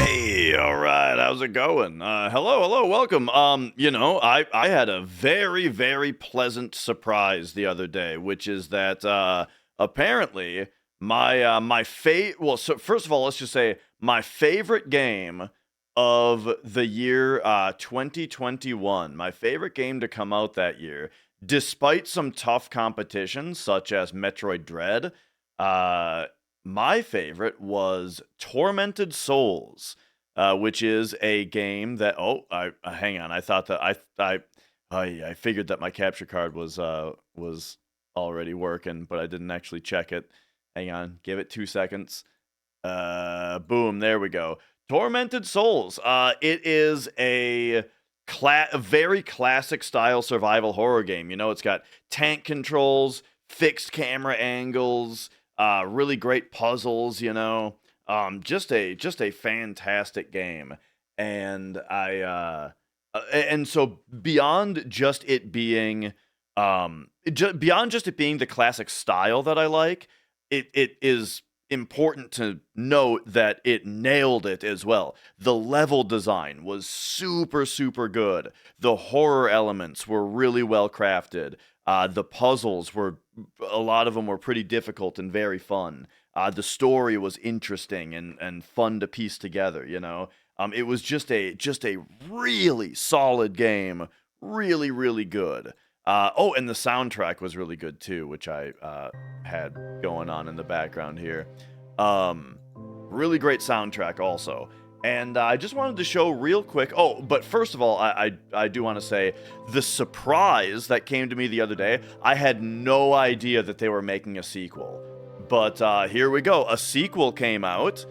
Hey, all right, how's it going? Hello, welcome. I had a very pleasant surprise the other day, which is that apparently so first of all, let's just say my favorite game of the year 2021, my favorite game to come out that year, despite some tough competition such as Metroid Dread. Uh, my favorite was Tormented Souls, which is a game that hang on, I thought that I figured that my capture card was already working, but I didn't actually check it. Hang on, give it 2 seconds. Boom, there we go. Tormented Souls. It is a very classic style survival horror game. You know, it's got tank controls, fixed camera angles, really great puzzles. Just a fantastic game. And so beyond just it being beyond just it being the classic style that I like, it is important to note that it nailed it as well. The level design was super good. The horror elements were really well crafted. The puzzles were a lot of them were pretty difficult and very fun. The story was interesting and fun to piece together. It was just a really solid game, really good. And the soundtrack was really good too, which I had going on in the background here. Really great soundtrack also. And I just wanted to show real quick. Oh, but first of all, I do want to say the surprise that came to me the other day. I had no idea that they were making a sequel, but here we go. A sequel came out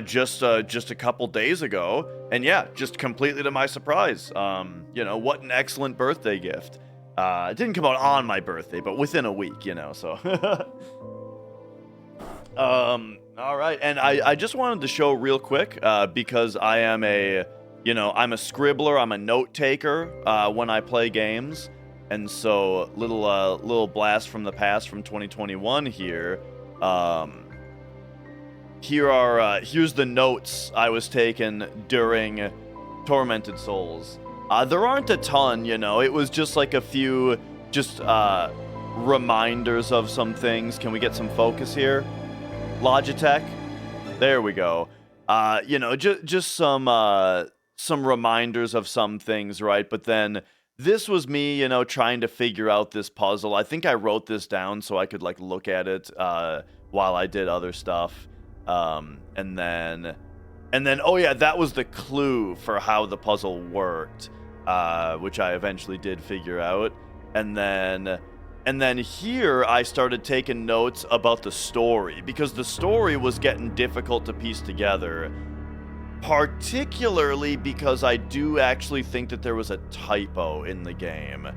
just a couple days ago, and yeah, just completely to my surprise. What an excellent birthday gift. It didn't come out on my birthday, but within a week, so. All right, and I just wanted to show real quick, because I am I'm a scribbler, I'm a note taker, when I play games, and so little blast from the past from 2021 here. Here's the notes I was taking during Tormented Souls. There aren't a ton, it was just like a few, reminders of some things. Can we get some focus here? Logitech? There we go. Just some reminders of some things, right? But then this was me, trying to figure out this puzzle. I think I wrote this down so I could look at it while I did other stuff. And then oh yeah, that was the clue for how the puzzle worked, which I eventually did figure out. And then here I started taking notes about the story, because the story was getting difficult to piece together, particularly because I do actually think that there was a typo in the game.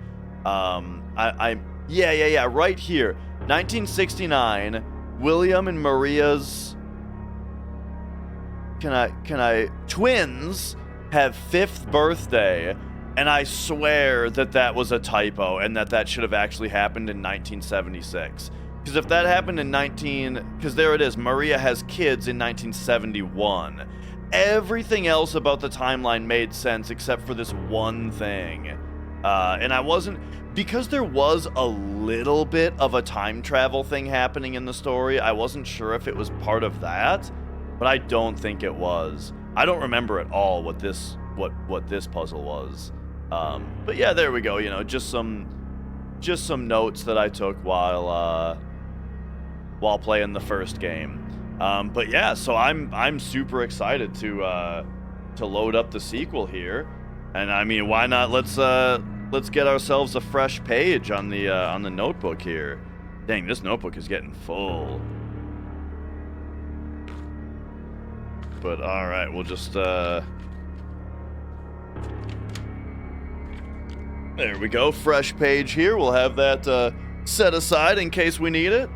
Yeah, right here, 1969, William and Maria's twins have 5th birthday, and I swear that was a typo and that should have actually happened in 1976. Because if that happened because there it is, Maria has kids in 1971. Everything else about the timeline made sense except for this one thing. And I wasn't, because there was a little bit of a time travel thing happening in the story, I wasn't sure if it was part of that, but I don't think it was. I don't remember at all what this puzzle was. But yeah, there we go. Just some notes that I took while playing the first game. But yeah, so I'm super excited to load up the sequel here, and I mean, why not? Let's get ourselves a fresh page on the notebook here. Dang, this notebook is getting full. But all right, we'll just there we go, fresh page here. We'll have that set aside in case we need it.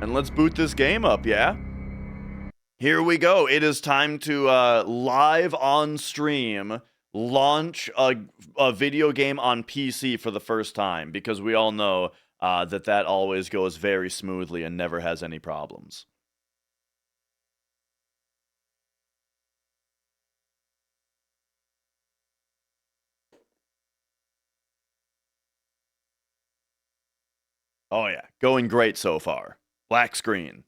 And let's boot this game up, yeah? Here we go. It is time to live on stream launch a video game on PC for the first time, because we all know that always goes very smoothly and never has any problems. Oh yeah, going great so far. Black screen.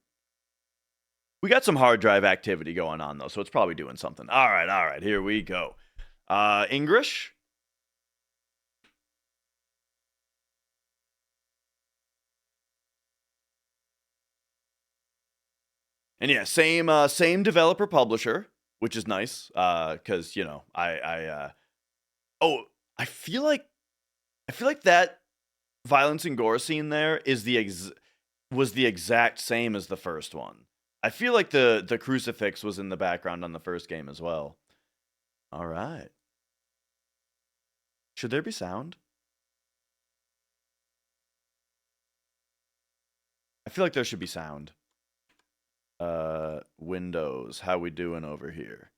We got some hard drive activity going on though, so it's probably doing something. All right, here we go. English. And yeah, same developer publisher, which is nice. Because you know, oh, I feel like that violence and gore scene there is was the exact same as the first one. I feel like the crucifix was in the background on the first game as well. All right. Should there be sound? I feel like there should be sound. Windows, how we doing over here?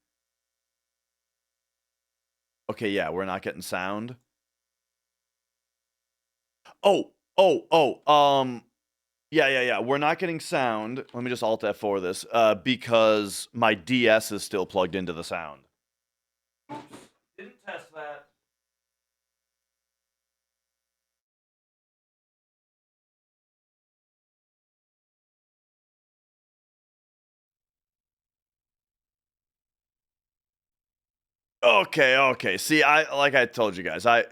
Okay, yeah, we're not getting sound. Yeah, we're not getting sound. Let me just Alt F4 this, because my DS is still plugged into the sound. Oops, didn't test that. Okay. See, like I told you guys, okay,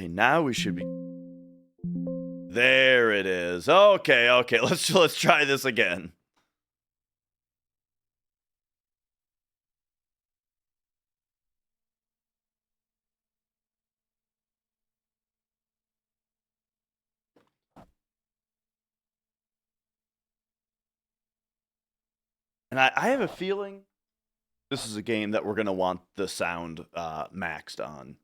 now we should be. There it is. Okay. Let's try this again. And I have a feeling this is a game that we're gonna want the sound maxed on.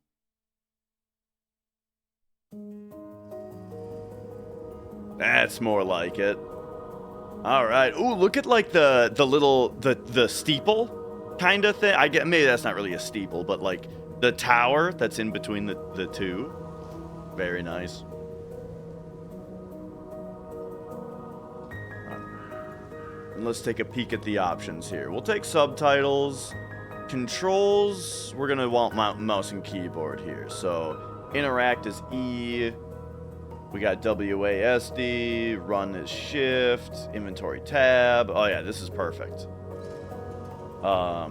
That's more like it. All right. Ooh, look at like the little the steeple kind of thing. I get, maybe that's not really a steeple, but like the tower that's in between the two. Very nice. And let's take a peek at the options here. We'll take subtitles. Controls, we're gonna want mouse and keyboard here. So interact is E. We got WASD, run is shift, inventory tab. Oh yeah, this is perfect. Now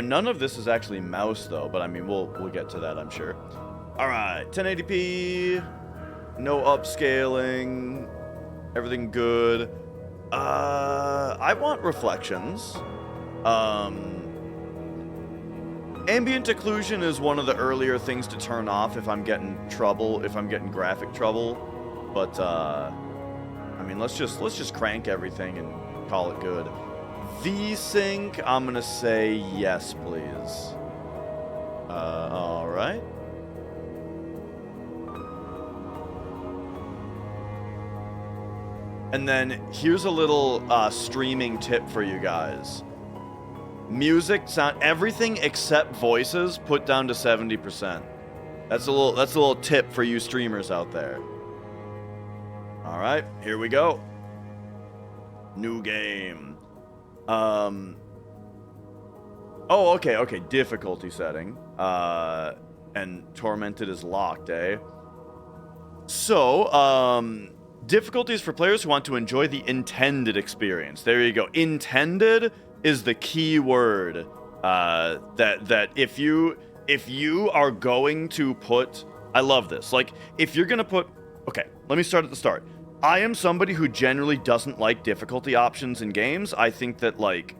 none of this is actually mouse though, but I mean we'll get to that, I'm sure. All right, 1080p, no upscaling, everything good. I want reflections. Ambient occlusion is one of the earlier things to turn off if I'm getting graphic trouble. But I mean, let's just crank everything and call it good. V-Sync, I'm gonna say yes, please. All right. And then here's a little streaming tip for you guys. Music, sound, everything except voices, put down to 70%. That's a little tip for you streamers out there. All right, here we go. New game. Oh, okay. Difficulty setting. And Tormented is locked, eh? So, difficulties for players who want to enjoy the intended experience. There you go. Intended is the key word. That if you are going to put, I love this. Like, if you're gonna put, okay, let me start at the start. I am somebody who generally doesn't like difficulty options in games. I think that, like,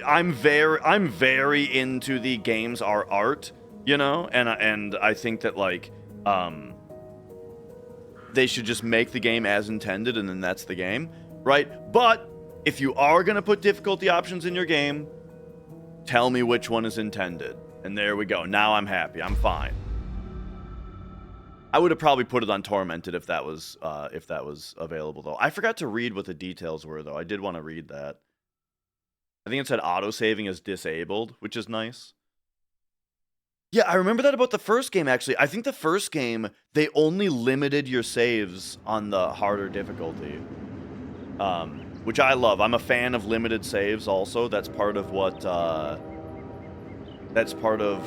I'm very into the games are art, you know, and I think that, like, they should just make the game as intended, and then that's the game, right? But if you are gonna put difficulty options in your game, tell me which one is intended, and there we go. Now I'm happy. I'm fine. I would have probably put it on Tormented if that was available, though. I forgot to read what the details were, though. I did want to read that. I think it said auto-saving is disabled, which is nice. Yeah, I remember that about the first game, actually. I think the first game, they only limited your saves on the harder difficulty. Which I love. I'm a fan of limited saves, also. That's part of what That's part of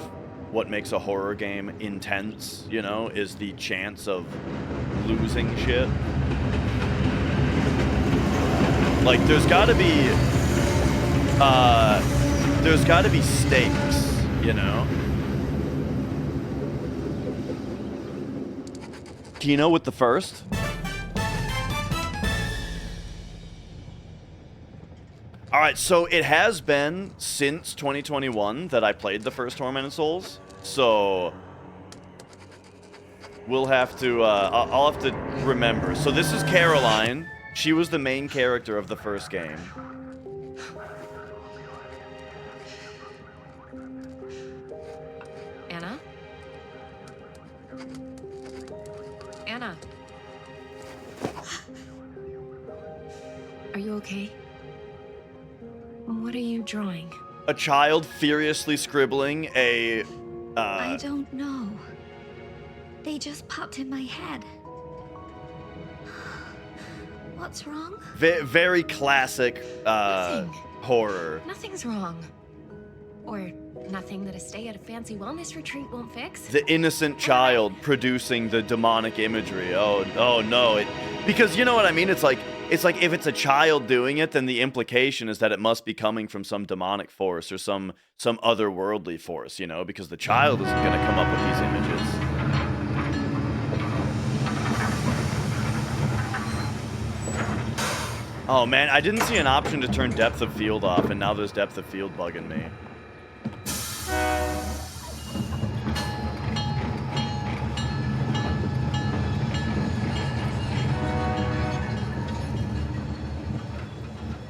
what makes a horror game intense, you know, is the chance of losing shit. Like, there's gotta be stakes, you know? Kino with the first? Alright, so it has been since 2021 that I played the first Tormented Souls, so we'll have to, I'll have to remember. So this is Caroline. She was the main character of the first game. Anna? Anna? Are you okay? What are you drawing? A child furiously scribbling a, I don't know. They just popped in my head. What's wrong? very classic, Nothing. horror. Nothing's wrong. Or nothing that a stay at a fancy wellness retreat won't fix. The innocent child producing the demonic imagery. Oh no. Because you know what I mean? It's like if it's a child doing it, then the implication is that it must be coming from some demonic force or some otherworldly force, you know, because the child isn't going to come up with these images. Oh man, I didn't see an option to turn depth of field off, and now there's depth of field bugging me.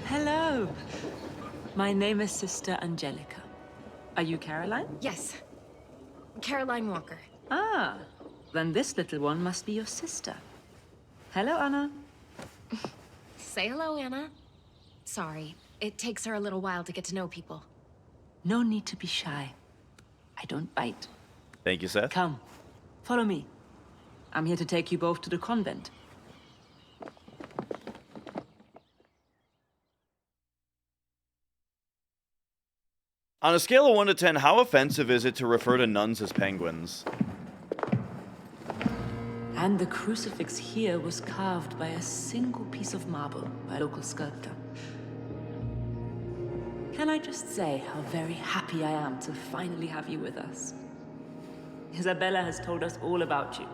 Hello. My name is Sister Angelica. Are you Caroline? Yes. Caroline Walker. Ah, then this little one must be your sister. Hello, Anna. Say hello, Anna. Sorry, it takes her a little while to get to know people. No need to be shy. I don't bite. Thank you, Seth. Come, follow me. I'm here to take you both to the convent. On a scale of 1 to 10, how offensive is it to refer to nuns as penguins? And the crucifix here was carved by a single piece of marble by a local sculptor. Can I just say how very happy I am to finally have you with us? Isabella has told us all about you.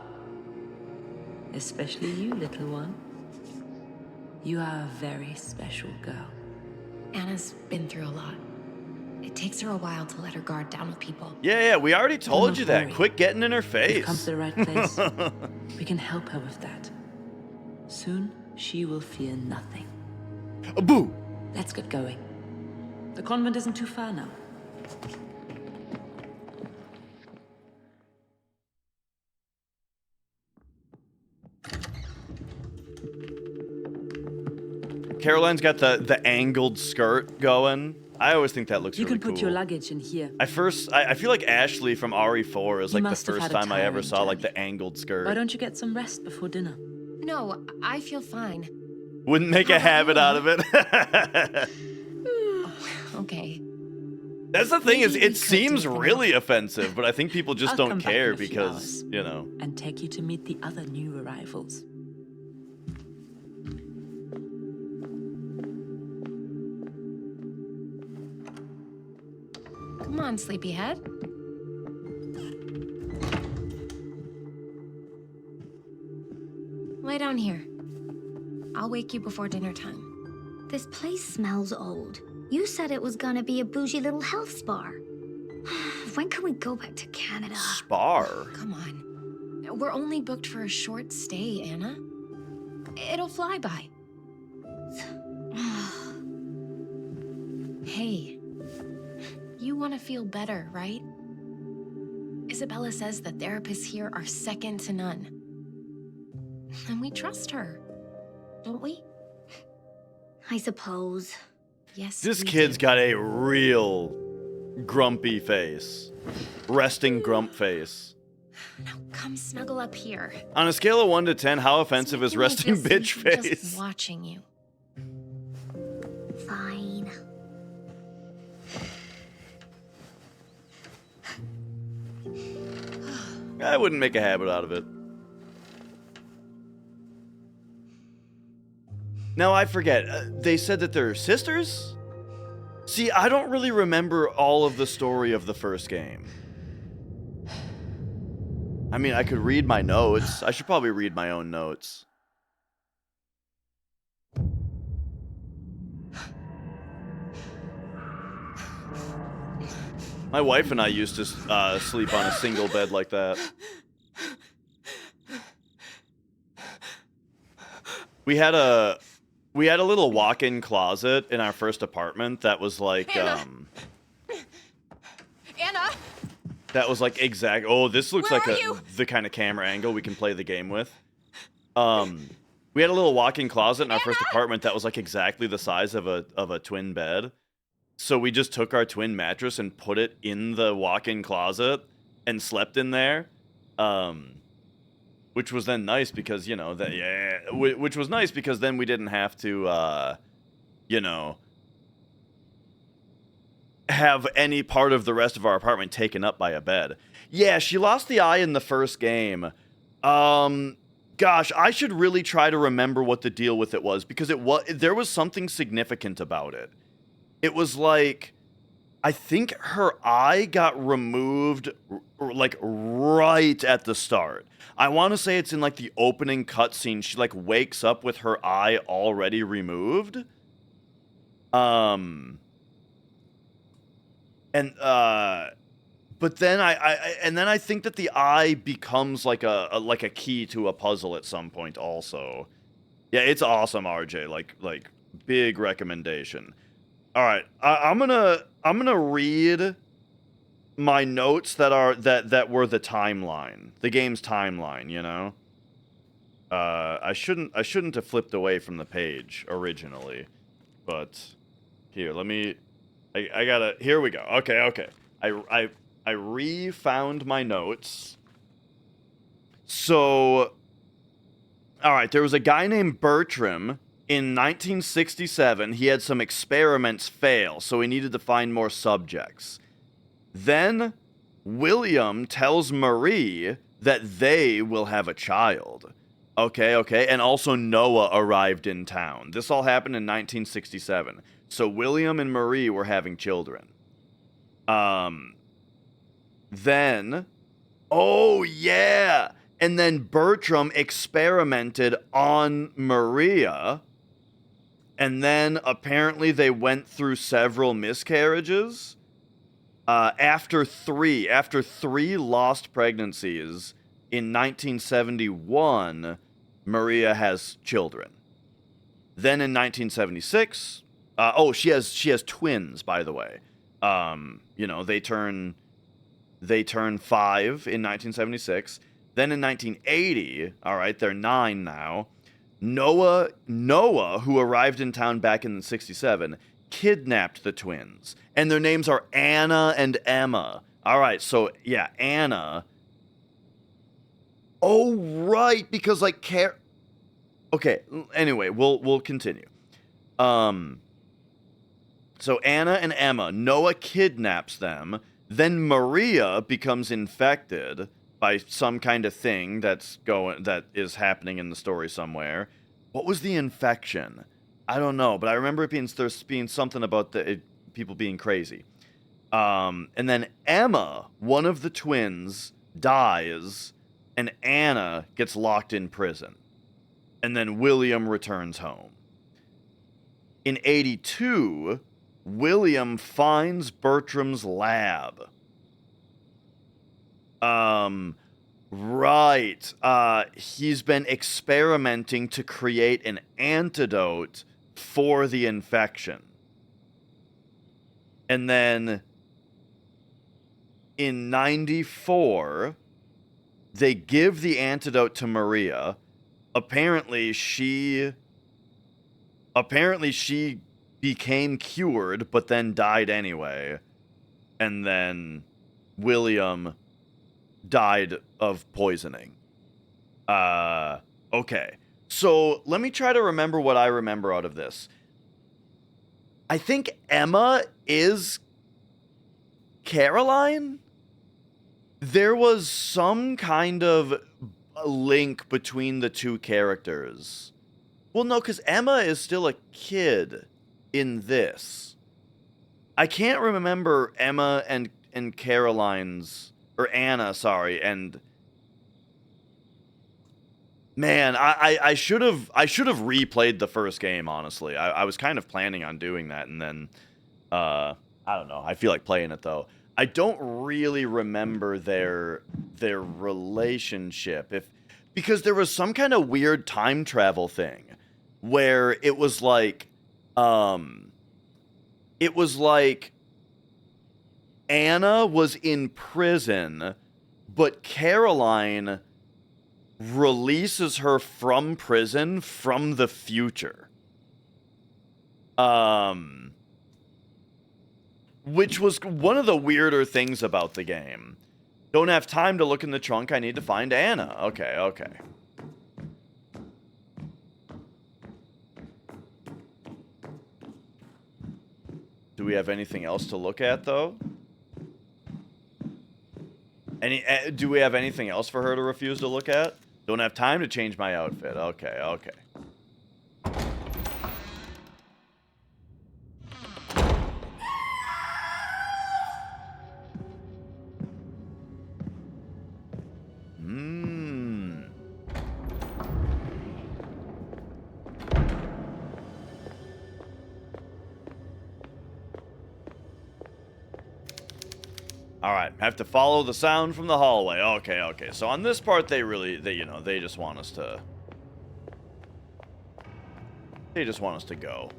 Especially you, little one. You are a very special girl. Anna's been through a lot. It takes her a while to let her guard down with people. Yeah, we already told Don't you that. worry. Quit getting in her face. You've come to the right place. We can help her with that. Soon, she will fear nothing. Boo! Let's get going. The convent isn't too far now. Caroline's got the angled skirt going. I always think that looks You really can put cool. your luggage in here. I feel like Ashley from RE4 is You like the must have first had a time I ever tiring saw like journey. the angled Why skirt. don't you get some rest before dinner? No, I feel fine. Wouldn't make a habit out of it. Okay. That's the thing, is Maybe we it could seems do it really offensive, but I think people just I'll don't come back care in a few because, hours. you know. And take you to meet the other new arrivals. Come on, sleepyhead. Lay down here. I'll wake you before dinner time. This place smells old. You said it was gonna be a bougie little health spa. When can we go back to Canada? Spar. Come on. We're only booked for a short stay, Anna. It'll fly by. Hey, you want to feel better, right? Isabella says the therapists here are second to none. And we trust her, don't we? I suppose. Yes, This we kid's do. got a real grumpy face. Resting grump face. Now come snuggle up here. On a scale of 1 to 10, how offensive is It's making resting me feel bitch sleepy face? Just watching you. Fine. I wouldn't make a habit out of it. Now I forget. They said that they're sisters? See, I don't really remember all of the story of the first game. I mean, I could read my notes. I should probably read my own notes. My wife and I used to sleep on a single bed like that. We had a little walk-in closet in our first apartment that was like Anna! that was like exact. Oh, this looks Where like are you? the kind of camera angle we can play the game with. We had a little walk-in closet in our first apartment that was like exactly the size of a twin bed. So we just took our twin mattress and put it in the walk-in closet and slept in there. Which was then nice because, you know, which was nice because then we didn't have to, you know, have any part of the rest of our apartment taken up by a bed. Yeah, she lost the eye in the first game. Gosh, I should really try to remember what the deal with it was because there was something significant about it. It was like, I think her eye got removed like right at the start. I want to say it's in like the opening cutscene. She like wakes up with her eye already removed. And but then I think that the eye becomes like a key to a puzzle at some point also. Yeah, it's awesome, RJ. Like big recommendation. All right, I'm gonna read my notes that were the timeline, the game's timeline. You know, I shouldn't have flipped away from the page originally, but here, let me. I gotta. Here we go. Okay. I re-found my notes. So, all right, there was a guy named Bertram. In 1967, he had some experiments fail, so he needed to find more subjects. Then, William tells Marie that they will have a child. Okay, and also Noah arrived in town. This all happened in 1967. So William and Marie were having children. Then, oh yeah! And then Bertram experimented on Maria. And then apparently they went through several miscarriages. After three lost pregnancies in 1971, Maria has children. Then in 1976, she has twins, by the way. You know, they turn 5 in 1976. Then in 1980, all right, they're 9 now. Noah, who arrived in town back in 67, kidnapped the twins. And their names are Anna and Emma. All right, so, yeah, Anna. Oh, right, because, like, Okay, anyway, we'll continue. So Anna and Emma, Noah kidnaps them. Then Maria becomes infected by some kind of thing that is happening in the story somewhere. What was the infection? I don't know, but I remember it being something about people being crazy. And then Emma, one of the twins, dies, and Anna gets locked in prison. And then William returns home. In 82, William finds Bertram's lab. Right. He's been experimenting to create an antidote for the infection. And then in 94, they give the antidote to Maria. Apparently she became cured, but then died anyway. And then William died of poisoning. Okay. So let me try to remember what I remember out of this. I think Emma is Caroline? There was some kind of a link between the two characters. Well, no, because Emma is still a kid in this. I can't remember Emma and Caroline's, or Anna, sorry, and man, I should have replayed the first game, honestly. I was kind of planning on doing that, and then I don't know. I feel like playing it though. I don't really remember their relationship, because there was some kind of weird time travel thing where it was like Anna was in prison, but Caroline releases her from prison from the future. Which was one of the weirder things about the game. Don't have time to look in the trunk. I need to find Anna. Okay. Do we have anything else to look at, though? Do we have anything else for her to refuse to look at? Don't have time to change my outfit. Okay. Alright, have to follow the sound from the hallway. Okay. So on this part, they just want us to... They just want us to go.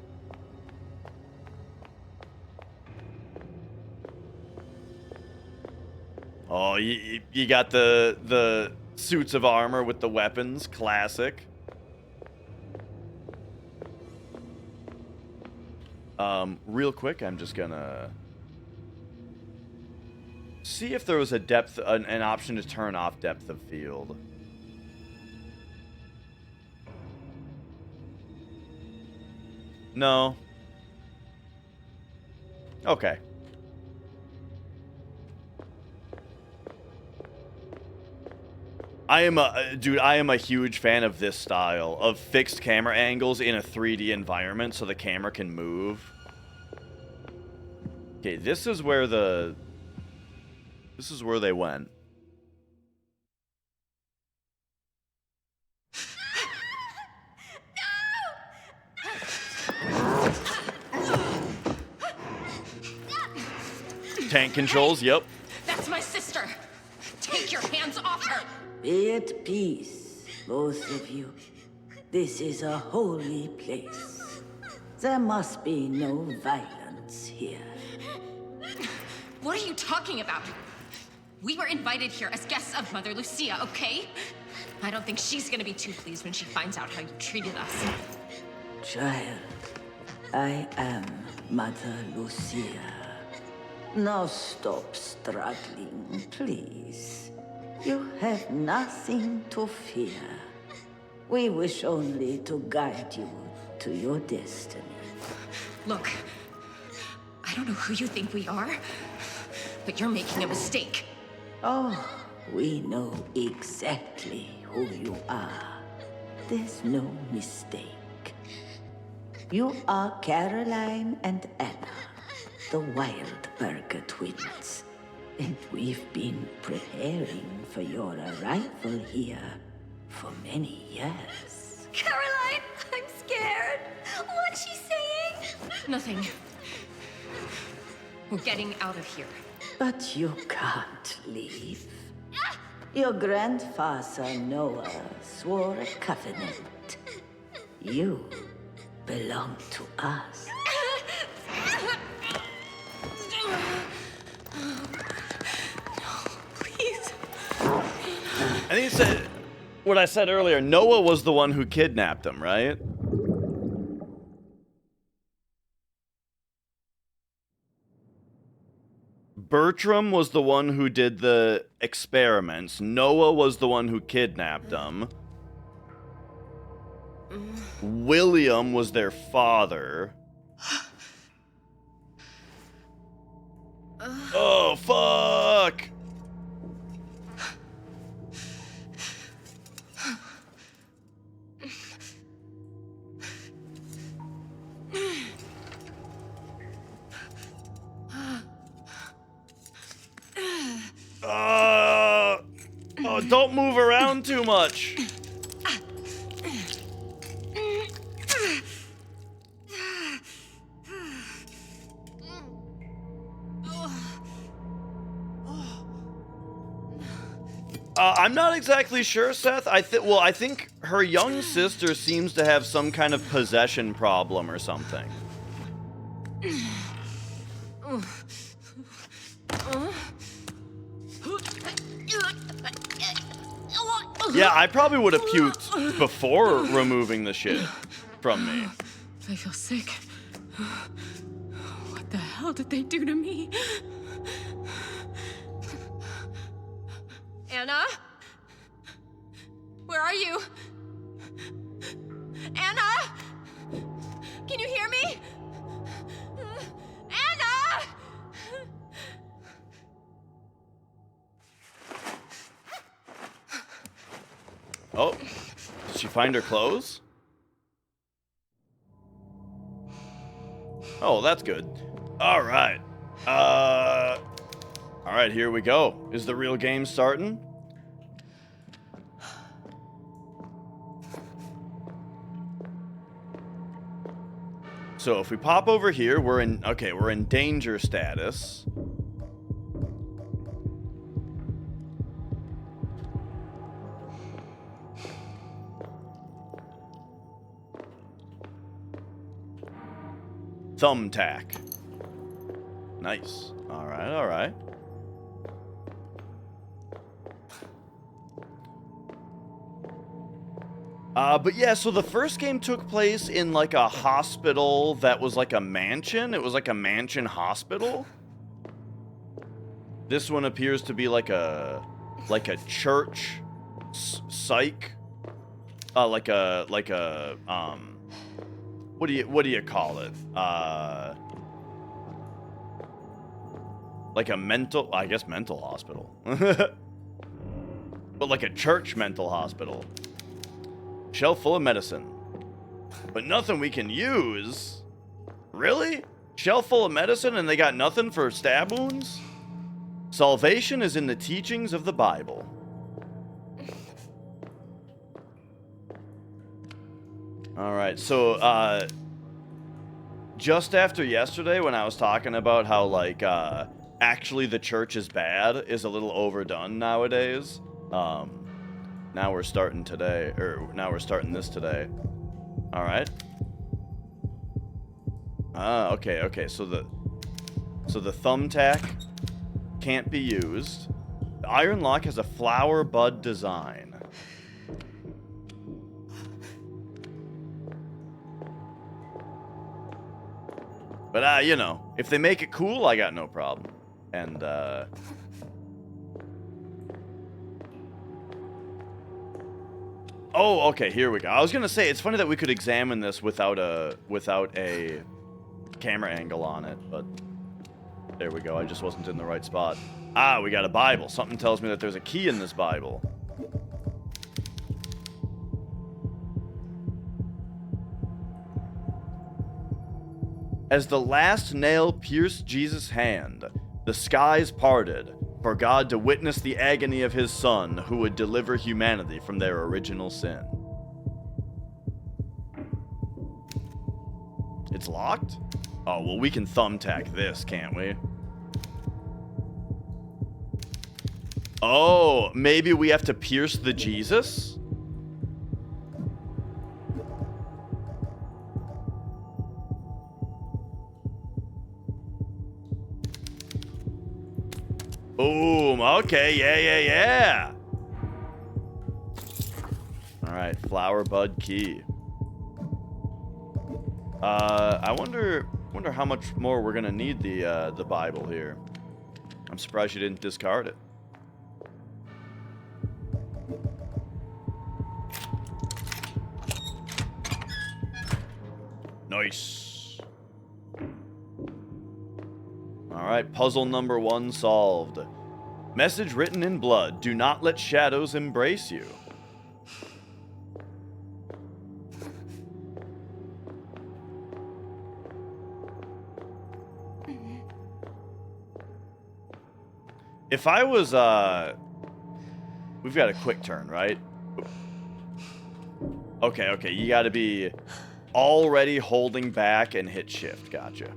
Oh, you got the suits of armor with the weapons. Classic. Real quick, I'm just gonna... see if there was an option to turn off depth of field. No. Okay. I am a huge fan of this style of fixed camera angles in a 3D environment so the camera can move. Okay, this is where they went. Tank controls, yep. That's my sister. Take your hands off her. Be at peace, both of you. This is a holy place. There must be no violence here. What are you talking about? We were invited here as guests of Mother Lucia, okay? I don't think she's gonna be too pleased when she finds out how you treated us. Child, I am Mother Lucia. Now stop struggling, please. You have nothing to fear. We wish only to guide you to your destiny. Look, I don't know who you think we are, but you're making a mistake. Oh, we know exactly who you are. There's no mistake. You are Caroline and Anna, the Wildberger twins. And we've been preparing for your arrival here for many years. Caroline, I'm scared. What's she saying? Nothing. We're getting out of here. But you can't leave. Your grandfather Noah swore a covenant. You belong to us. Please. I think it said what I said earlier. Noah was the one who kidnapped him, right? Bertram was the one who did the experiments. Noah was the one who kidnapped them. William was their father. Oh, fuck! don't move around too much. I'm not exactly sure, Seth. I think her young sister seems to have some kind of possession problem or something. Yeah, I probably would have puked before removing the shit from me. I feel sick. What the hell did they do to me? Anna? Where are you? Anna? Can you hear me? Anna! Oh, did she find her clothes? Oh, that's good. All right. All right, here we go. Is the real game starting? So if we pop over here, we're in danger status. Thumbtack. Nice. All right, all right. But yeah, so the first game took place in like a hospital that was like a mansion. It was like a mansion hospital. This one appears to be like a church psych. Like a what do you call it? Like a mental hospital. But like a church mental hospital. Shelf full of medicine. But nothing we can use? Really? Shelf full of medicine and they got nothing for stab wounds? Salvation is in the teachings of the Bible. Alright, so, just after yesterday when I was talking about how, like, actually the church is bad is a little overdone nowadays, now we're starting today, now we're starting this today. Alright. Okay, so the thumbtack can't be used. The iron lock has a flower bud design. But, you know, if they make it cool, I got no problem. And, oh, okay, here we go. I was gonna say, it's funny that we could examine this without a camera angle on it, but there we go. I just wasn't in the right spot. Ah, we got a Bible. Something tells me that there's a key in this Bible. As the last nail pierced Jesus' hand, the skies parted for God to witness the agony of his Son who would deliver humanity from their original sin. It's locked? Oh, well, we can thumbtack this, can't we? Oh, maybe we have to pierce the Jesus? Boom. Okay. Yeah. All right. Flower bud key. I wonder how much more we're gonna need the Bible here. I'm surprised you didn't discard it. Nice. Alright, puzzle number 1 solved. Message written in blood. Do not let shadows embrace you. If I was, We've got a quick turn, right? Okay, you gotta be already holding back and hit shift. Gotcha.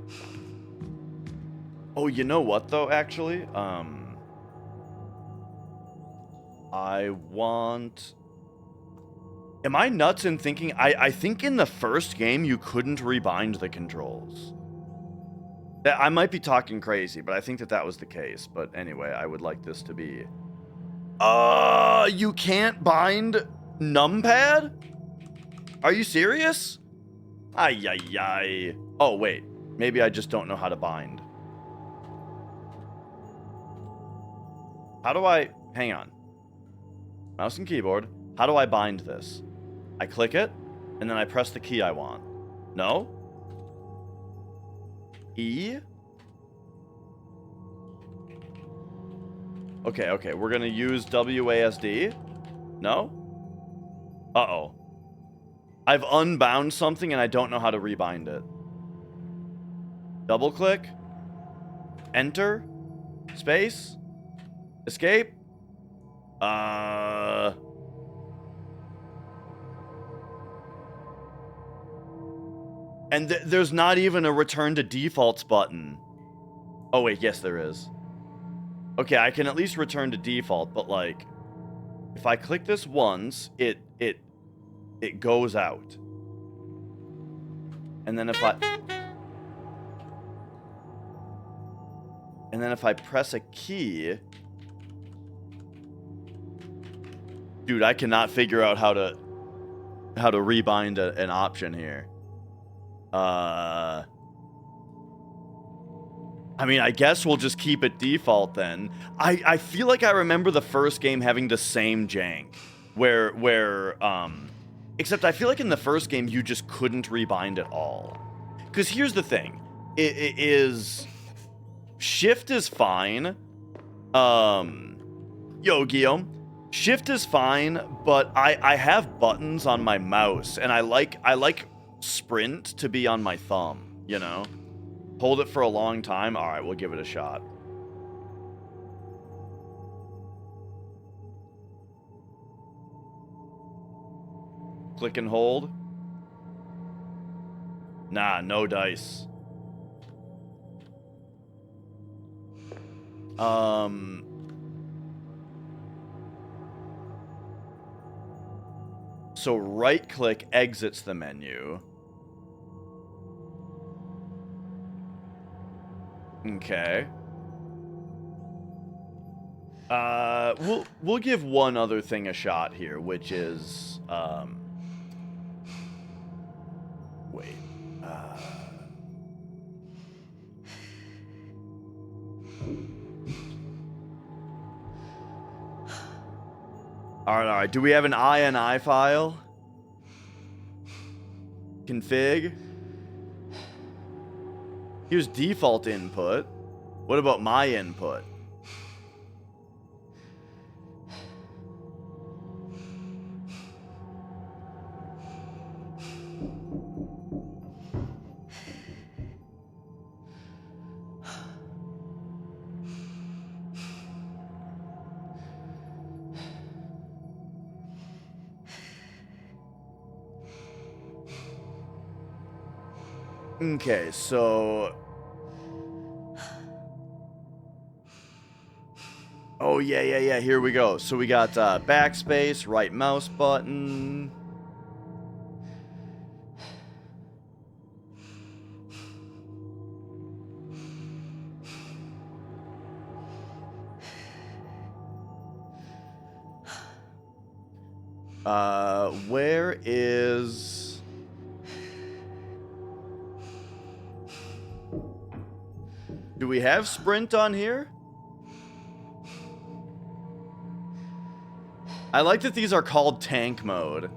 Oh, you know what, though, actually? I want... Am I nuts in thinking... I think in the first game, you couldn't rebind the controls. I might be talking crazy, but I think that was the case. But anyway, I would like this to be... You can't bind numpad? Are you serious? Ay. Oh, wait. Maybe I just don't know how to bind. How do I... Hang on. Mouse and keyboard. How do I bind this? I click it, and then I press the key I want. No? E? Okay. We're gonna use WASD. No? Uh-oh. I've unbound something, and I don't know how to rebind it. Double click. Enter. Space. Escape. And there's not even a return to defaults button. Oh wait, yes there is. Okay, I can at least return to default, but like, if I click this once, it goes out. And then if I press a key, dude, I cannot figure out how to rebind an option here. I mean, I guess we'll just keep it default then. I feel like I remember the first game having the same jank, where except I feel like in the first game you just couldn't rebind at all. Because here's the thing, it is shift is fine. Yo, Guillaume. Shift is fine, but I have buttons on my mouse, and I like sprint to be on my thumb, you know? Hold it for a long time. All right, we'll give it a shot. Click and hold. Nah, no dice. So right click exits the menu. Okay. We'll give one other thing a shot here, which is wait. All right. Do we have an INI file? Config. Here's default input. What about my input? Okay, so... Oh, yeah, here we go. So we got backspace, right mouse button. Where is... Do we have sprint on here? I like that these are called tank mode.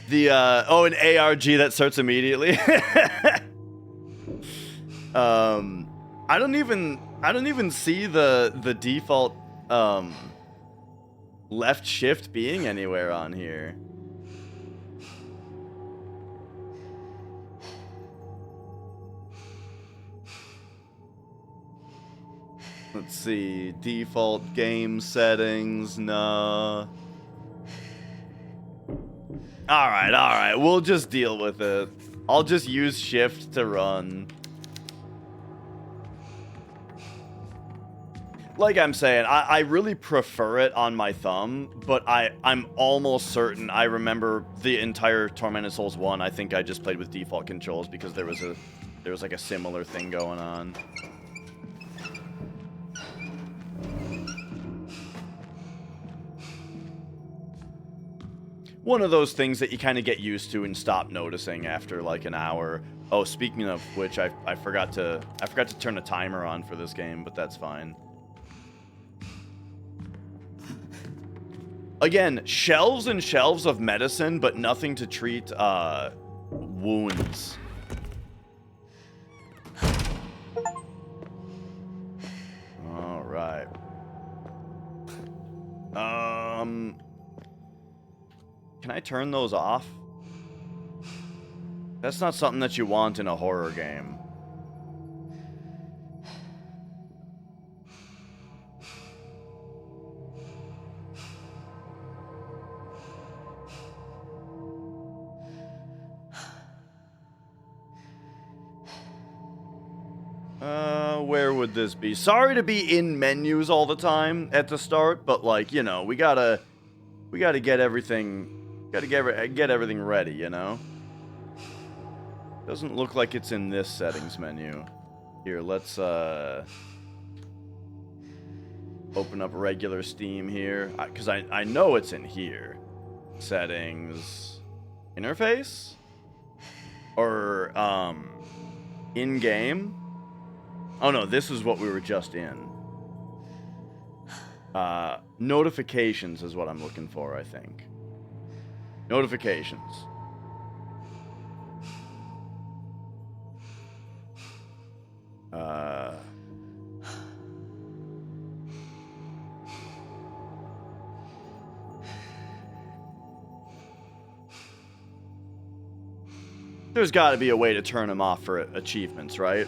The oh, an ARG that starts immediately. I don't even see the default left shift being anywhere on here. Let's see. Default game settings. Nah. Alright. We'll just deal with it. I'll just use shift to run. Like I'm saying, I really prefer it on my thumb, but I'm almost certain I remember the entire Tormented Souls 1. I think I just played with default controls because there was like a similar thing going on. One of those things that you kind of get used to and stop noticing after like an hour. Oh, speaking of which, I forgot to turn a timer on for this game, but that's fine. Again, shelves and shelves of medicine, but nothing to treat wounds. All right. Can I turn those off? That's not something that you want in a horror game. Where would this be? Sorry to be in menus all the time at the start, but like, you know, we gotta get everything, get everything ready, you know? Doesn't look like it's in this settings menu. Here, let's open up regular Steam here, because I know it's in here. Settings, interface, or in game. Oh no, this is what we were just in. Notifications is what I'm looking for, I think. Notifications. There's got to be a way to turn them off for achievements, right?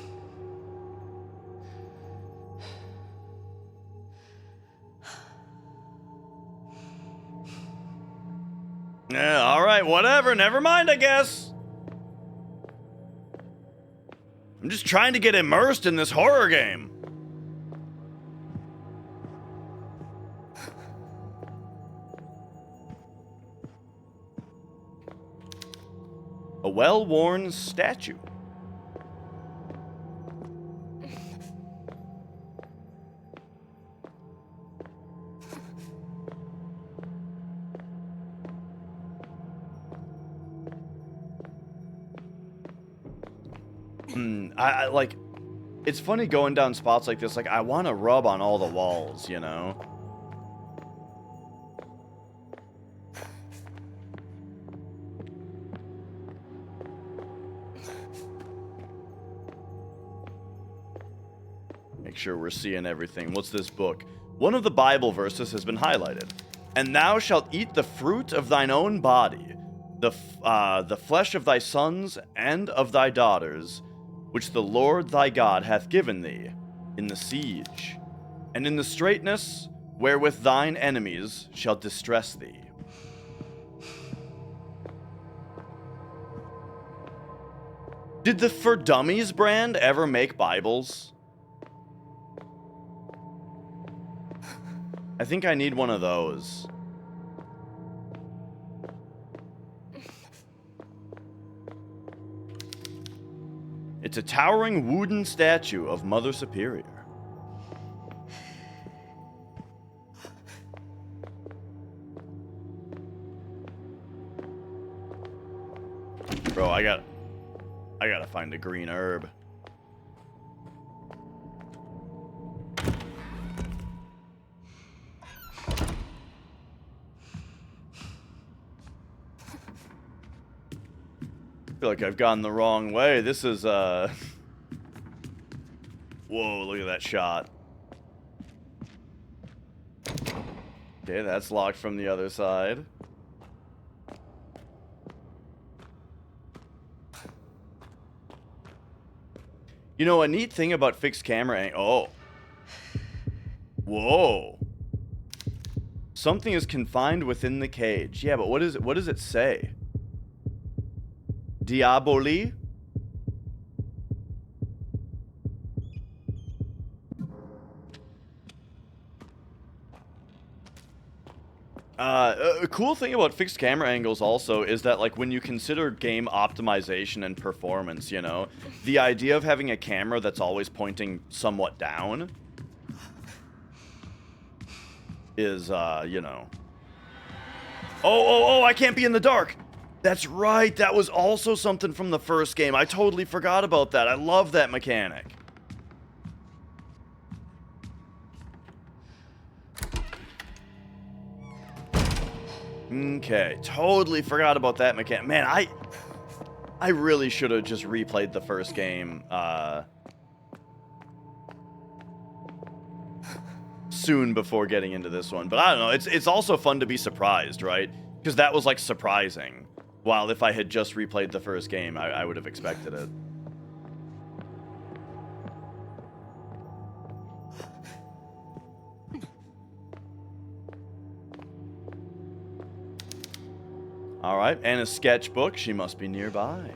Yeah, alright, whatever, never mind, I guess. I'm just trying to get immersed in this horror game. A well-worn statue. I like, it's funny going down spots like this. Like, I want to rub on all the walls, you know? Make sure we're seeing everything. What's this book? One of the Bible verses has been highlighted. And thou shalt eat the fruit of thine own body, the flesh of thy sons and of thy daughters, which the Lord thy God hath given thee, in the siege, and in the straitness wherewith thine enemies shall distress thee. Did the For Dummies brand ever make Bibles? I think I need one of those. It's a towering wooden statue of Mother Superior. Bro, I gotta find a green herb. I feel like I've gone the wrong way. This is, Whoa, look at that shot. Okay, that's locked from the other side. You know, a neat thing about fixed camera oh. Whoa. Something is confined within the cage. Yeah, but what is it? What does it say? Diaboli? A cool thing about fixed camera angles also is that, like, when you consider game optimization and performance, you know, the idea of having a camera that's always pointing somewhat down is, you know. Oh, I can't be in the dark. That's right. That was also something from the first game. I totally forgot about that. I love that mechanic. Okay, totally forgot about that mechanic. Man, I really should have just replayed the first game soon before getting into this one. But I don't know, it's also fun to be surprised, right? Because that was like surprising. While if I had just replayed the first game, I would have expected it. All right, and a sketchbook. She must be nearby.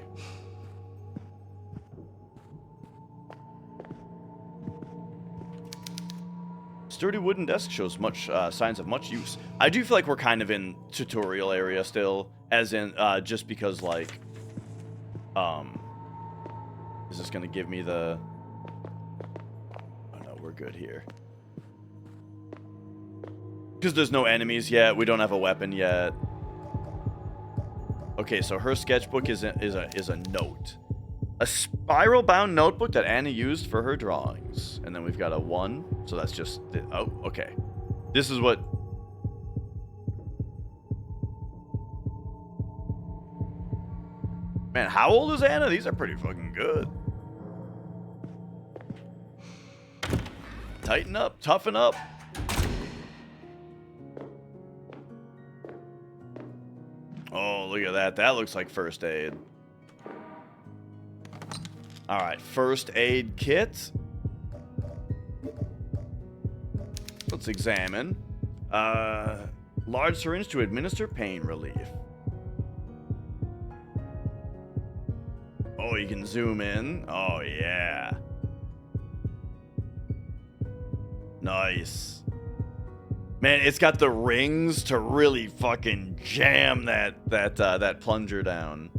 Sturdy wooden desk shows much signs of much use. I do feel like we're kind of in tutorial area still, as in just because like, is this gonna give me the? Oh no, we're good here. Because there's no enemies yet. We don't have a weapon yet. Okay, so her sketchbook is a note. A spiral-bound notebook that Anna used for her drawings. And then we've got a 1, so that's just... Oh, okay. This is what... Man, how old is Anna? These are pretty fucking good. Tighten up, toughen up. Oh, look at that. That looks like first aid. All right, first aid kit. Let's examine. Large syringe to administer pain relief. Oh, you can zoom in. Oh, yeah. Nice. Man, it's got the rings to really fucking jam that plunger down.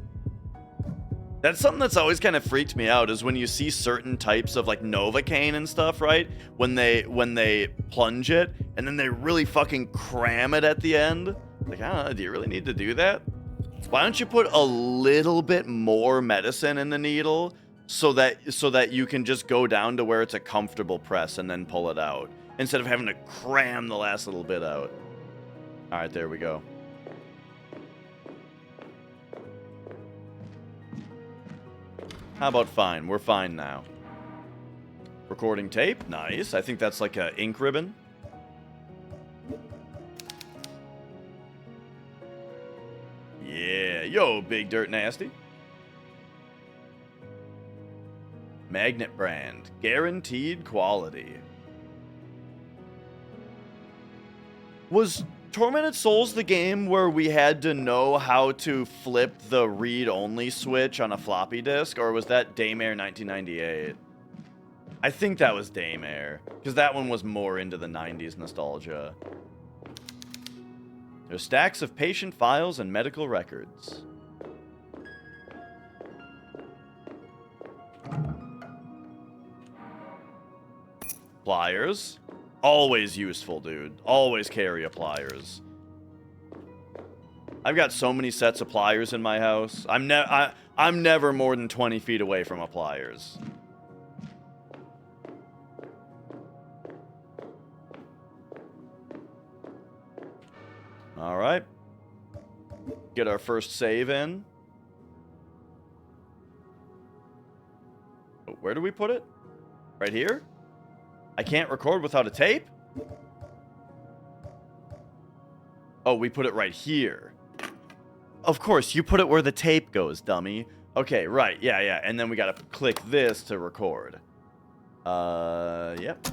That's something that's always kind of freaked me out, is when you see certain types of like Novocaine and stuff, right? When they plunge it and then they really fucking cram it at the end. Like, I don't know, do you really need to do that? Why don't you put a little bit more medicine in the needle so that you can just go down to where it's a comfortable press and then pull it out, instead of having to cram the last little bit out. All right, there we go. How about fine? We're fine now. Recording tape. Nice. I think that's like a ink ribbon. Yeah. Yo, Big Dirt Nasty. Magnet brand. Guaranteed quality. Was Tormented Souls the game where we had to know how to flip the read-only switch on a floppy disk, or was that Daymare 1998? I think that was Daymare, because that one was more into the 90s nostalgia. There's stacks of patient files and medical records. Pliers. Always useful, dude. Always carry a pliers. I've got so many sets of pliers in my house. I'm never more than 20 feet away from a pliers. All right. Get our first save in. Where do we put it? Right here? I can't record without a tape? Oh, we put it right here. Of course, you put it where the tape goes, dummy. Okay, right, yeah. And then we gotta click this to record. Yep.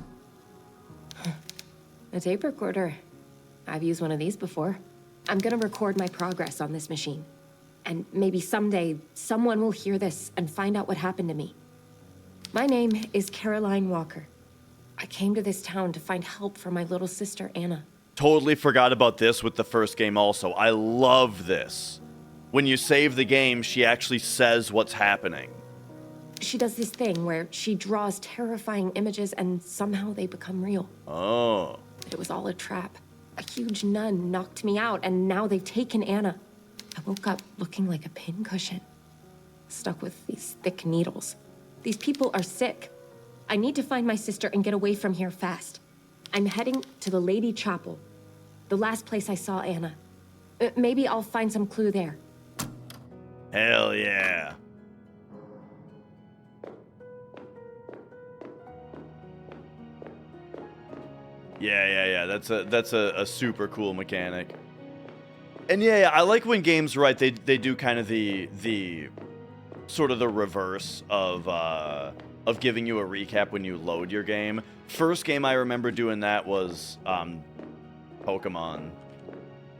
A tape recorder. I've used one of these before. I'm gonna record my progress on this machine. And maybe someday, someone will hear this and find out what happened to me. My name is Caroline Walker. I came to this town to find help for my little sister, Anna. Totally forgot about this with the first game also. I love this. When you save the game, she actually says what's happening. She does this thing where she draws terrifying images and somehow they become real. Oh. But it was all a trap. A huge nun knocked me out, and now they've taken Anna. I woke up looking like a pincushion, stuck with these thick needles. These people are sick. I need to find my sister and get away from here fast. I'm heading to the Lady Chapel, the last place I saw Anna. Maybe I'll find some clue there. Hell yeah. Yeah. That's a super cool mechanic. And yeah, I like when games, right, they do kind of the sort of the reverse of giving you a recap when you load your game. First game I remember doing that was Pokemon.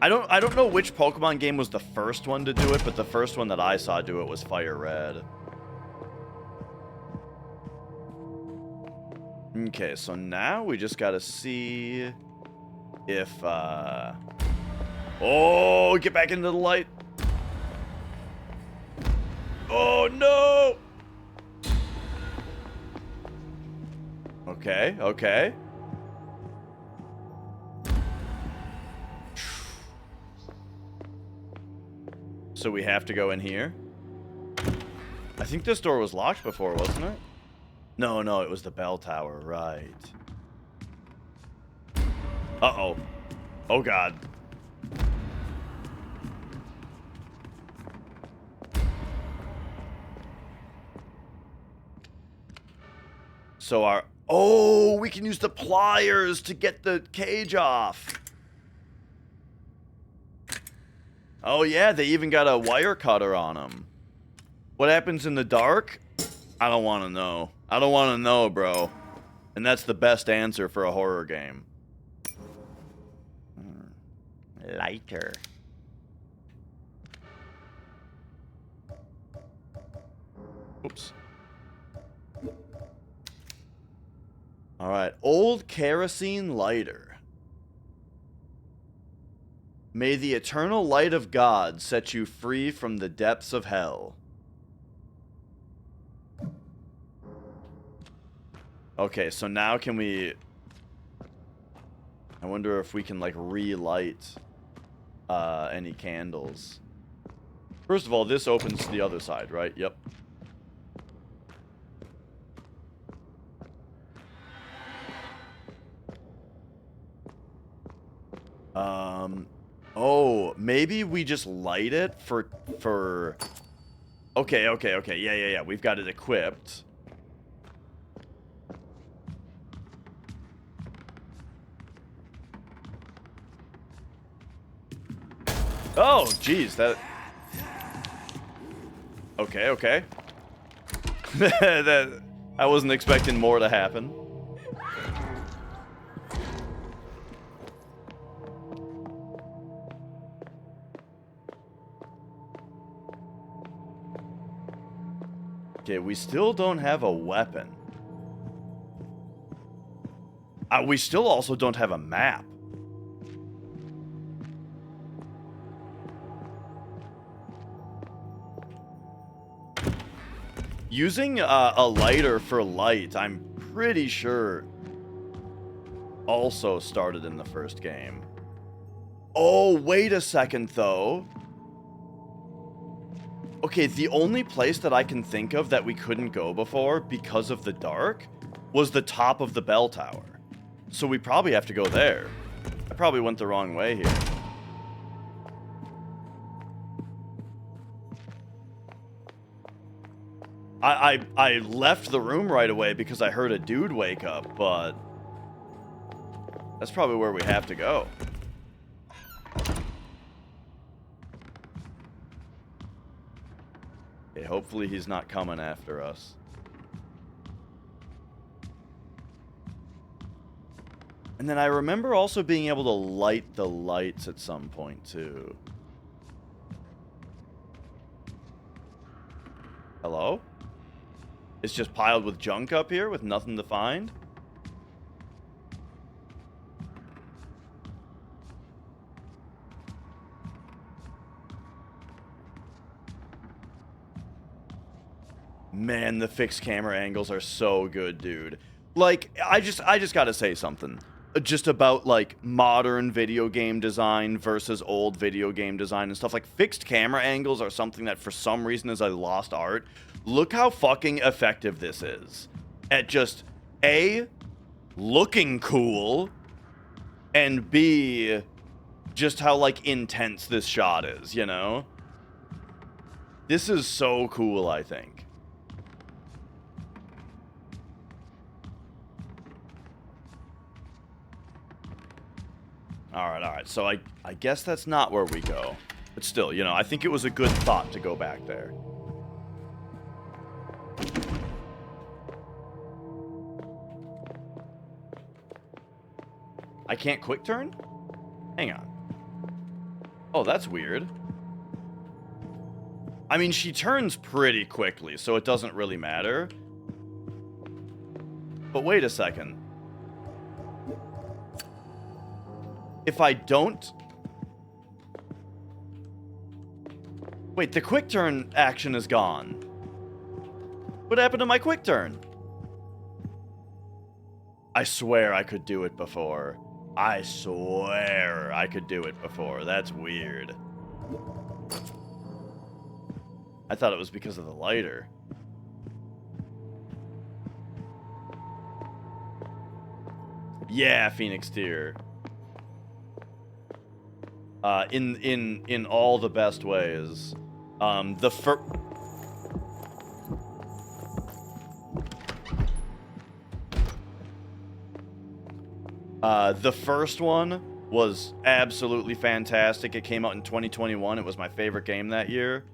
I don't know which Pokemon game was the first one to do it, but the first one that I saw do it was Fire Red. Okay, so now we just gotta see if oh, get back into the light. Oh no. Okay. So we have to go in here. I think this door was locked before, wasn't it? No, it was the bell tower, right. Uh-oh. Oh, God. So our... Oh, we can use the pliers to get the cage off. Oh, yeah, they even got a wire cutter on them. What happens in the dark? I don't want to know. I don't want to know, bro. And that's the best answer for a horror game. Lighter. Oops. All right, old kerosene lighter. May the eternal light of God set you free from the depths of hell. Okay, so now can we... I wonder if we can, like, relight any candles. First of all, this opens to the other side, right? Yep. Oh, maybe we just light it for... Okay. Yeah. We've got it equipped. Oh, jeez, that... Okay. I wasn't expecting more to happen. Okay, we still don't have a weapon. We still also don't have a map. Using a lighter for light, I'm pretty sure, also started in the first game. Oh, wait a second, though. Okay, the only place that I can think of that we couldn't go before because of the dark was the top of the bell tower. So we probably have to go there. I probably went the wrong way here. I left the room right away because I heard a dude wake up, but that's probably where we have to go. Okay, hopefully he's not coming after us. And then I remember also being able to light the lights at some point, too. Hello? It's just piled with junk up here with nothing to find? Man, the fixed camera angles are so good, dude. Like, I just gotta say something. Just about, like, modern video game design versus old video game design and stuff. Like, fixed camera angles are something that for some reason is a lost art. Look how fucking effective this is. At just, A, looking cool, and B, just how, like, intense this shot is, you know? This is so cool, I think. Alright, so I guess that's not where we go. But still, you know, I think it was a good thought to go back there. I can't quick turn? Hang on. Oh, that's weird. I mean, she turns pretty quickly, so it doesn't really matter. But wait a second. If I don't... Wait, the quick turn action is gone. What happened to my quick turn? I swear I could do it before. I swear I could do it before. That's weird. I thought it was because of the lighter. Yeah, Phoenix Tear. In all the best ways. The first one was absolutely fantastic. It came out in 2021. It was my favorite game that year.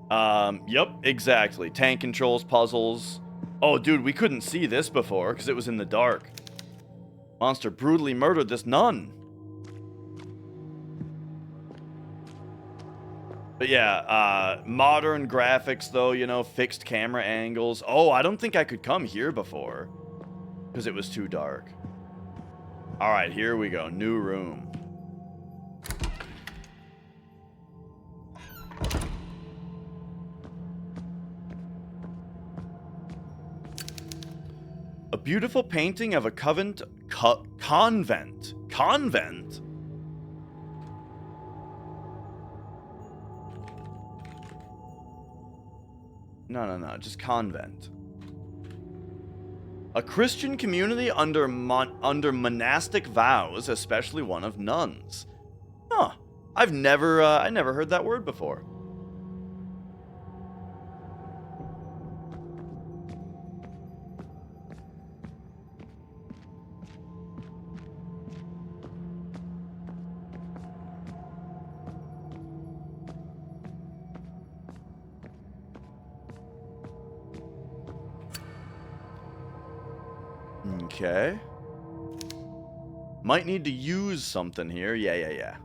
Yep, exactly. Tank controls, puzzles. Oh, dude, we couldn't see this before because it was in the dark. Monster brutally murdered this nun. But yeah, modern graphics, though, you know, fixed camera angles. Oh, I don't think I could come here before because it was too dark. All right, here we go. New room. A beautiful painting of a convent. Convent? No, just convent. A Christian community under monastic vows, especially one of nuns. Huh. I never heard that word before. Okay. Might need to use something here. Yeah.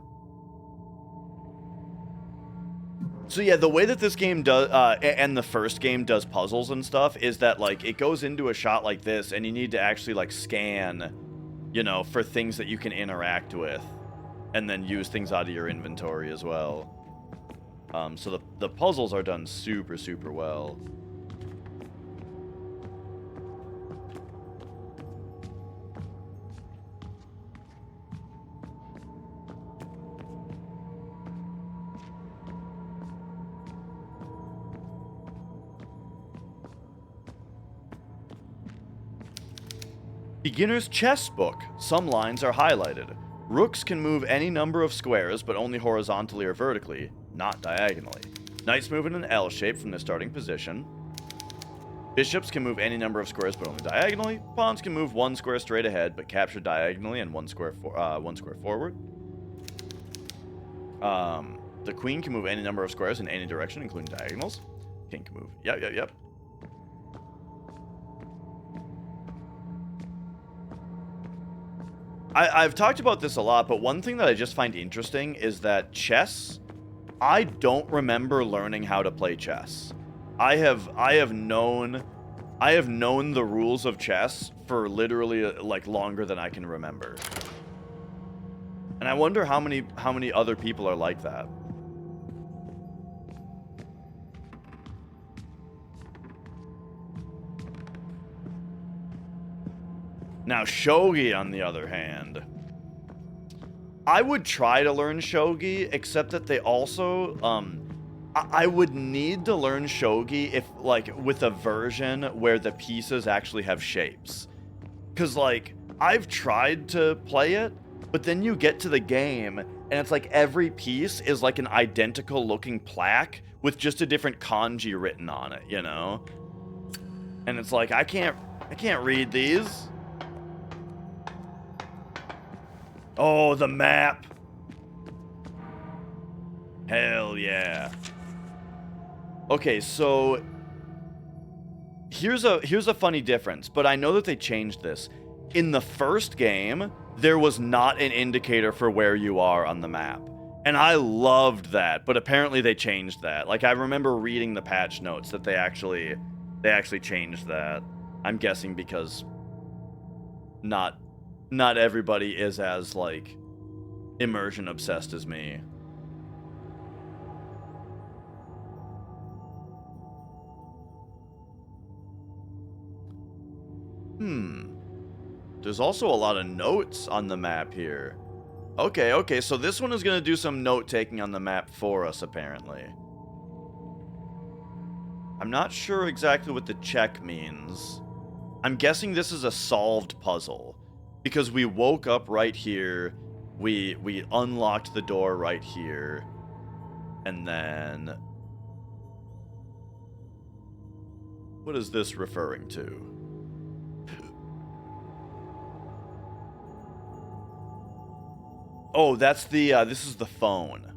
So yeah, the way that this game does, and the first game does puzzles and stuff, is that, like, it goes into a shot like this, and you need to actually, like, scan, you know, for things that you can interact with, and then use things out of your inventory as well. So the puzzles are done super, super well. Beginner's chess book. Some lines are highlighted. Rooks can move any number of squares, but only horizontally or vertically, not diagonally. Knights move in an L shape from their starting position. Bishops can move any number of squares, but only diagonally. Pawns can move one square straight ahead, but capture diagonally and one square forward. The queen can move any number of squares in any direction, including diagonals. King can move. Yep. I've talked about this a lot, but one thing that I just find interesting is that chess, I don't remember learning how to play chess. I have known the rules of chess for literally like longer than I can remember. And I wonder how many other people are like that. Now, shogi, on the other hand, I would try to learn shogi, except that they also, I would need to learn shogi if, like, with a version where the pieces actually have shapes. Because, like, I've tried to play it, but then you get to the game, and it's like every piece is like an identical looking plaque with just a different kanji written on it, you know? And it's like, I can't read these. Oh, the map. Hell yeah. Okay, so here's a funny difference, but I know that they changed this. In the first game, there was not an indicator for where you are on the map. And I loved that, but apparently they changed that. Like, I remember reading the patch notes that they actually changed that. I'm guessing because not everybody is as, like, immersion obsessed as me. There's also a lot of notes on the map here. Okay, so this one is going to do some note-taking on the map for us, apparently. I'm not sure exactly what the check means. I'm guessing this is a solved puzzle. Because we woke up right here, we unlocked the door right here, and then... What is this referring to? Oh, that's the, this is the phone.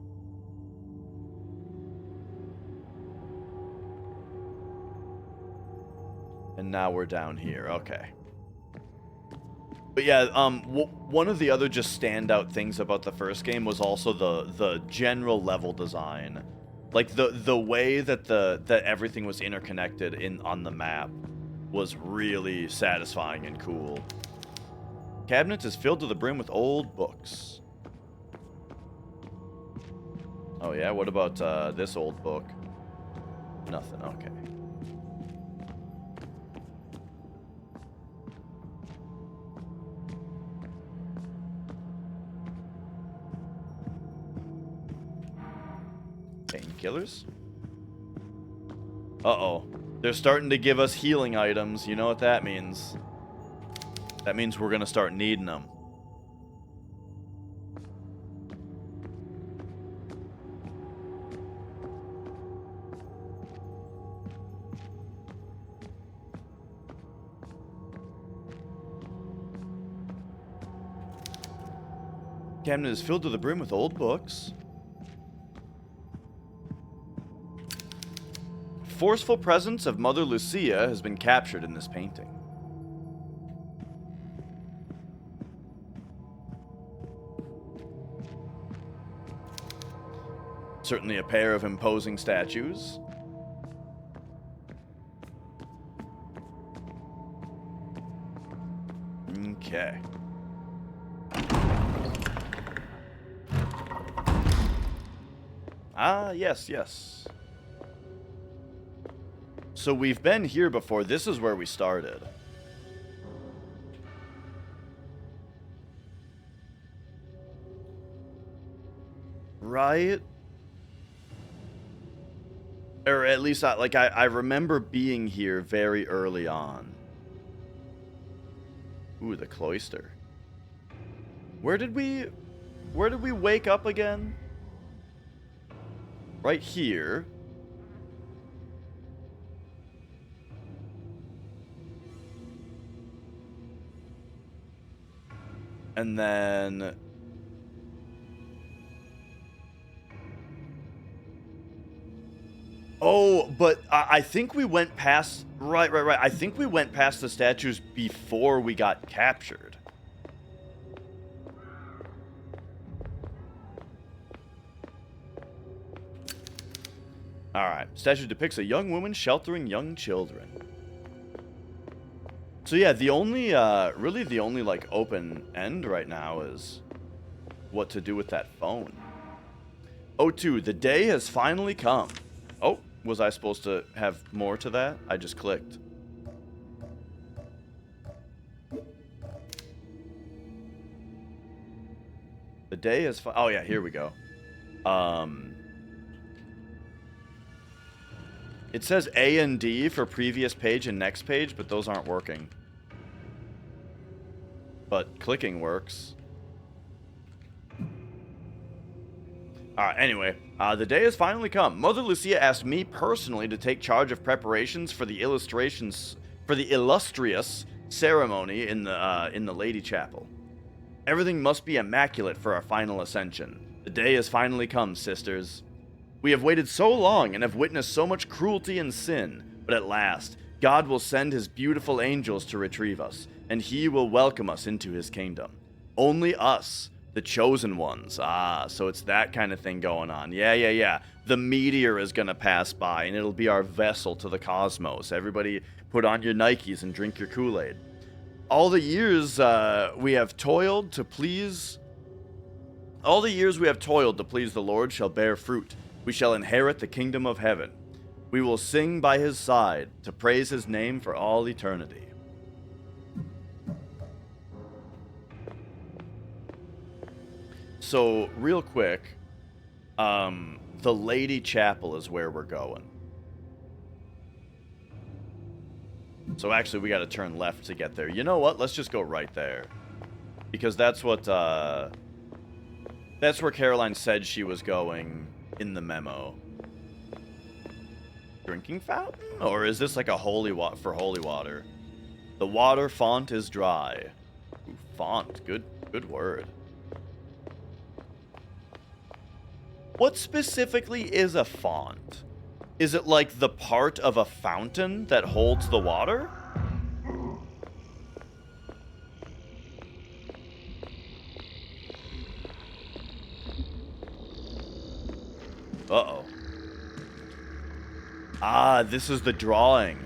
And now we're down here, okay. But yeah, one of the other just standout things about the first game was also the general level design. Like, the way that that everything was interconnected on the map was really satisfying and cool. Cabinet is filled to the brim with old books. Oh yeah, what about this old book? Nothing, okay. Painkillers? Uh-oh. They're starting to give us healing items. You know what that means. That means we're gonna start needing them. Cabinet is filled to the brim with old books. Forceful presence of Mother Lucia has been captured in this painting. Certainly a pair of imposing statues. Okay. Ah, yes. So we've been here before. This is where we started. Right? Or at least, I remember being here very early on. Ooh, the cloister. Where did we wake up again? Right here. And then... Oh, but I think we went past... Right. I think we went past the statues before we got captured. Alright. Statue depicts a young woman sheltering young children. So yeah, the only, really the only, like, open end right now is what to do with that phone. O2, the day has finally come. Oh, was I supposed to have more to that? I just clicked. The day is oh yeah, here we go. It says A and D for previous page and next page, but those aren't working. But clicking works. Anyway, the day has finally come. Mother Lucia asked me personally to take charge of preparations for the illustrious ceremony in the Lady Chapel. Everything must be immaculate for our final ascension. The day has finally come, sisters. We have waited so long and have witnessed so much cruelty and sin, but at last, God will send his beautiful angels to retrieve us, and he will welcome us into his kingdom. Only us, the chosen ones. So it's that kind of thing going on. Yeah. The meteor is gonna pass by, and it'll be our vessel to the cosmos. Everybody put on your Nikes and drink your Kool-Aid. All the years we have toiled to please the Lord shall bear fruit. We shall inherit the kingdom of heaven. We will sing by his side to praise his name for all eternity. So, real quick, the Lady Chapel is where we're going. So actually, we got to turn left to get there. You know what? Let's just go right there. Because that's what, that's where Caroline said she was going in the memo. Drinking fountain? Or is this like a holy water? The water font is dry. Ooh, font. Good word. What specifically is a font? Is it like the part of a fountain that holds the water? Uh-oh. This is the drawing.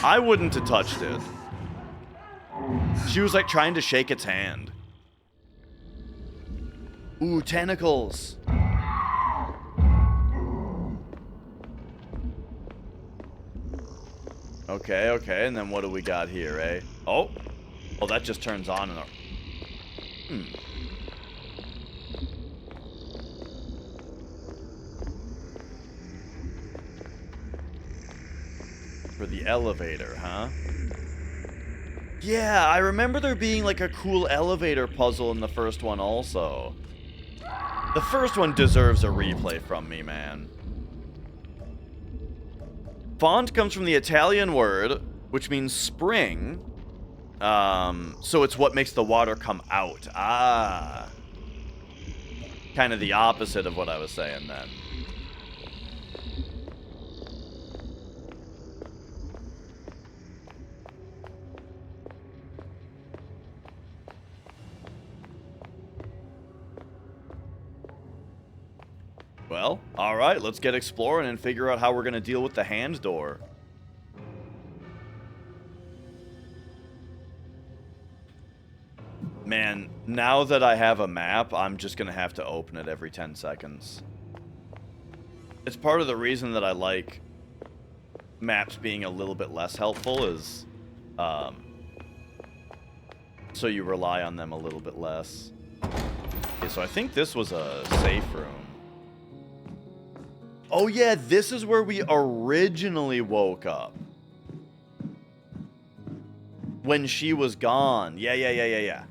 I wouldn't have touched it. She was like trying to shake its hand. Ooh, tentacles. Okay, and then what do we got here, eh? Oh, that just turns on and For the elevator, huh? Yeah, I remember there being like a cool elevator puzzle in the first one also. The first one deserves a replay from me, man. Font comes from the Italian word, which means spring. So it's what makes the water come out. Kind of the opposite of what I was saying then. Well, alright, let's get exploring and figure out how we're going to deal with the hand door. Man, now that I have a map, I'm just going to have to open it every 10 seconds. It's part of the reason that I like maps being a little bit less helpful is, so you rely on them a little bit less. Okay, so I think this was a safe room. Oh yeah, this is where we originally woke up. When she was gone. Yeah.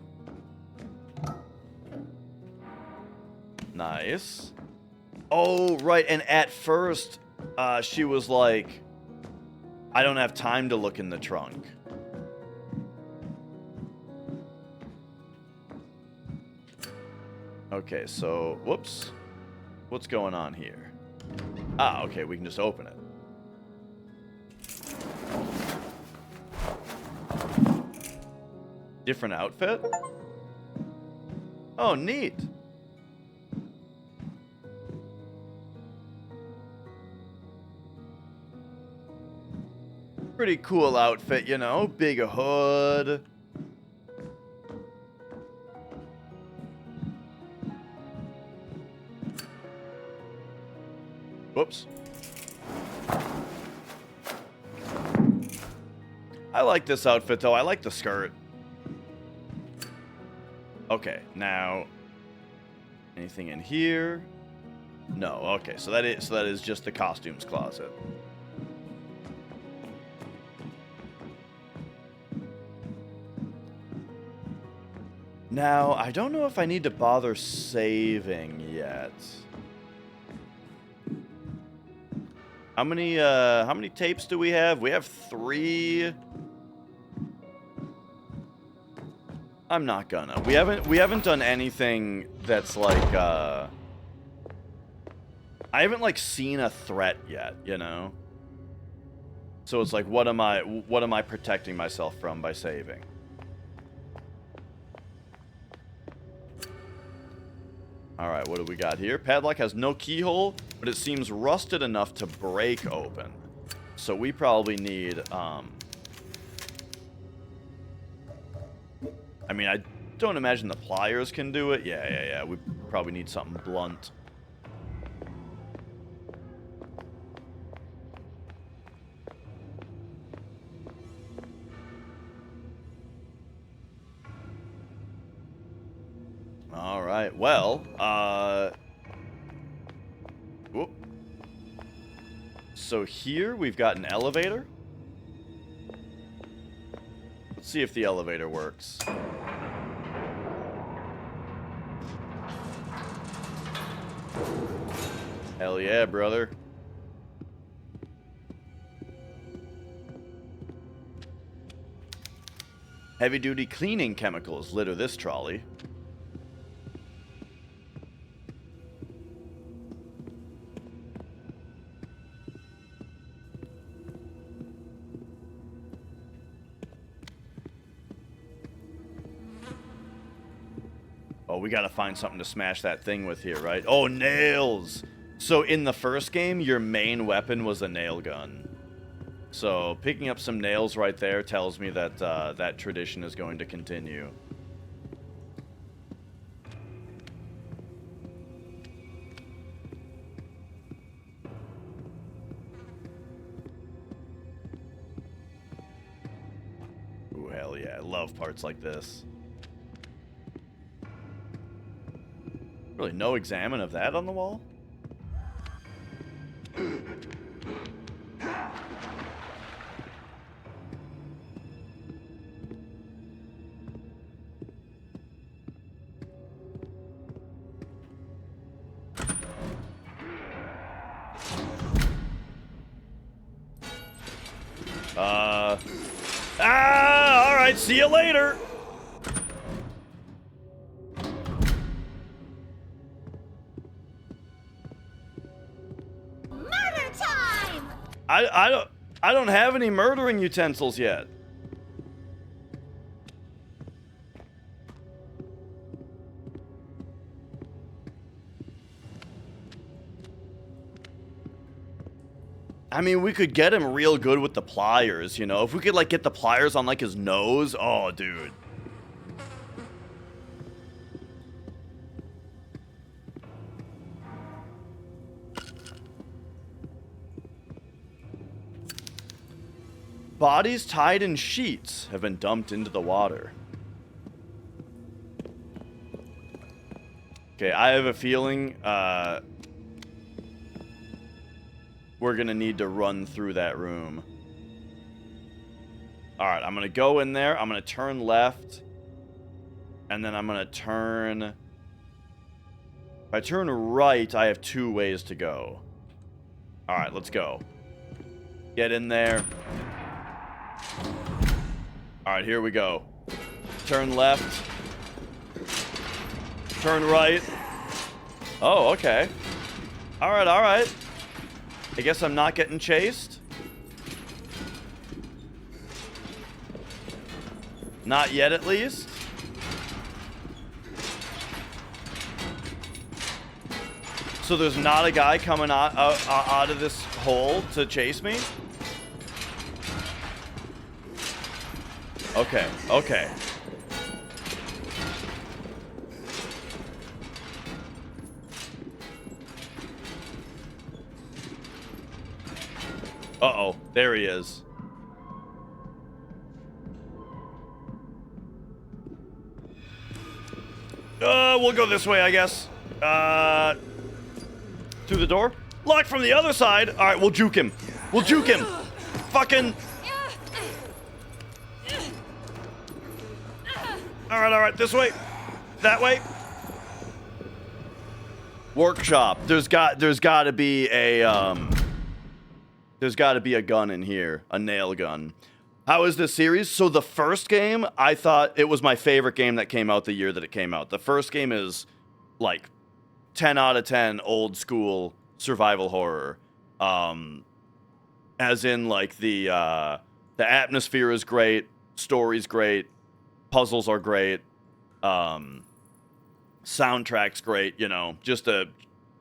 Nice. Oh, right, and at first, she was like, I don't have time to look in the trunk. Okay, so, whoops. What's going on here? Okay, we can just open it. Different outfit? Oh, neat. Pretty cool outfit, you know, big hood. Whoops. I like this outfit, though. I like the skirt. Okay, now anything in here? No. Okay, so that is just the costumes closet. Now, I don't know if I need to bother saving yet. How many tapes do we have? We have 3. I'm not gonna. We haven't done anything that's like I haven't like seen a threat yet, you know? So it's like what am I protecting myself from by saving? Alright, what do we got here? Padlock has no keyhole, but it seems rusted enough to break open. So we probably need, I mean, I don't imagine the pliers can do it. Yeah. We probably need something blunt. All right. Well, whoop. So here we've got an elevator. Let's see if the elevator works. Hell yeah, brother. Heavy-duty cleaning chemicals litter this trolley. Oh, we gotta find something to smash that thing with here, right? Oh, nails! So in the first game, your main weapon was a nail gun. So picking up some nails right there tells me that that tradition is going to continue. Ooh, hell yeah. I love parts like this. Really, no examine of that on the wall? Alright, see you later! I don't have any murdering utensils yet. I mean, we could get him real good with the pliers, you know? If we could, like, get the pliers on, like, his nose. Oh, dude. Bodies tied in sheets have been dumped into the water. Okay, I have a feeling we're gonna need to run through that room. Alright, I'm gonna go in there. I'm gonna turn left. And then I'm gonna turn... If I turn right, I have 2 ways to go. Alright, let's go. Get in there. Alright, here we go. Turn left. Turn right. Oh, okay. Alright, alright. I guess I'm not getting chased. Not yet, at least. So there's not a guy coming out of this hole to chase me? Okay, okay. Uh-oh, there he is. We'll go this way, I guess. Through the door? Locked from the other side! Alright, we'll juke him. We'll juke him! Fucking... Alright, this way. That way. Workshop. There's gotta be a, there's gotta be a gun in here. A nail gun. How is this series? So the first game, I thought it was my favorite game that came out the year that it came out. The first game is, like, 10 out of 10 old school survival horror. As in, like, the atmosphere is great, story's great, puzzles are great, soundtrack's great, you know, just a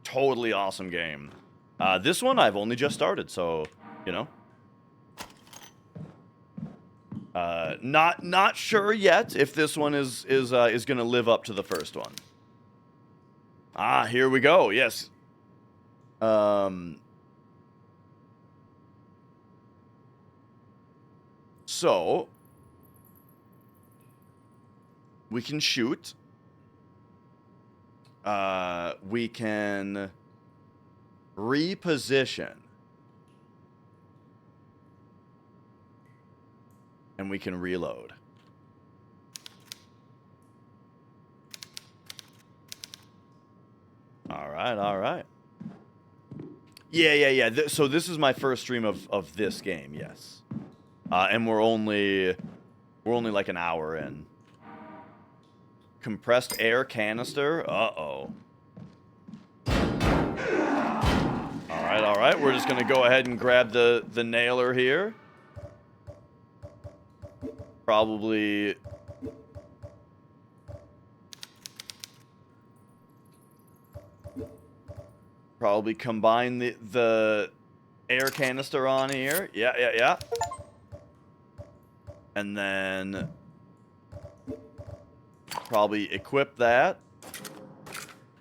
totally awesome game. This one I've only just started, so, you know. Not sure yet if this one is gonna live up to the first one. Ah, here we go. Yes. So we can shoot. We can reposition. And we can reload. All right. Yeah. So this is my first stream of this game, yes. And we're only like an hour in. Compressed air canister. Uh-oh. All right. We're just gonna go ahead and grab the nailer here. Probably combine the air canister on here. Yeah. And then probably equip that.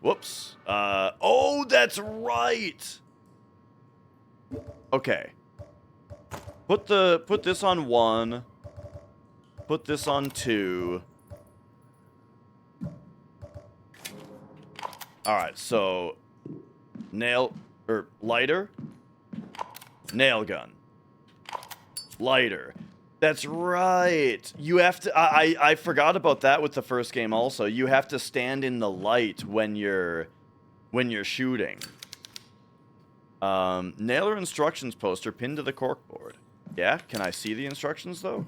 Whoops. Oh, that's right. Okay. Put this on 1. Put this on 2. Alright, so lighter, nail gun, lighter. That's right. You have to. I forgot about that with the first game. Also, you have to stand in the light when you're shooting. Nailer instructions poster pinned to the corkboard. Yeah, can I see the instructions though?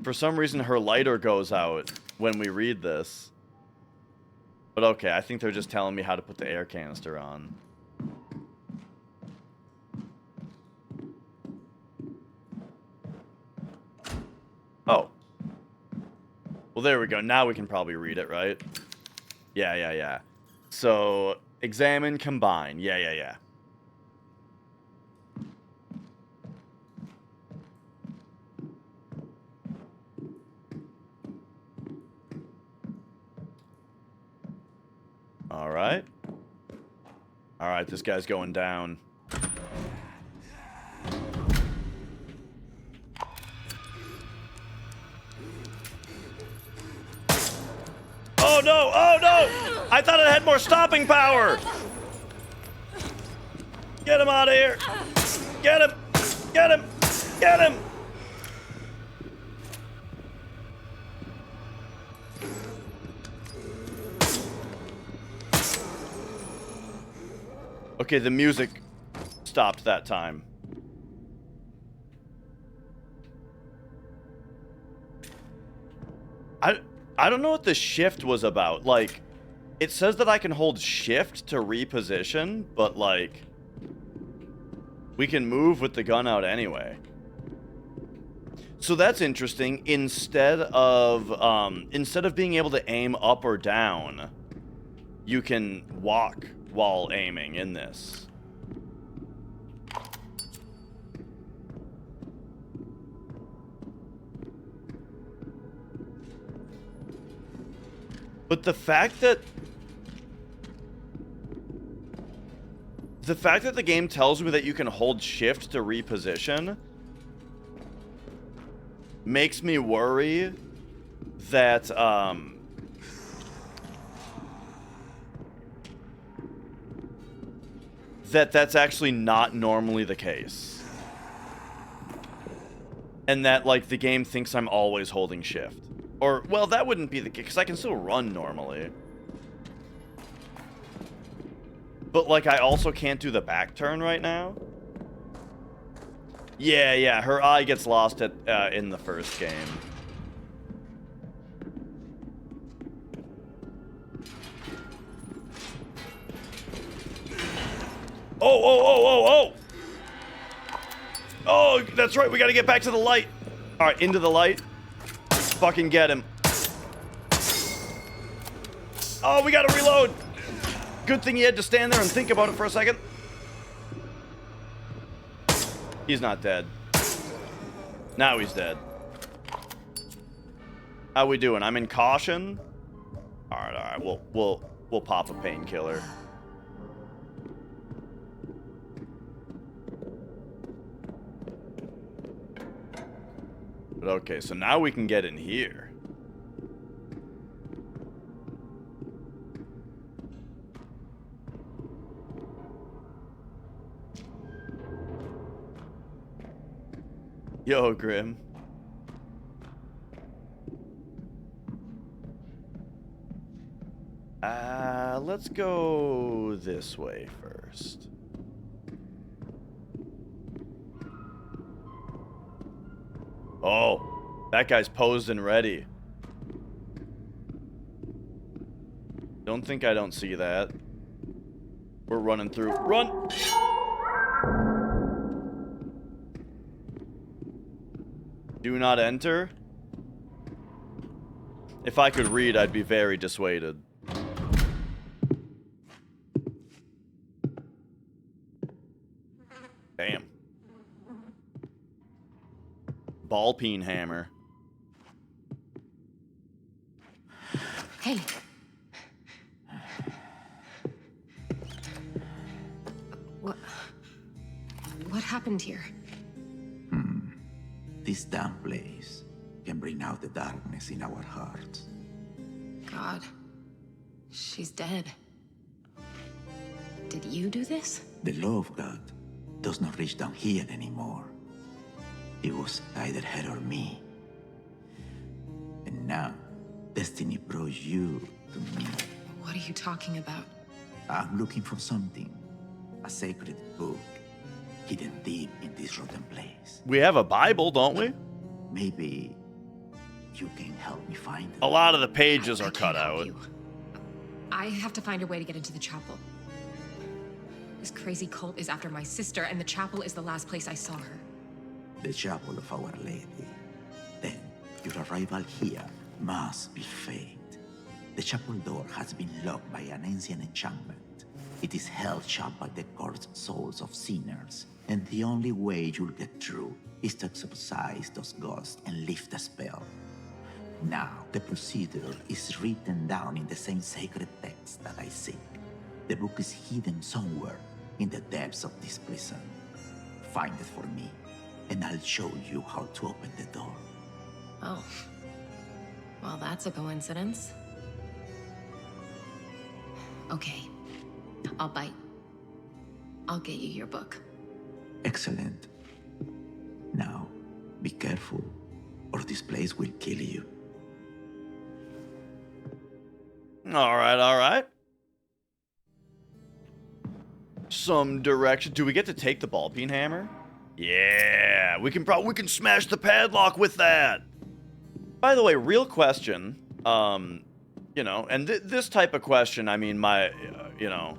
For some reason, her lighter goes out when we read this. But okay, I think they're just telling me how to put the air canister on. Oh. Well, there we go. Now we can probably read it, right? Yeah. So, examine, combine. Yeah. All right, this guy's going down. Oh no! I thought it had more stopping power! Get him out of here! Get him! Okay, the music stopped that time. I don't know what the shift was about. Like, it says that I can hold shift to reposition, but like, we can move with the gun out anyway. So that's interesting. Instead of being able to aim up or down, you can walk while aiming in this. But the fact that the game tells me that you can hold shift to reposition makes me worry that that's actually not normally the case. And that, like, the game thinks I'm always holding shift. Or, well, that wouldn't be the case, because I can still run normally. But, like, I also can't do the back turn right now. Yeah, her eye gets lost at in the first game. Oh! Oh, that's right, we gotta get back to the light. Alright, into the light. Fucking get him. Oh, we gotta reload. Good thing you had to stand there and think about it for a second. He's not dead. Now he's dead. How we doing? I'm in caution. Alright, we'll pop a painkiller. But okay, so now we can get in here. Yo, Grim. Let's go this way first. Oh, that guy's posed and ready. Don't think I don't see that. We're running through. Run! Do not enter. If I could read, I'd be very dissuaded. Damn. Ball peen hammer. Hey. What happened here? This damn place can bring out the darkness in our hearts. God. She's dead. Did you do this? The law of God does not reach down here anymore. It was either her or me. And now, destiny brought you to me. What are you talking about? I'm looking for something. A sacred book. Hidden deep in this rotten place. We have a Bible, don't we? Maybe you can help me find it. A lot of the pages I are can't cut help out. you. I have to find a way to get into the chapel. This crazy cult is after my sister, and the chapel is the last place I saw her. The chapel of Our Lady. Then, your arrival here must be fate. The chapel door has been locked by an ancient enchantment. It is held shut by the cursed souls of sinners, and the only way you'll get through is to exorcise those ghosts and lift the spell. Now, the procedure is written down in the same sacred text that I seek. The book is hidden somewhere in the depths of this prison. Find it for me, and I'll show you how to open the door. Oh. Well, that's a coincidence. Okay. I'll bite. I'll get you your book. Excellent. Now, be careful, or this place will kill you. Alright. Some direction. Do we get to take the ball peen hammer? Yeah, we can smash the padlock with that. By the way, real question. You know, and this type of question, I mean, you know,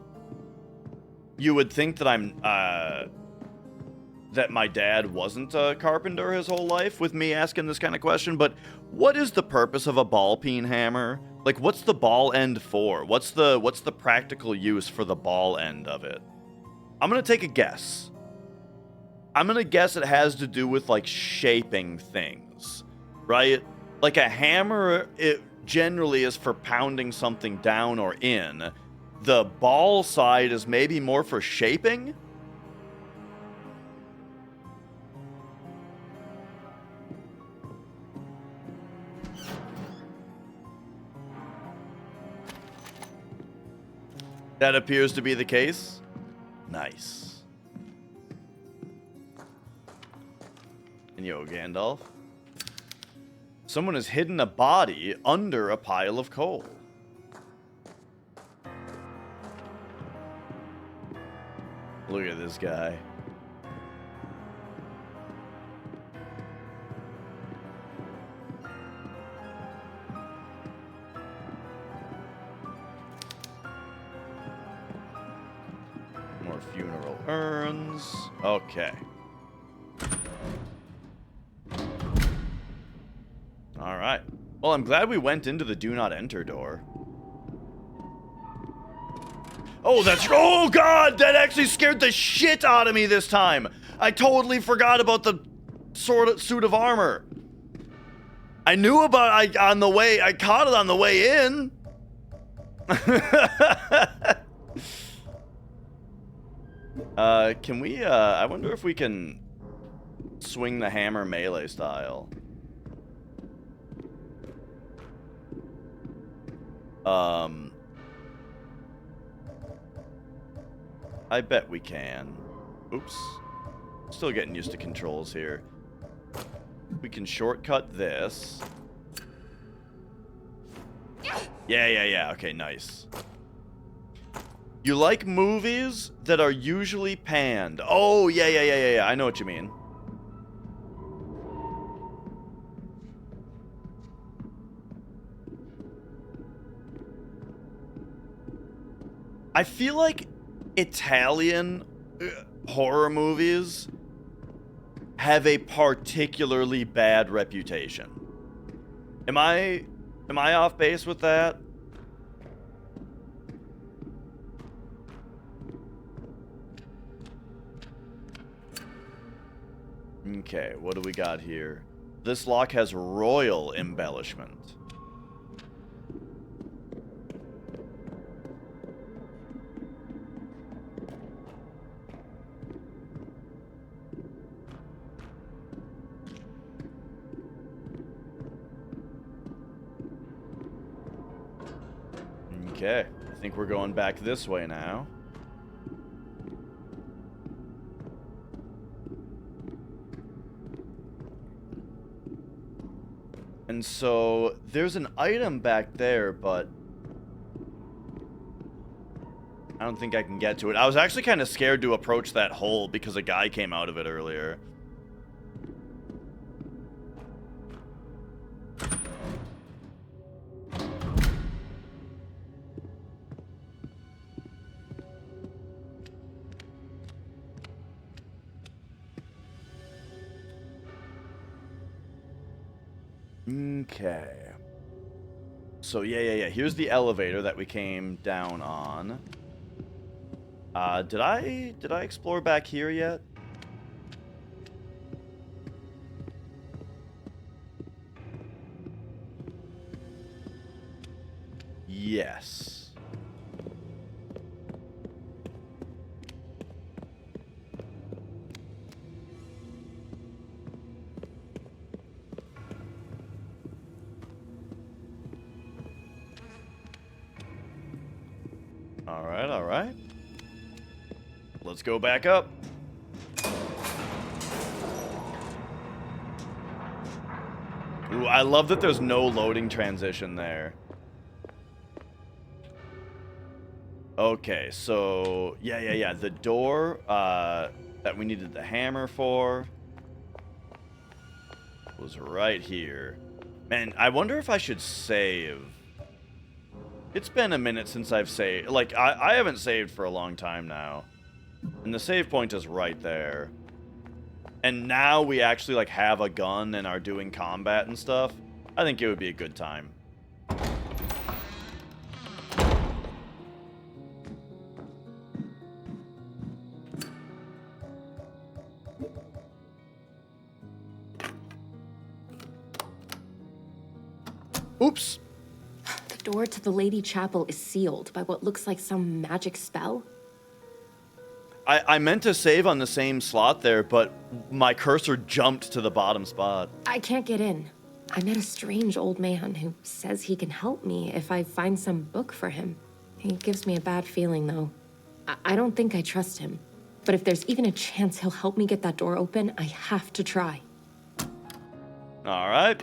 you would think that that my dad wasn't a carpenter his whole life with me asking this kind of question, but what is the purpose of a ball peen hammer? Like, what's the ball end for? What's the practical use for the ball end of it? I'm gonna take a guess. I'm gonna guess it has to do with, like, shaping things, right? Like, a hammer, generally is for pounding something down or in. The ball side is maybe more for shaping. That appears to be the case. Nice. And yo, Gandalf. Someone has hidden a body under a pile of coal. Look at this guy. More funeral urns. Okay. All right. Well, I'm glad we went into the do not enter door. Oh, that's... Oh, God! That actually scared the shit out of me this time. I totally forgot about the suit of armor. I knew about it on the way... I caught it on the way in. Can we... I wonder if we can swing the hammer melee style. I bet we can. Oops. Still getting used to controls here. We can shortcut this. Yeah. Okay, nice. You like movies that are usually panned. Oh, yeah. I know what you mean. I feel like Italian horror movies have a particularly bad reputation. Am I off base with that? Okay, what do we got here? This lock has royal embellishment. Okay, I think we're going back this way now. And so, there's an item back there, but I don't think I can get to it. I was actually kind of scared to approach that hole because a guy came out of it earlier. Okay. So yeah. Here's the elevator that we came down on. Did I explore back here yet? Yes. All right. Let's go back up. Ooh, I love that there's no loading transition there. Okay, so yeah. The door that we needed the hammer for was right here. Man, I wonder if I should save. It's been a minute since I've saved. Like, I haven't saved for a long time now. And the save point is right there. And now we actually, like, have a gun and are doing combat and stuff. I think it would be a good time. Oops. door to the Lady Chapel is sealed by what looks like some magic spell. I meant to save on the same slot there, but my cursor jumped to the bottom spot. I can't get in. I met a strange old man who says he can help me if I find some book for him. He gives me a bad feeling, though. I don't think I trust him. But if there's even a chance he'll help me get that door open, I have to try. All right.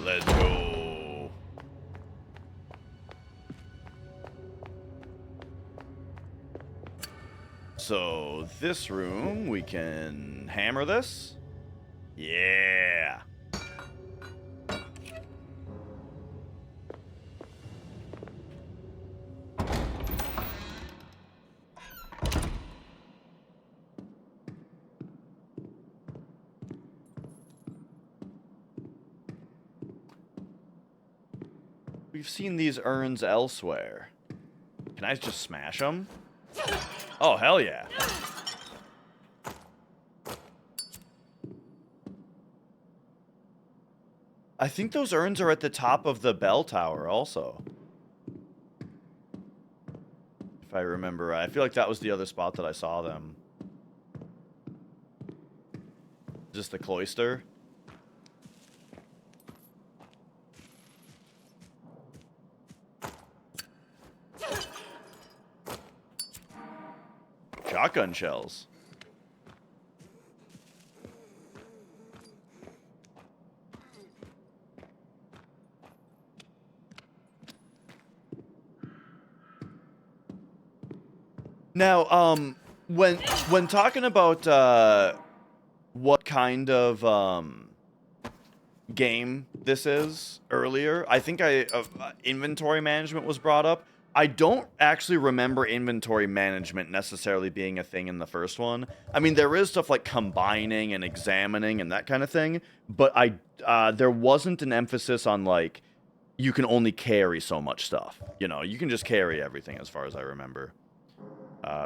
Let's go. So this room, we can hammer this. Yeah. We've seen these urns elsewhere. Can I just smash them? Oh, hell yeah. I think those urns are at the top of the bell tower also. If I remember right. I feel like that was the other spot that I saw them. Just the cloister. Shotgun shells. Now, when talking about what kind of game this is earlier, I think inventory management was brought up. I don't actually remember inventory management necessarily being a thing in the first one. I mean, there is stuff like combining and examining and that kind of thing, but there wasn't an emphasis on, like, you can only carry so much stuff. You know, you can just carry everything as far as I remember.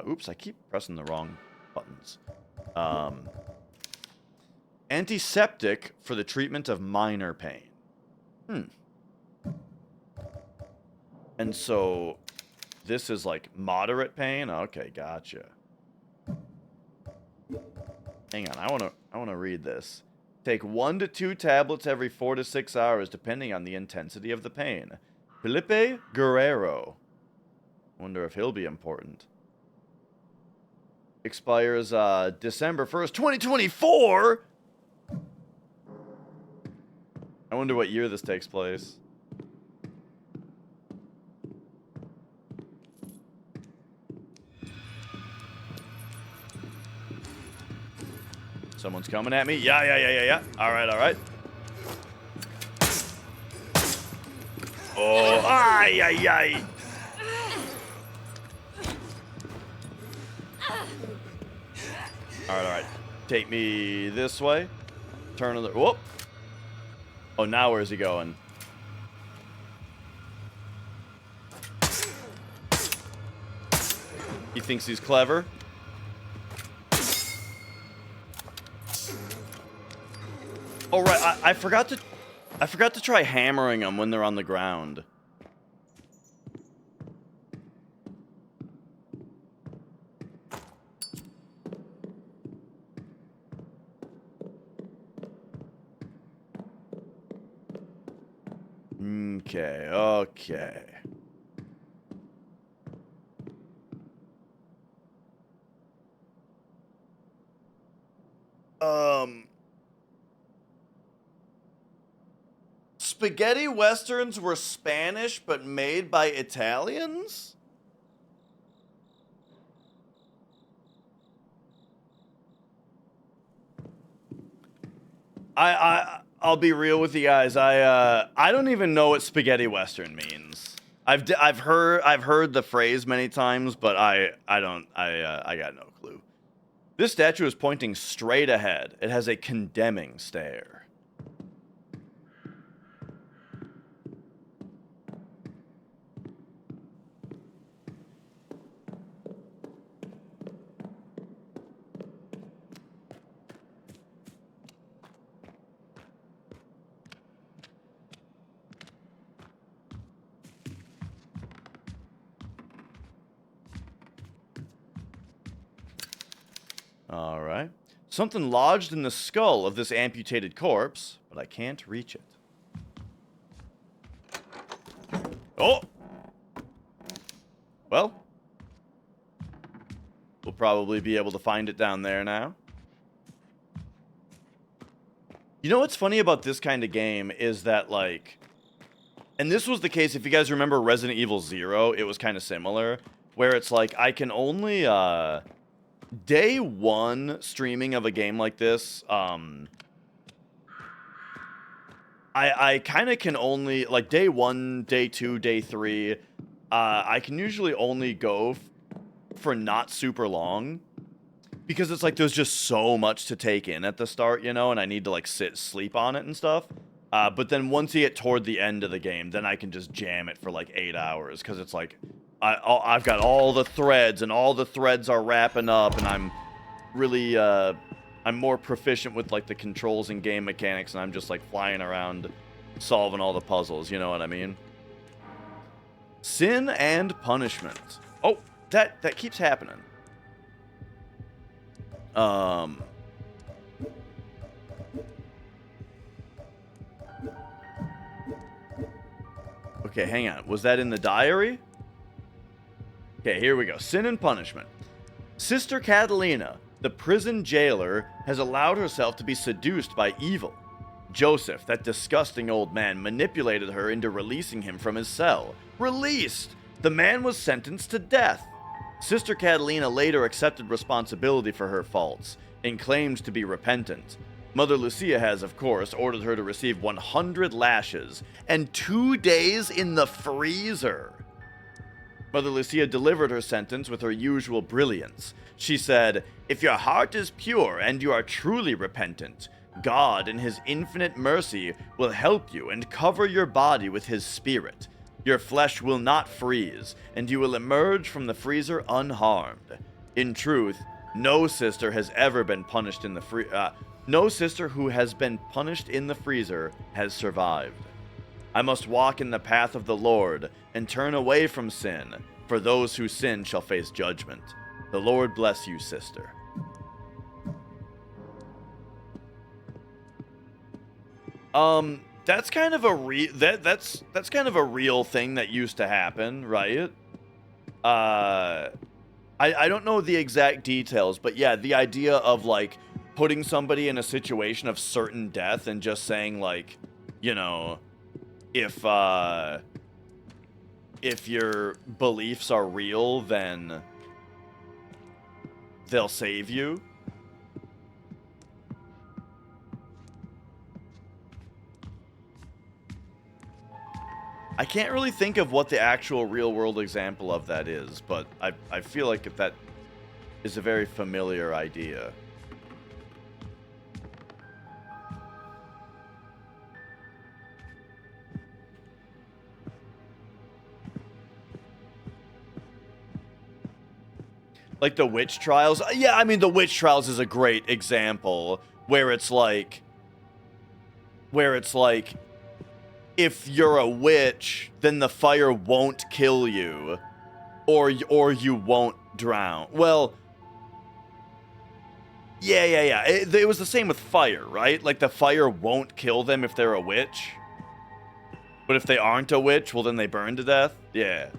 Oops, I keep pressing the wrong buttons. Antiseptic for the treatment of minor pain. And so, this is like moderate pain? Okay, gotcha. Hang on, I wanna read this. Take 1 to 2 tablets every 4 to 6 hours, depending on the intensity of the pain. Felipe Guerrero. Wonder if he'll be important. Expires December 1st, 2024? I wonder what year this takes place. Someone's coming at me. Yeah. All right. Oh, ay. All right. Take me this way. Turn on the... Whoop. Oh, now where's he going? He thinks he's clever. Oh, right. I forgot to try hammering them when they're on the ground. Okay. Spaghetti westerns were Spanish but made by Italians? I'll be real with you guys. I don't even know what spaghetti western means. I've heard the phrase many times, but I got no clue. This statue is pointing straight ahead. It has a condemning stare. All right. Something lodged in the skull of this amputated corpse, but I can't reach it. Oh! Well, we'll probably be able to find it down there now. You know what's funny about this kind of game is that, like... And this was the case, if you guys remember Resident Evil 0, it was kind of similar. Where it's like, I can only, day one streaming of a game like this, I kind of can only, like, day 1, day 2, day 3, I can usually only go for not super long. Because it's like, there's just so much to take in at the start, you know, and I need to, like, sleep on it and stuff. But then once you get toward the end of the game, then I can just jam it for, like, 8 hours. Because it's like, I've got all the threads, and all the threads are wrapping up, and I'm really, I'm more proficient with, like, the controls and game mechanics, and I'm just, like, flying around solving all the puzzles, you know what I mean? Sin and punishment. Oh, that keeps happening. Okay, hang on. Was that in the diary? Okay, here we go. Sin and punishment. Sister Catalina, the prison jailer, has allowed herself to be seduced by evil. Joseph, that disgusting old man, manipulated her into releasing him from his cell. Released! The man was sentenced to death. Sister Catalina later accepted responsibility for her faults and claimed to be repentant. Mother Lucia has, of course, ordered her to receive 100 lashes and 2 days in the freezer. Mother Lucia delivered her sentence with her usual brilliance. She said, "If your heart is pure and you are truly repentant, God in his infinite mercy will help you and cover your body with his spirit. Your flesh will not freeze, and you will emerge from the freezer unharmed. In truth, no sister has ever been punished in the no sister who has been punished in the freezer has survived. I must walk in the path of the Lord and turn away from sin, for those who sin shall face judgment. The Lord bless you, sister." That's kind of a that's kind of a real thing that used to happen, right? I don't know the exact details, but yeah, the idea of, like, putting somebody in a situation of certain death and just saying, like, you know, if your beliefs are real, then they'll save you. I can't really think of what the actual real-world example of that is, but I feel like that is a very familiar idea. Like the witch trials? Yeah, I mean, the witch trials is a great example where it's like, if you're a witch, then the fire won't kill you, or you won't drown. Well, yeah. It was the same with fire, right? Like, the fire won't kill them if they're a witch. But if they aren't a witch, well, then they burn to death. Yeah.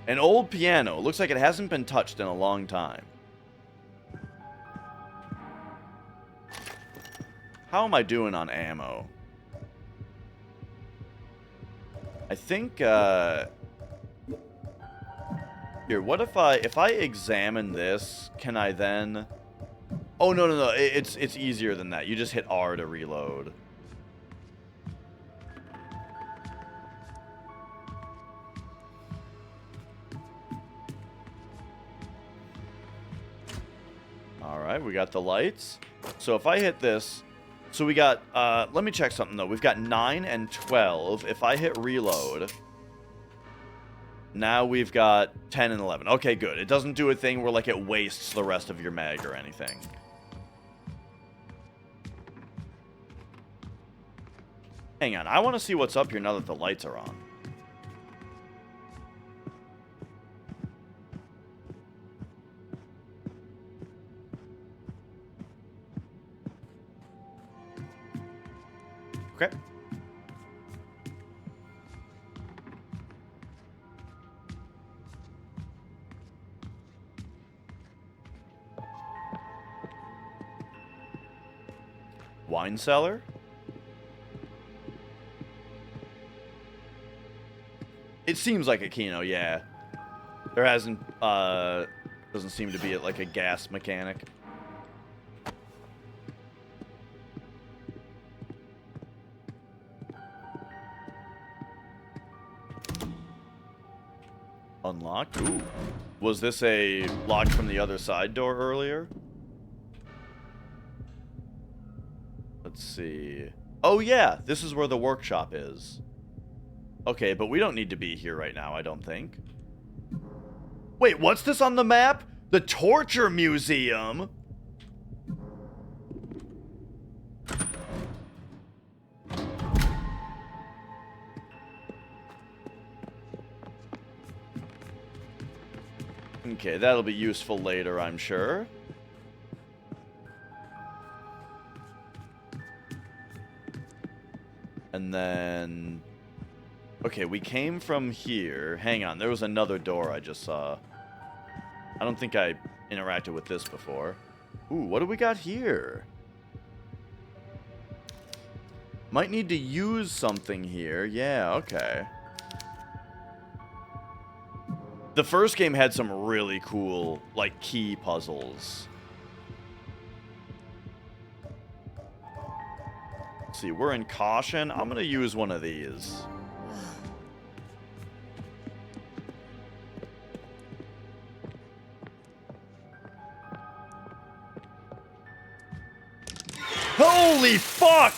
An old piano. Looks like it hasn't been touched in a long time. How am I doing on ammo? I think, here, what if I examine this, can I then... Oh, no, it's easier than that. You just hit R to reload. Alright, we got the lights. So if I hit this... So we got, let me check something, though. We've got 9 and 12. If I hit reload, now we've got 10 and 11. Okay, good. It doesn't do a thing where, like, it wastes the rest of your mag or anything. Hang on. I want to see what's up here now that the lights are on. Okay. Wine cellar? It seems like a Kino, yeah. There hasn't, doesn't seem to be like a gas mechanic. Unlocked? Ooh. Was this a locked from the other side door earlier? Let's see. Oh yeah, this is where the workshop is. Okay, but we don't need to be here right now, I don't think. Wait, what's this on the map? The Torture Museum? Okay, that'll be useful later, I'm sure. And then... Okay, we came from here. Hang on, there was another door I just saw. I don't think I interacted with this before. Ooh, what do we got here? Might need to use something here. Yeah, okay. The first game had some really cool, like, key puzzles. Let's see, we're in caution. I'm gonna use one of these. Holy fuck!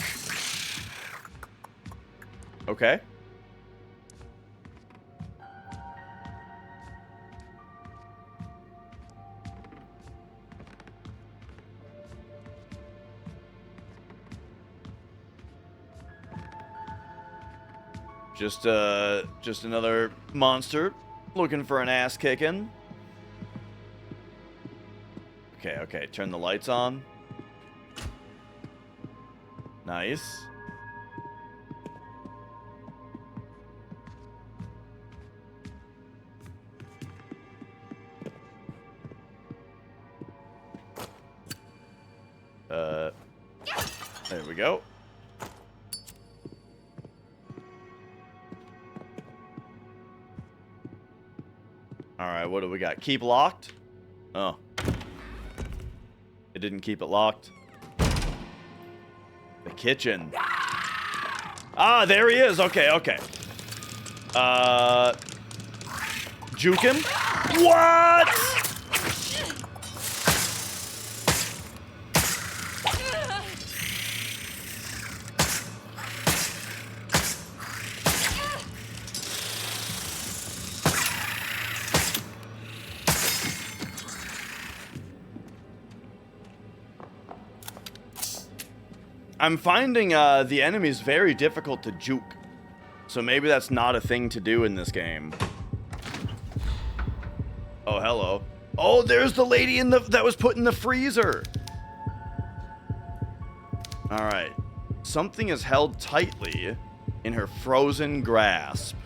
Okay. Just another monster looking for an ass kicking. Okay, okay, turn the lights on. Nice. There we go. Alright, what do we got? Keep locked? Oh. It didn't keep it locked. The kitchen. Ah, there he is. Okay, okay. Juke him? What? I'm finding the enemies very difficult to juke. So maybe that's not a thing to do in this game. Oh, hello. Oh, there's the lady in the that was put in the freezer. All right. Something is held tightly in her frozen grasp.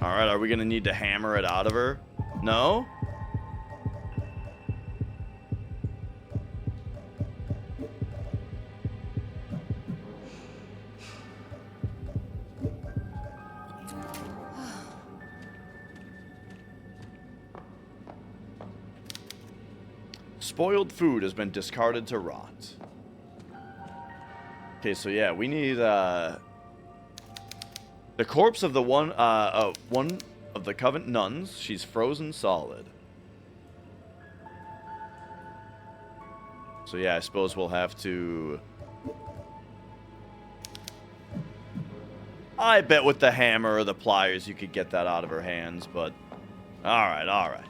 All right, are we going to need to hammer it out of her? No? Spoiled food has been discarded to rot. Okay, so yeah, we need the corpse of the one of the Covenant nuns. She's frozen solid. So yeah, I suppose we'll have to. I bet with the hammer or the pliers you could get that out of her hands, but all right, all right.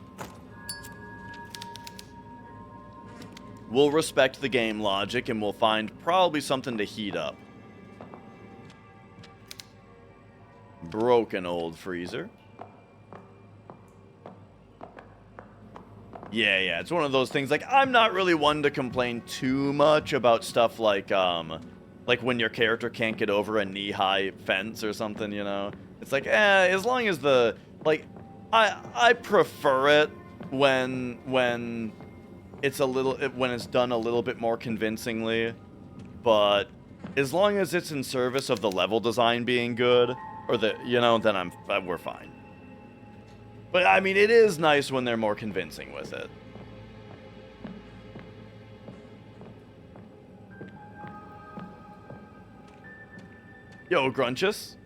We'll respect the game logic, and we'll find probably something to heat up. Broken old freezer. Yeah, it's one of those things, like, I'm not really one to complain too much about stuff like, Like when your character can't get over a knee-high fence or something, you know? It's like, as long as the, like, I prefer it when it's when it's done a little bit more convincingly, but as long as it's in service of the level design being good, or then we're fine. But I mean, it is nice when they're more convincing with it. Yo, Grunchus.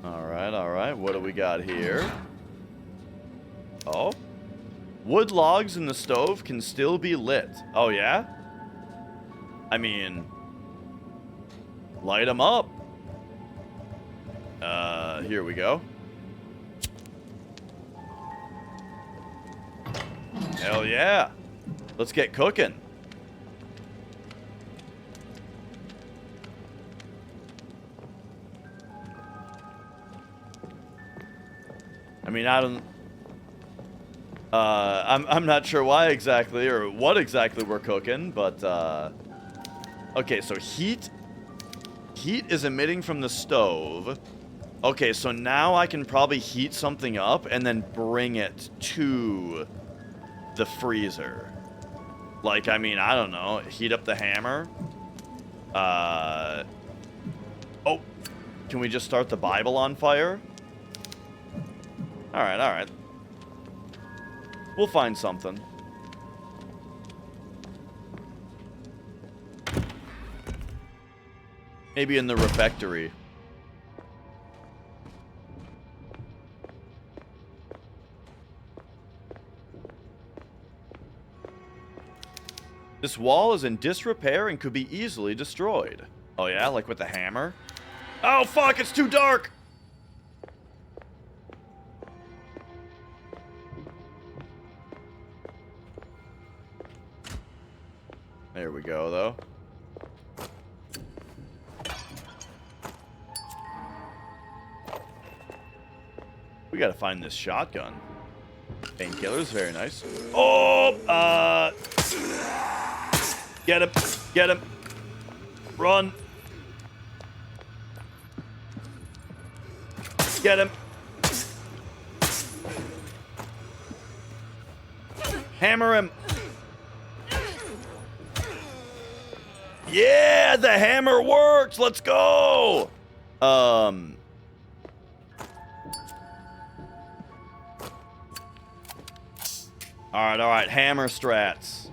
All right. What do we got here? Oh. Wood logs in the stove can still be lit. Oh, yeah? I mean, light them up. Here we go. Hell yeah. Let's get cooking. I mean, I'm not sure why exactly or what exactly we're cooking, but okay, so heat is emitting from the stove. Okay, so now I can probably heat something up and then bring it to the freezer. Like, I mean, I don't know, heat up the hammer. Oh, can we just start the Bible on fire? All right. We'll find something. Maybe in the refectory. This wall is in disrepair and could be easily destroyed. Oh yeah, like with the hammer? Oh fuck, it's too dark! There we go, though. We gotta find this shotgun. Painkillers, very nice. Oh, get him, get him. Run. Get him. Hammer him. Yeah, the hammer works. Let's go. All right. Hammer strats.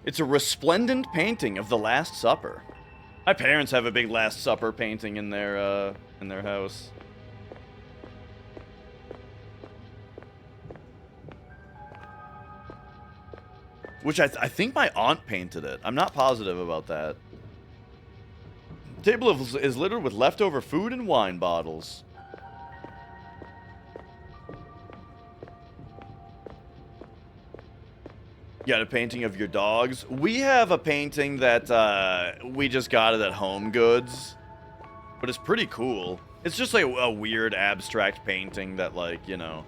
It's a resplendent painting of the Last Supper. My parents have a big Last Supper painting in their house. Which I think my aunt painted it. I'm not positive about that. The table is littered with leftover food and wine bottles. You got a painting of your dogs? We have a painting that we just got it at Home Goods. But it's pretty cool. It's just like a weird abstract painting that, like, you know,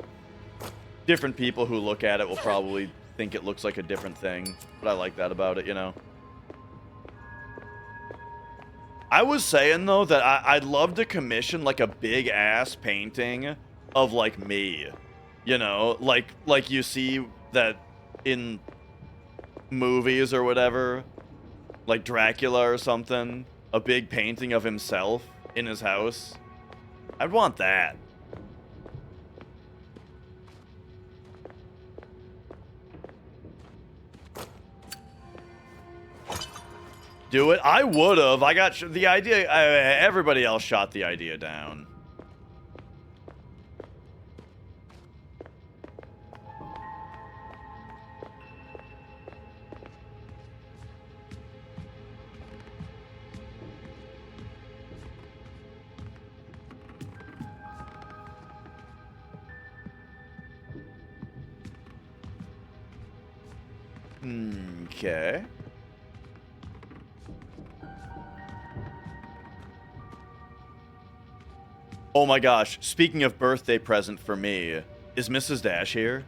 different people who look at it will probably think it looks like a different thing. But I like that about it, you know. I was saying, though, that I'd love to commission, like, a big-ass painting of, like, me. You know? Like you see that in movies or whatever. Like Dracula or something. A big painting of himself in his house. I'd want that. Do it? I would have. I got the idea. Everybody else shot the idea down. Okay. Oh my gosh, speaking of birthday present for me, is Mrs. Dash here?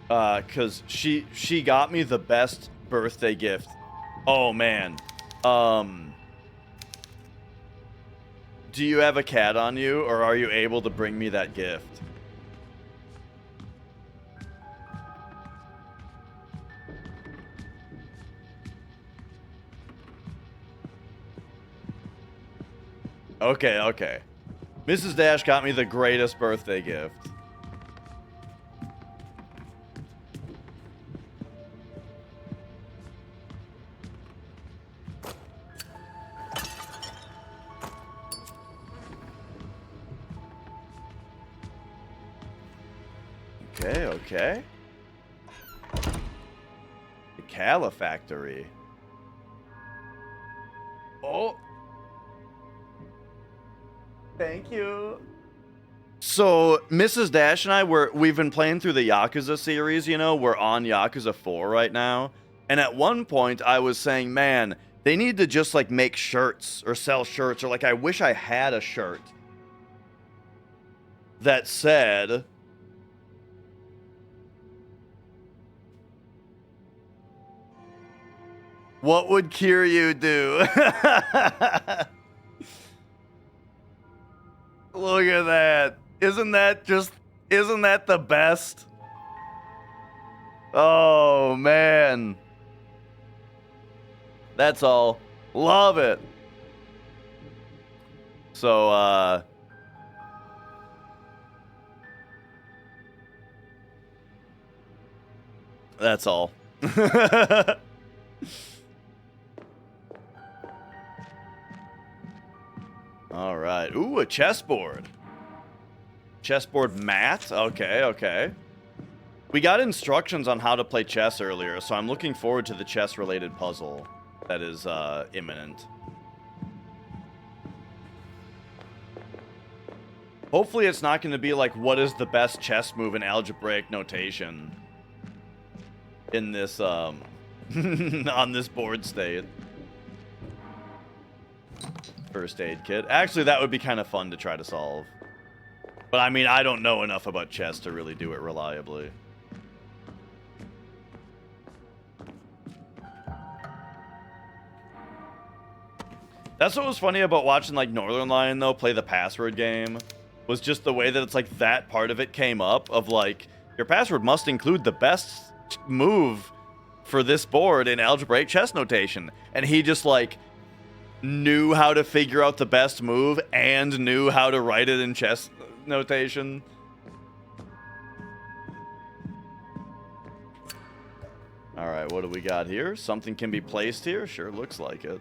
Cause she got me the best birthday gift. Oh man. Do you have a cat on you, or are you able to bring me that gift? Okay, okay. Mrs. Dash got me the greatest birthday gift. Okay, okay. The Califactory. Oh. Thank you. So, Mrs. Dash and I, we've been playing through the Yakuza series, you know? We're on Yakuza 4 right now. And at one point, I was saying, man, they need to just, like, make shirts or sell shirts. Or, like, I wish I had a shirt that said... What would Kiryu do? Look at that. Isn't that the best? Oh, man. That's all. Love it. So, that's all. All right. Ooh, a chessboard. Chessboard mat. Okay, okay. We got instructions on how to play chess earlier, so I'm looking forward to the chess-related puzzle that is imminent. Hopefully it's not going to be like, what is the best chess move in algebraic notation in this, on this board state. First aid kit. Actually, that would be kind of fun to try to solve. But I mean, I don't know enough about chess to really do it reliably. That's what was funny about watching like Northern Lion though play the password game, was just the way that it's like that part of it came up of like, your password must include the best move for this board in algebraic chess notation. And he just like knew how to figure out the best move and knew how to write it in chess notation. All right, what do we got here? Something can be placed here? Sure looks like it.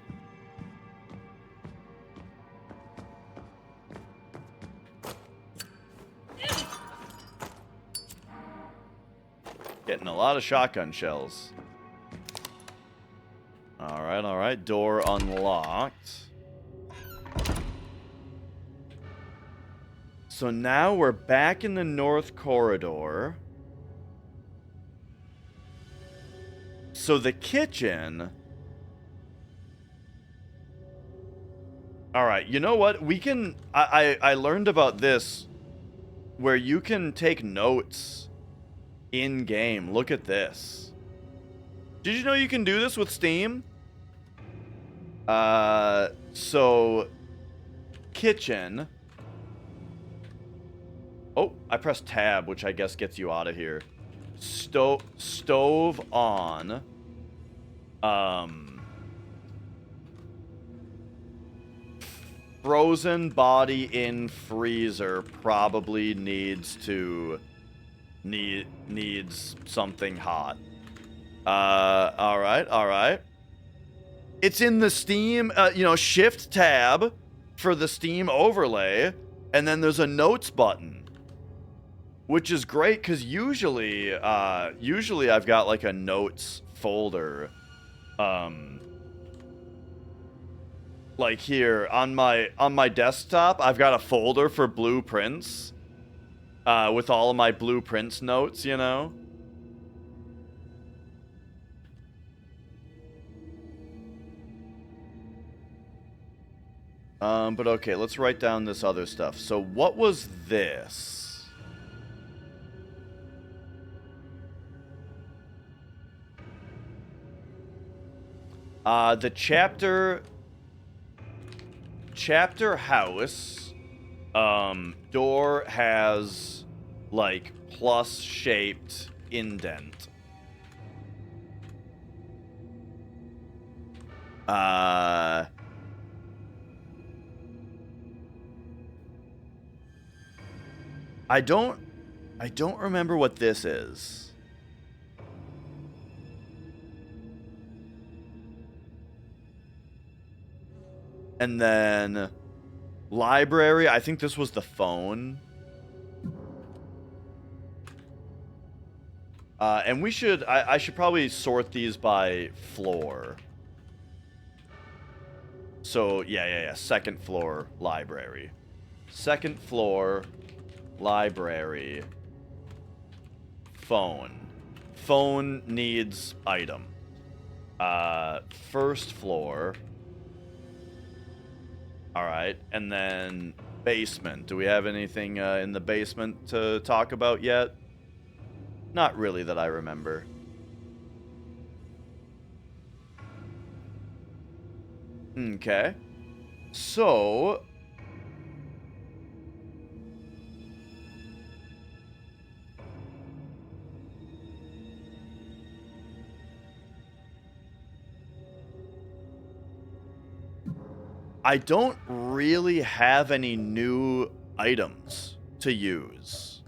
Getting a lot of shotgun shells. All right. Door unlocked. So now we're back in the North Corridor. So the kitchen... All right, you know what? We can... I learned about this where you can take notes in-game. Look at this. Did you know you can do this with Steam? So kitchen. Oh, I pressed tab, which I guess gets you out of here. Stove on. Frozen body in freezer probably needs something hot. All right. It's in the Steam, shift tab for the Steam overlay, and then there's a notes button, which is great because usually I've got like a notes folder, like here on my desktop, I've got a folder for blueprints, with all of my blueprints notes, you know. But okay, let's write down this other stuff. So what was this? The chapter house door has like plus shaped indent. I don't remember what this is. And then library, I think this was the phone. And I should probably sort these by floor. So, yeah. Second floor, library. Second floor, library. Phone. Phone needs item. First floor. Alright, and then basement. Do we have anything in the basement to talk about yet? Not really that I remember. Okay. So... I don't really have any new items to use.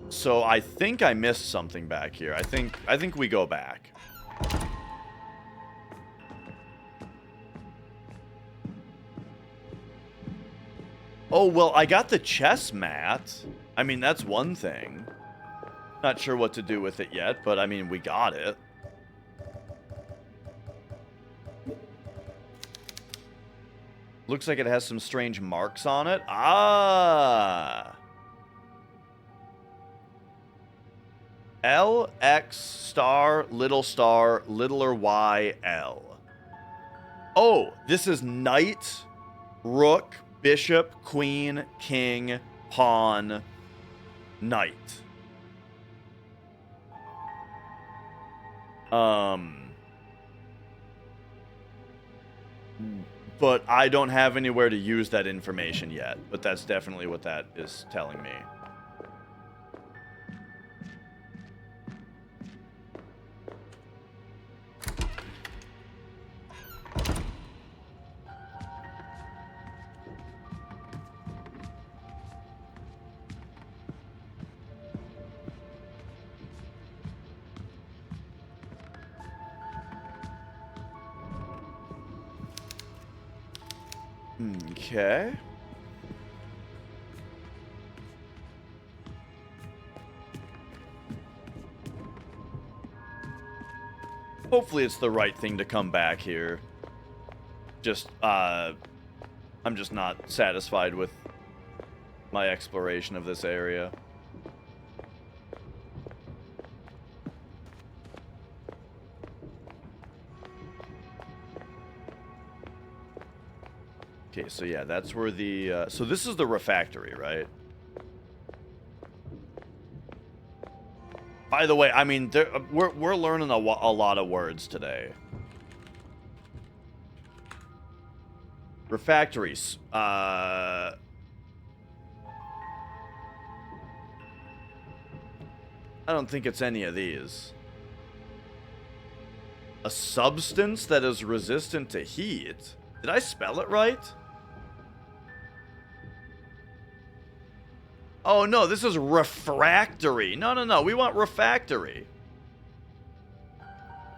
So I think I missed something back here. I think we go back. Oh, well, I got the chess mat. I mean, that's one thing. Not sure what to do with it yet, but I mean, we got it. Looks like it has some strange marks on it. Ah! L, X, star, littler Y, L. Oh, this is knight, rook, bishop, queen, king, pawn, knight. But I don't have anywhere to use that information yet. But that's definitely what that is telling me. Okay. Hopefully it's the right thing to come back here. I'm just not satisfied with my exploration of this area. Okay, so yeah, that's where the... so this is the refactory, right? By the way, I mean, we're learning a lot of words today. Refactories. I don't think it's any of these. A substance that is resistant to heat? Did I spell it right? Oh, no, this is refractory. No, we want refactory.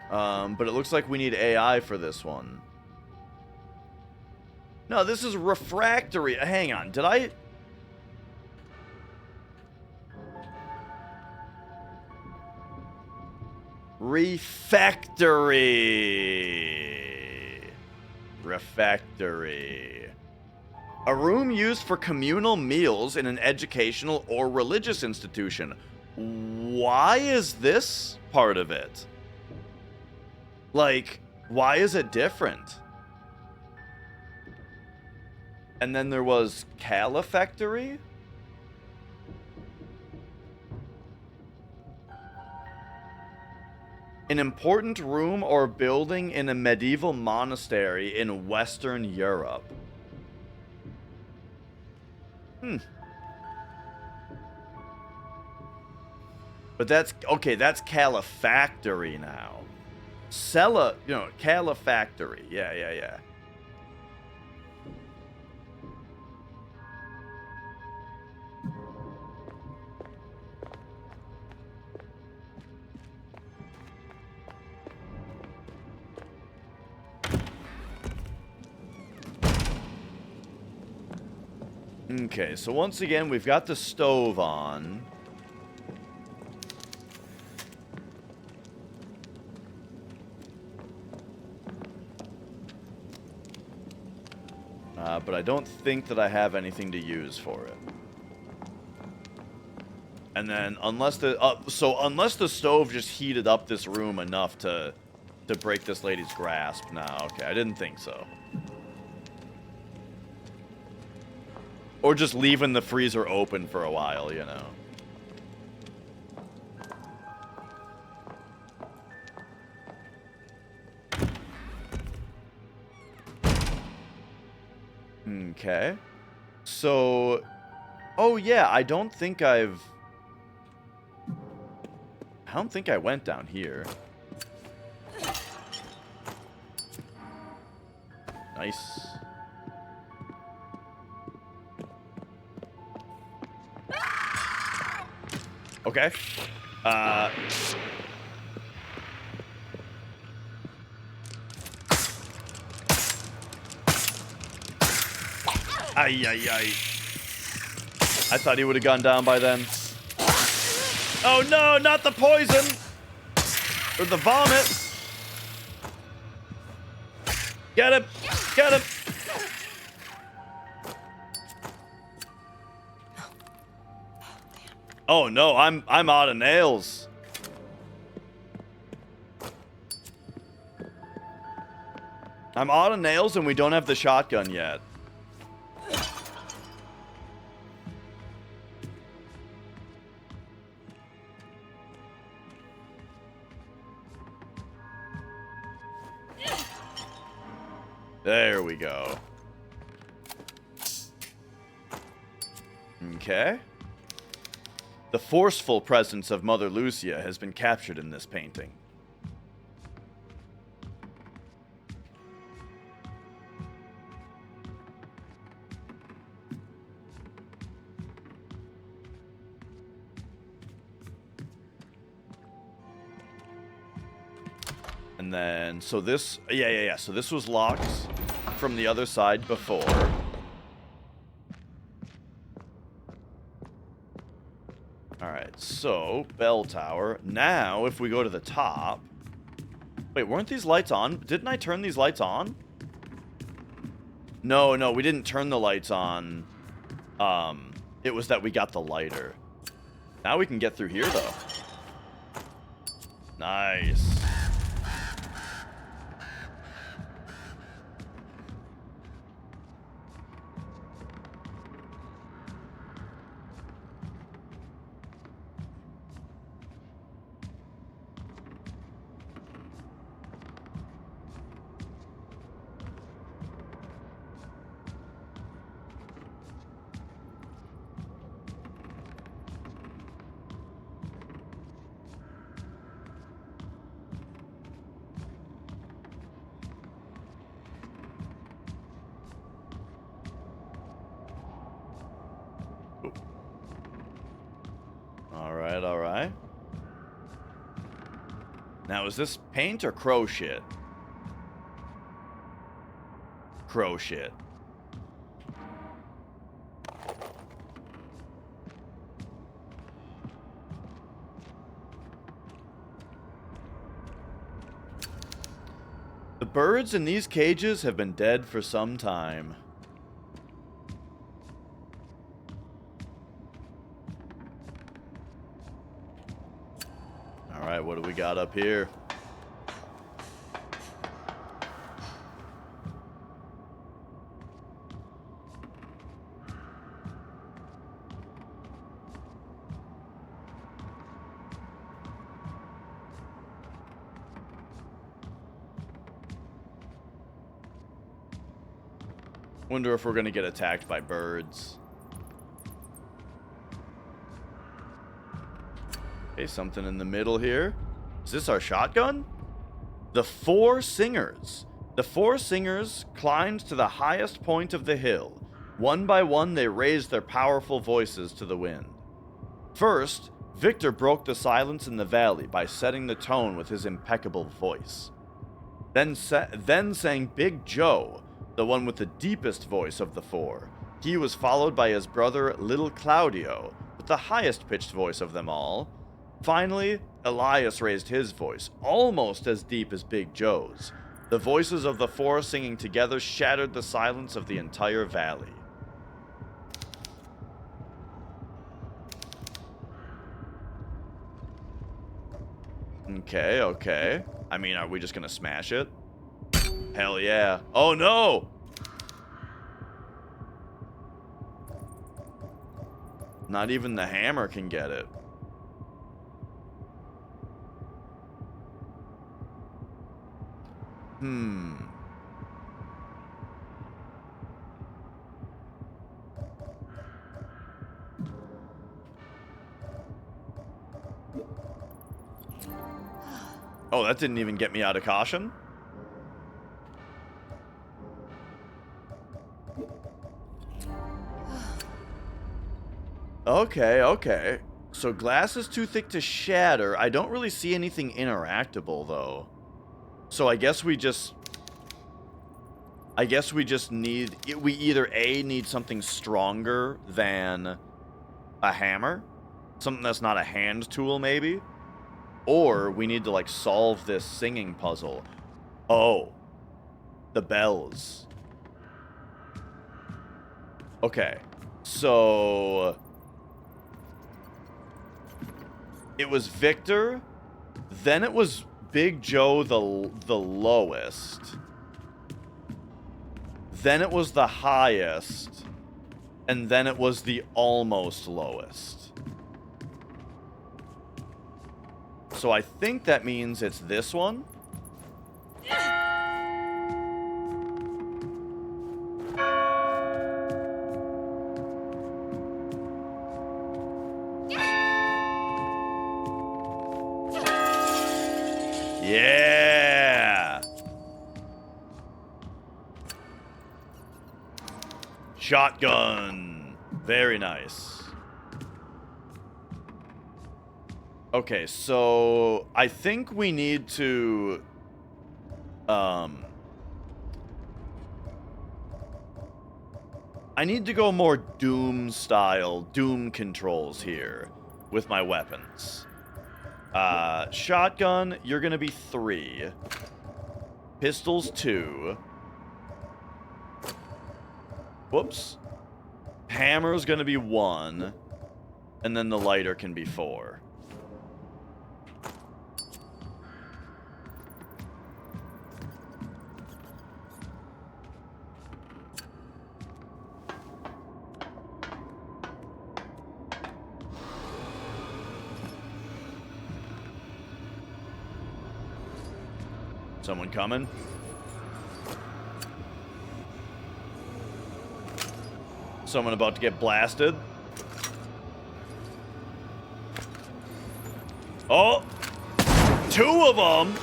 But it looks like we need AI for this one. No, this is refractory. Hang on, did I... Refactory. A room used for communal meals in an educational or religious institution. Why is this part of it? Like, why is it different? And then there was Calefactory? An important room or building in a medieval monastery in Western Europe. But that's, okay, that's Calefactory now. Calefactory. Yeah. Okay, so once again, we've got the stove on. But I don't think that I have anything to use for it. And then, unless the stove just heated up this room enough to break this lady's grasp. Nah, okay, I didn't think so. Or just leaving the freezer open for a while, you know. Okay. So, oh yeah, I don't think I went down here. Nice. Okay. Ay. I thought he would have gone down by then. Oh no, not the poison! Or the vomit! Get him! Get him! Oh no, I'm out of nails. I'm out of nails and we don't have the shotgun yet. There we go. Okay. The forceful presence of Mother Lucia has been captured in this painting. And then, so this, yeah. So this was locked from the other side before. Alright, so, bell tower. Now, if we go to the top... Wait, weren't these lights on? Didn't I turn these lights on? No, we didn't turn the lights on. It was that we got the lighter. Now we can get through here, though. Nice. Alright. Now, is this paint or crow shit? Crow shit. The birds in these cages have been dead for some time. Alright, what do we got up here? Wonder if we're gonna get attacked by birds. Okay, something in the middle here. Is this our shotgun? The Four Singers. The Four Singers climbed to the highest point of the hill. One by one, they raised their powerful voices to the wind. First, Victor broke the silence in the valley by setting the tone with his impeccable voice. Then sang Big Joe, the one with the deepest voice of the four. He was followed by his brother Little Claudio, with the highest pitched voice of them all. Finally, Elias raised his voice, almost as deep as Big Joe's. The voices of the four singing together shattered the silence of the entire valley. Okay, okay. I mean, are we just gonna smash it? Hell yeah. Oh no! Not even the hammer can get it. Oh, that didn't even get me out of caution. Okay, okay. So glass is too thick to shatter. I don't really see anything interactable, though. So I guess we just need... We either A, need something stronger than a hammer. Something that's not a hand tool, maybe. Or we need to, like, solve this singing puzzle. Oh. The bells. Okay. So... It was Victor. Then it was Big Joe, the lowest. Then it was the highest. And then it was the almost lowest. So I think that means it's this one. Yeah! Shotgun. Very nice. Okay, so I think we need to I need to go more Doom style, Doom controls here with my weapons. Shotgun, you're gonna be 3. Pistols, 2. Whoops. Hammer's gonna be 1. And then the lighter can be 4. Someone coming? Someone about to get blasted? Oh! 2 of them!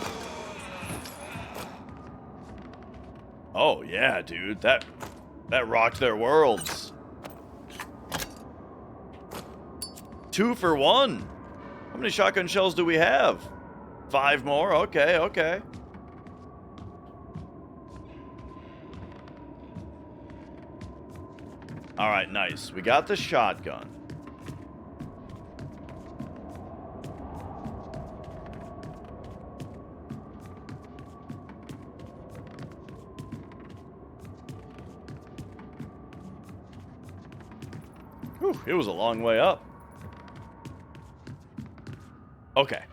Oh, yeah, dude. That rocked their worlds. 2 for 1. How many shotgun shells do we have? 5 more? Okay, okay. All right, nice. We got the shotgun. Whew, it was a long way up. Okay.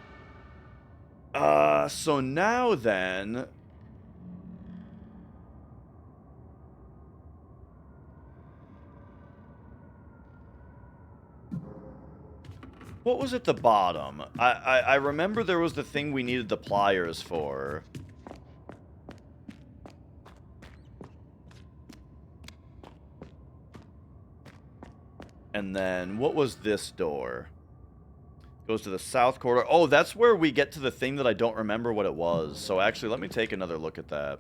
So now then... What was at the bottom? I remember there was the thing we needed the pliers for. And then what was this door? Goes to the south corridor. Oh, that's where we get to the thing that I don't remember what it was. So actually, let me take another look at that.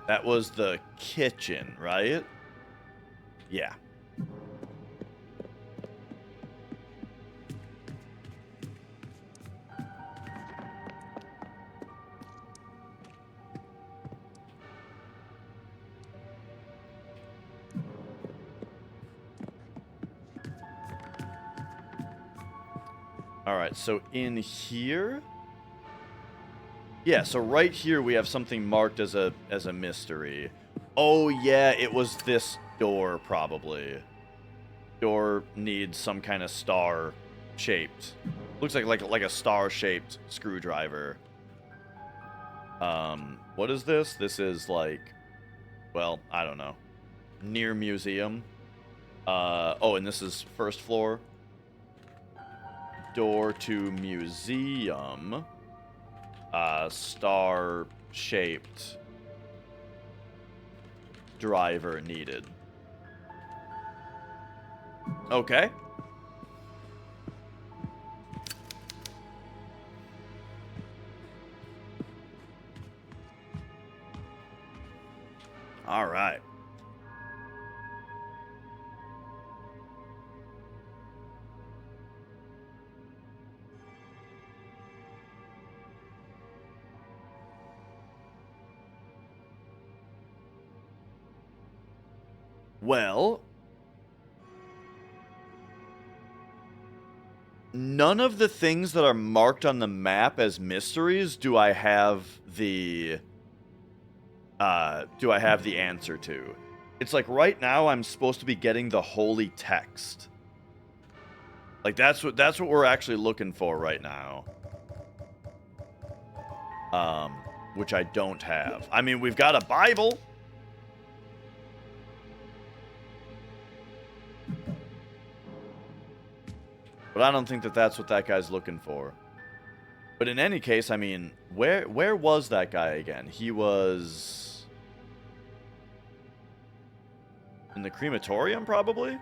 That was the kitchen, right? Yeah. All right, so in here... Yeah, so right here we have something marked as a mystery. Oh yeah, it was this door probably. Door needs some kind of star shaped. Looks like a star shaped screwdriver. What is this? This is like, well, I don't know. Near museum. Oh, and this is first floor. Door to museum. Star-shaped driver needed. Okay. All right. Well, none of the things that are marked on the map as mysteries do I have the answer to. It's like right now I'm supposed to be getting the holy text. Like that's what we're actually looking for right now. Which I don't have. I mean, we've got a Bible. But I don't think that that's what that guy's looking for. But in any case, I mean, where was that guy again? He was in the crematorium, probably?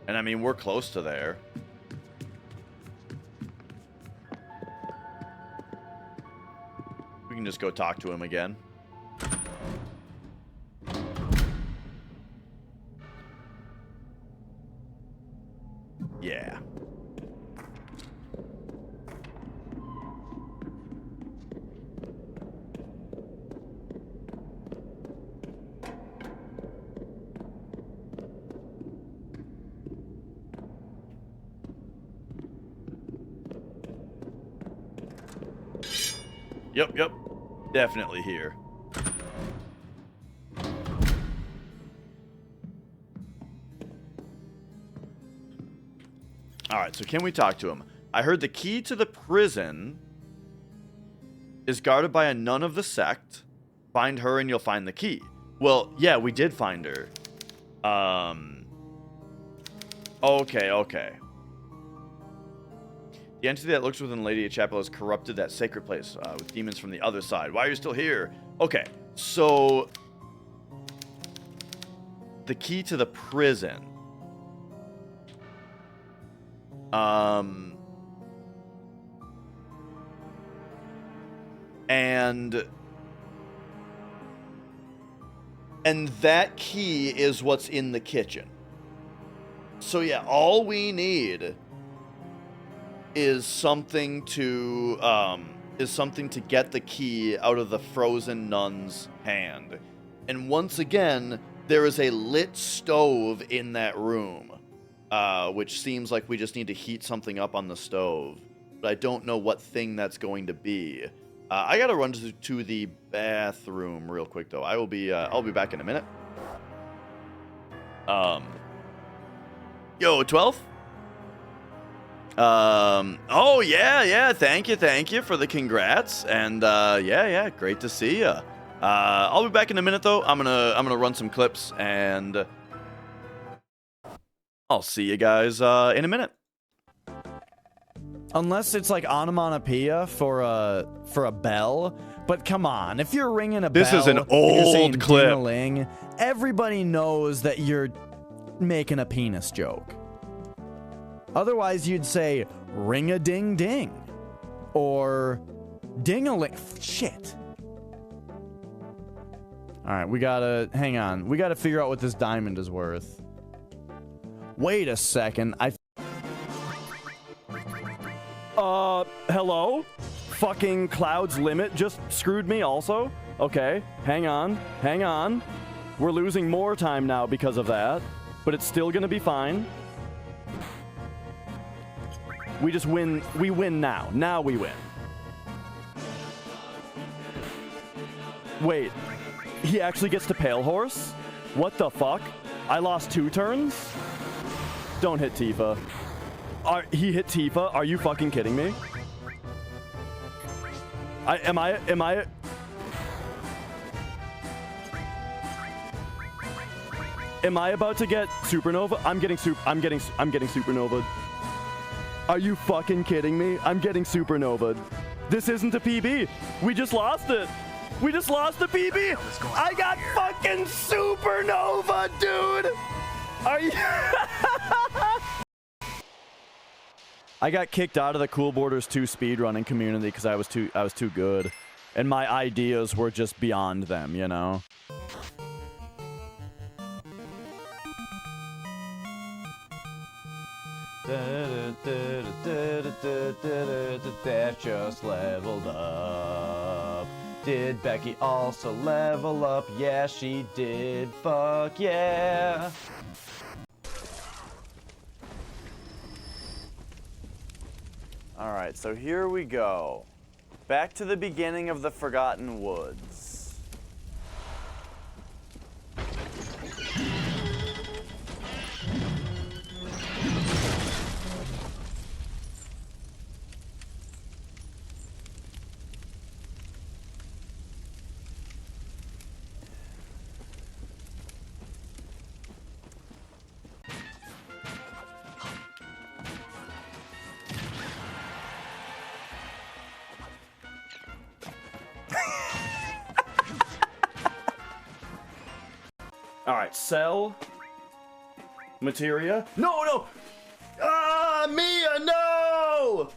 And I mean, we're close to there. We can just go talk to him again. Yeah. Yep. Definitely here. Alright, so can we talk to him? I heard the key to the prison is guarded by a nun of the sect. Find her and you'll find the key. Well, yeah, we did find her. Okay. The entity that looks within Lady Chapel has corrupted that sacred place with demons from the other side. Why are you still here? Okay, so the key to the prison. And that key is what's in the kitchen. So yeah, all we need is something to get the key out of the frozen nun's hand. And once again, there is a lit stove in that room, which seems like we just need to heat something up on the stove. But I don't know what thing that's going to be. I gotta run to the bathroom real quick though. I'll be back in a minute. Yo, 12? Oh yeah, thank you for the congrats, and yeah, great to see you. I'll be back in a minute though. I'm gonna run some clips, and I'll see you guys in a minute. Unless it's like onomatopoeia for a bell. But come on, if you're ringing a bell, This is an and you're saying old clip. ding-a-ling, everybody knows that you're making a penis joke. Otherwise, you'd say ring-a-ding-ding or ding-a-ling. Shit. All right, we gotta hang on. We gotta figure out what this diamond is worth. Wait a second. Hello? Fucking Cloud's Limit just screwed me also? Okay, hang on. We're losing more time now because of that, but it's still gonna be fine. We just win. We win now. Now we win. Wait, he actually gets to Pale Horse? What the fuck? I lost 2 turns? Don't hit Tifa. He hit Tifa? Are you fucking kidding me? Am I about to get Supernova? I'm getting Supernova. Are you fucking kidding me? I'm getting Supernova. This isn't a PB. We just lost it. We just lost the PB. I got fucking Supernova, dude. Are you? I got kicked out of the Cool Borders 2 speedrunning community because I was too good, and my ideas were just beyond them, you know. That just leveled up. Did Becky also level up? Yeah, she did. Fuck yeah. All right, so here we go. Back to the beginning of the Forgotten Woods. All right, sell materia. No. Ah, Mia, no!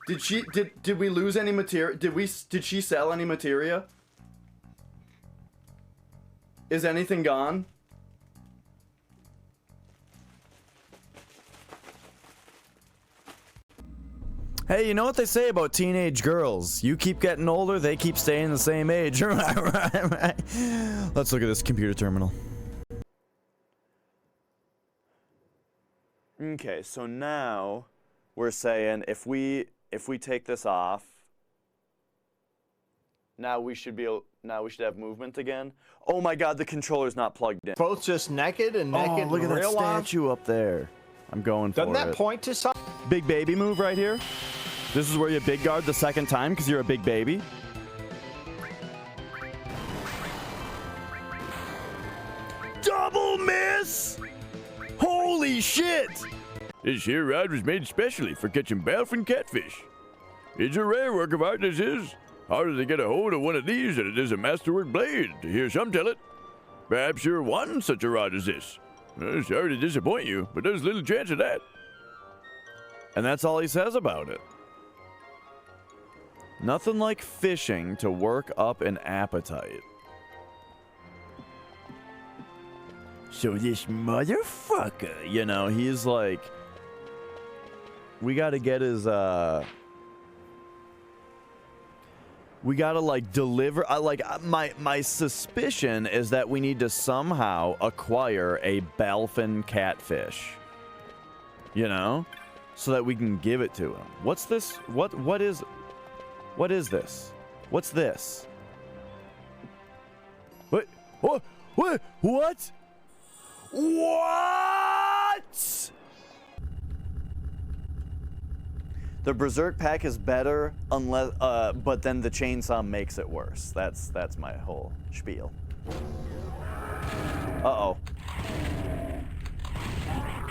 Did we lose any materia? Did she sell any materia? Is anything gone? Hey, you know what they say about teenage girls? You keep getting older, they keep staying the same age. Right. Let's look at this computer terminal. Okay, so now we're saying if we take this off, now we should have movement again. Oh my god, the controller's not plugged in. Both just naked and naked. Oh, look at that real statue up there. I'm going for it. Doesn't that point to something? Big baby move right here. This is where you big guard the second time because you're a big baby. Double miss! Holy shit! This here rod was made specially for catching bellfin catfish. It's a rare work of art, this is. Harder to get a hold of one of these than it is a masterwork blade, to hear some tell it. Perhaps you're one such a rod as this. Sorry to disappoint you, but there's little chance of that. And that's all he says about it. Nothing like fishing to work up an appetite. So this motherfucker, you know, he's like, we gotta get his, we gotta like deliver, my suspicion is that we need to somehow acquire a Balfin catfish, you know, so that we can give it to him. What's this? What is this? What's this? What? What? What? The Berserk pack is better unless, but then the chainsaw makes it worse. That's my whole spiel. Uh-oh.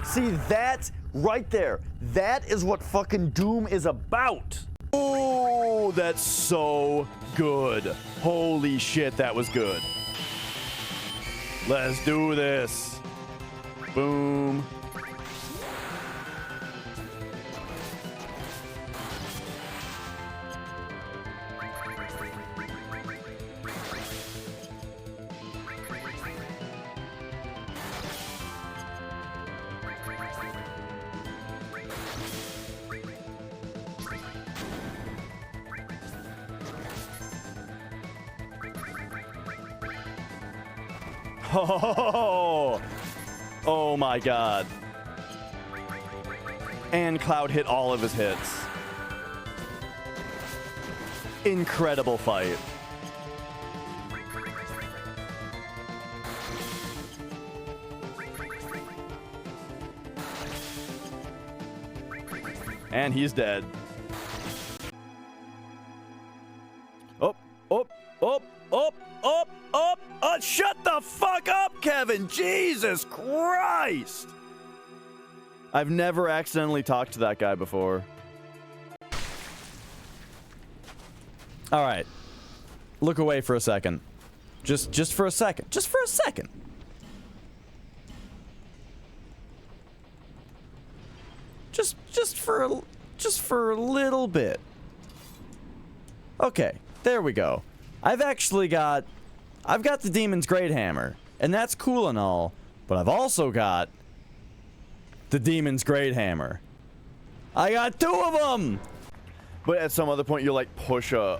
See, that right there. That is what fucking Doom is about. Oh, that's so good. Holy shit, that was good. Let's do this. Boom. Oh, oh my god. And Cloud hit all of his hits. Incredible fight. And he's dead. Up, up, up, up, up, up. Shut the fuck up, Kevin! Jesus Christ! I've never accidentally talked to that guy before. Alright. Look away for a second. Just for a second. Just for a second. Just for a little bit. Okay, there we go. I've got the Demon's Great Hammer, and that's cool and all, but I've also got the Demon's Great Hammer. I got 2 of them! But at some other point, you'll, like, push a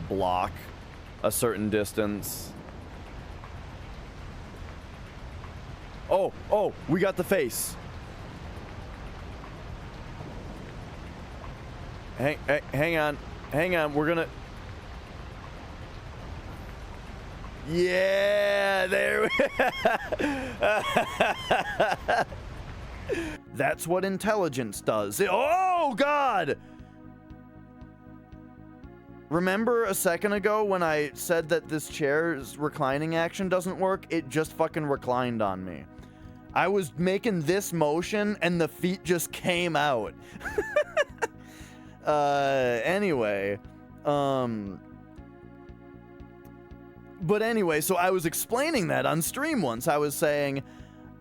block a certain distance. Oh, we got the face. Hang on, we're gonna... Yeah, there. That's what intelligence does. Oh, God! Remember a second ago when I said that this chair's reclining action doesn't work? It just fucking reclined on me. I was making this motion and the feet just came out. Anyway, But anyway, so I was explaining that on stream once. I was saying,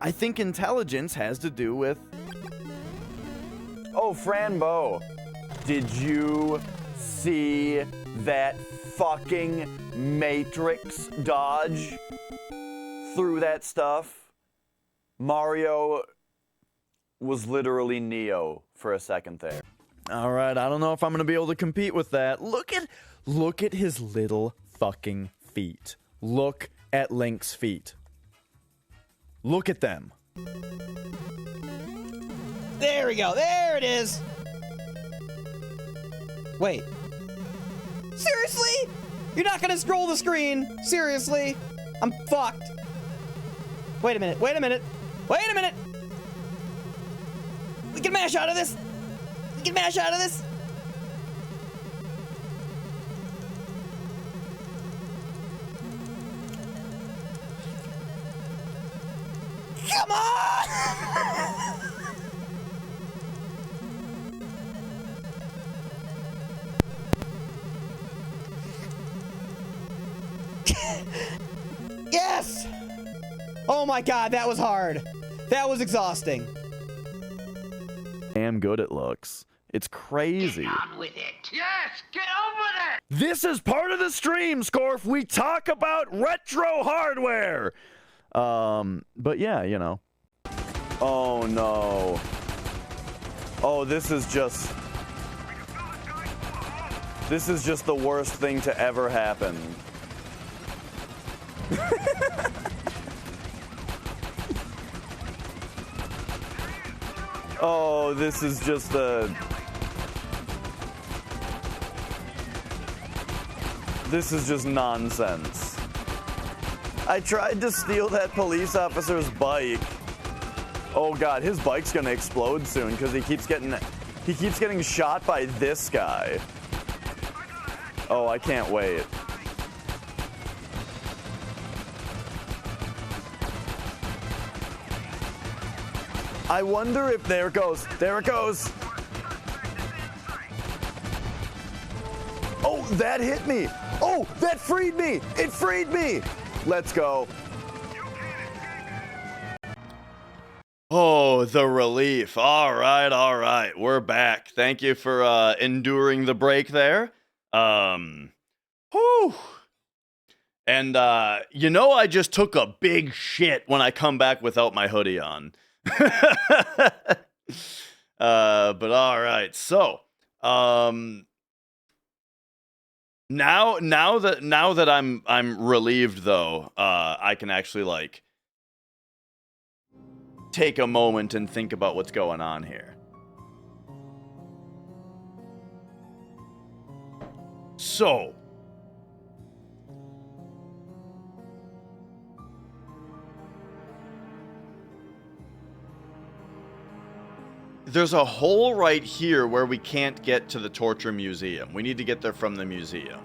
I think intelligence has to do with... Oh, Franbo, did you see that fucking Matrix dodge through that stuff? Mario was literally Neo for a second there. All right, I don't know if I'm gonna be able to compete with that. Look at his little fucking feet. Look at Link's feet. Look at them. There we go. There it is. Wait. Seriously? You're not gonna scroll the screen? Seriously? I'm fucked. Wait a minute. Wait a minute. Wait a minute. We can mash out of this. We can mash out of this. Come on! Yes! Oh my god, that was hard. That was exhausting. Damn good it looks. It's crazy. Get on with it. Yes, get on with it! This is part of the stream, Scorf. We talk about retro hardware. But yeah, you know. Oh no. Oh, this is just the worst thing to ever happen. Oh, this is just nonsense. I tried to steal that police officer's bike. Oh god, his bike's gonna explode soon because he keeps getting shot by this guy. Oh, I can't wait. I wonder if there it goes. There it goes. Oh, that hit me. Oh, that freed me. It freed me. Let's go. Oh, the relief. All right. We're back. Thank you for enduring the break there. Whew. And I just took a big shit when I come back without my hoodie on. But all right. So, now that I'm relieved though, I can actually like take a moment and think about what's going on here. So, there's a hole right here where we can't get to the torture museum. We need to get there from the museum.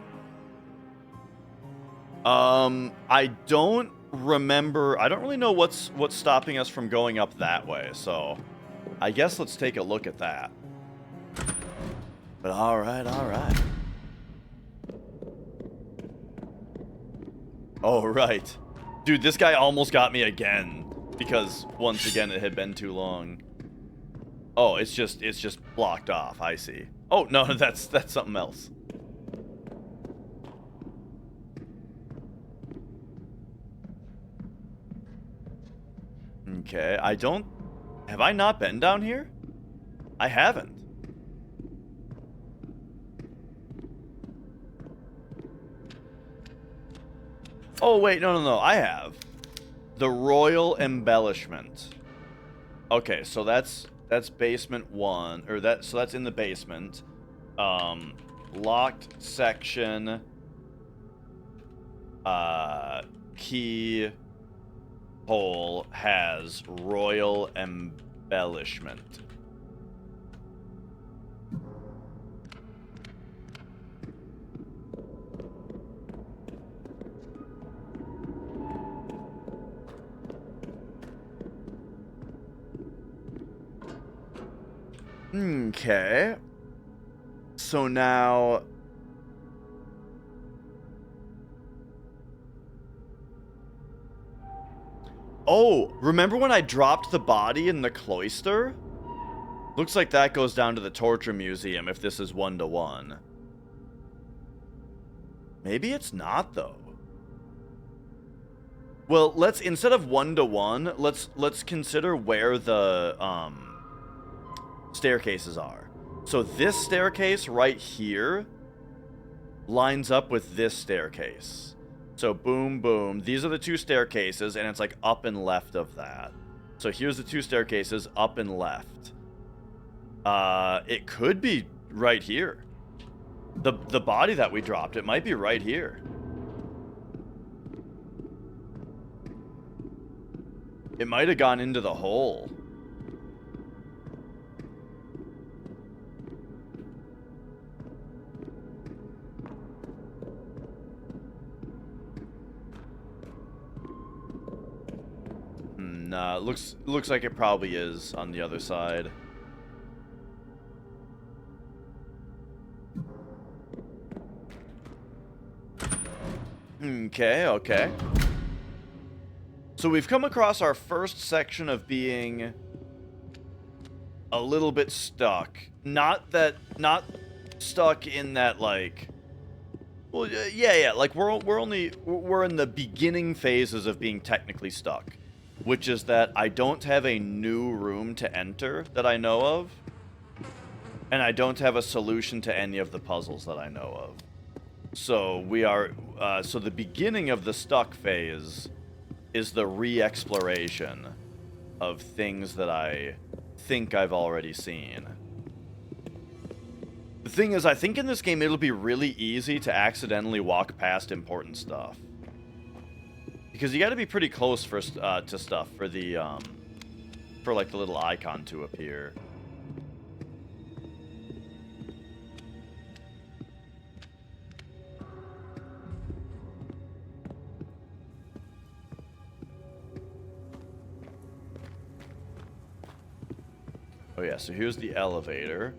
I don't remember. I don't really know what's stopping us from going up that way. So, I guess let's take a look at that. But all right. Oh, right. Dude, this guy almost got me again because once again it had been too long. Oh, it's just blocked off. I see. Oh, no, that's something else. Okay, have I not been down here? I haven't. Oh, wait, no, I have. The Royal Embellishment. Okay, so that's basement 1, or so that's in the basement. Locked section. Key hole has Royal Embellishment. Okay. So now... Oh, remember when I dropped the body in the cloister? Looks like that goes down to the torture museum if this is 1-to-1. Maybe it's not, though. Well, instead of 1-to-1, let's consider where the staircases are. So this staircase right here lines up with this staircase. So boom, boom. These are the two staircases, and it's like up and left of that. So here's the two staircases, up and left. It could be right here. The body that we dropped, it might be right here. It might have gone into the hole. Nah, looks like it probably is on the other side. Okay. So we've come across our first section of being a little bit stuck. Not stuck in that, like... Well, yeah, like we're in the beginning phases of being technically stuck. Which is that I don't have a new room to enter that I know of. And I don't have a solution to any of the puzzles that I know of. So we are... so the beginning of the stuck phase is the re-exploration of things that I think I've already seen. The thing is, I think in this game it'll be really easy to accidentally walk past important stuff. Because you got to be pretty close to stuff for the for like the little icon to appear. Oh yeah, so here's the elevator.